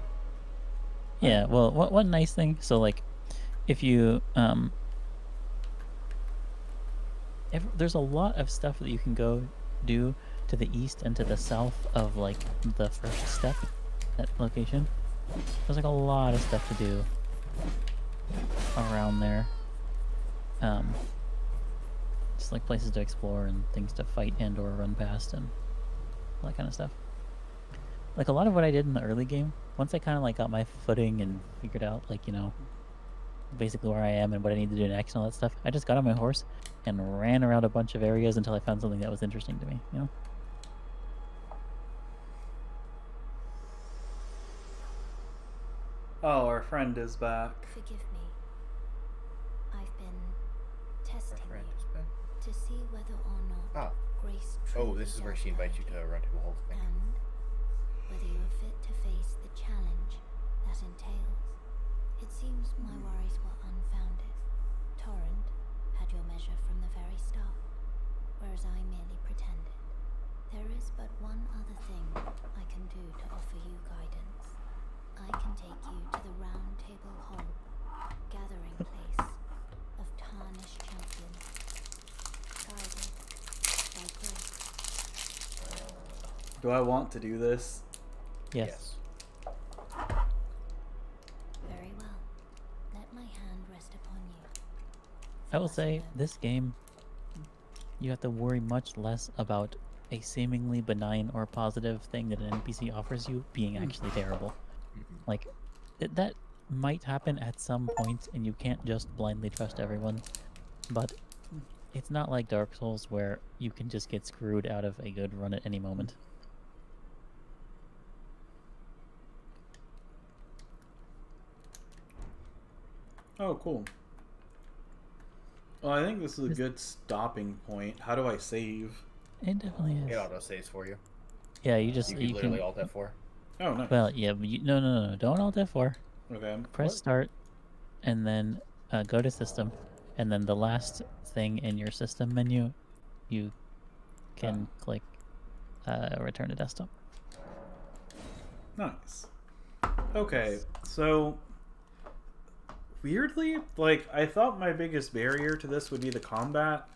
Yeah, well, one nice thing, so like, if you, there's a lot of stuff that you can go do to the east and to the south of, like, the first step, that location. There's, like, a lot of stuff to do around there. Just, like, places to explore and things to fight and or run past and all that kind of stuff. Like, a lot of what I did in the early game, once I kind of, like, got my footing and figured out, like, you know, basically where I am and what I need to do next and all that stuff, I just got on my horse and ran around a bunch of areas until I found something that was interesting to me, you know? Oh, our friend is back. Forgive me. I've been testing Friend you is back. to see whether or not Ah. grace Oh, truly this is where does she invites you guide to run to the whole thing. and whether you are fit to face the challenge that entails. It seems my worries were unfounded. Torrent had your measure from the very start, whereas I merely pretended. There is but one other thing I can do to offer you guidance. I can take you to the Round Table Hall, gathering place of tarnished champions, guided by grace. Do I want to do this? Yes. Very well. Let my hand rest upon you. I will say, this game, you have to worry much less about a seemingly benign or positive thing that an NPC offers you being actually terrible. Like, that might happen at some point, and you can't just blindly trust everyone. But it's not like Dark Souls where you can just get screwed out of a good run at any moment. Oh, cool. Well, I think this is a good stopping point. How do I save? It definitely is. It auto saves for you. Yeah, you just You can literally alt F4. Oh, nice. Well, yeah, but no, don't alt F4. Okay. Press What? start, and then go to system, and then the last thing in your system menu, you can click return to desktop. Nice. Okay, so weirdly, like, I thought my biggest barrier to this would be the combat,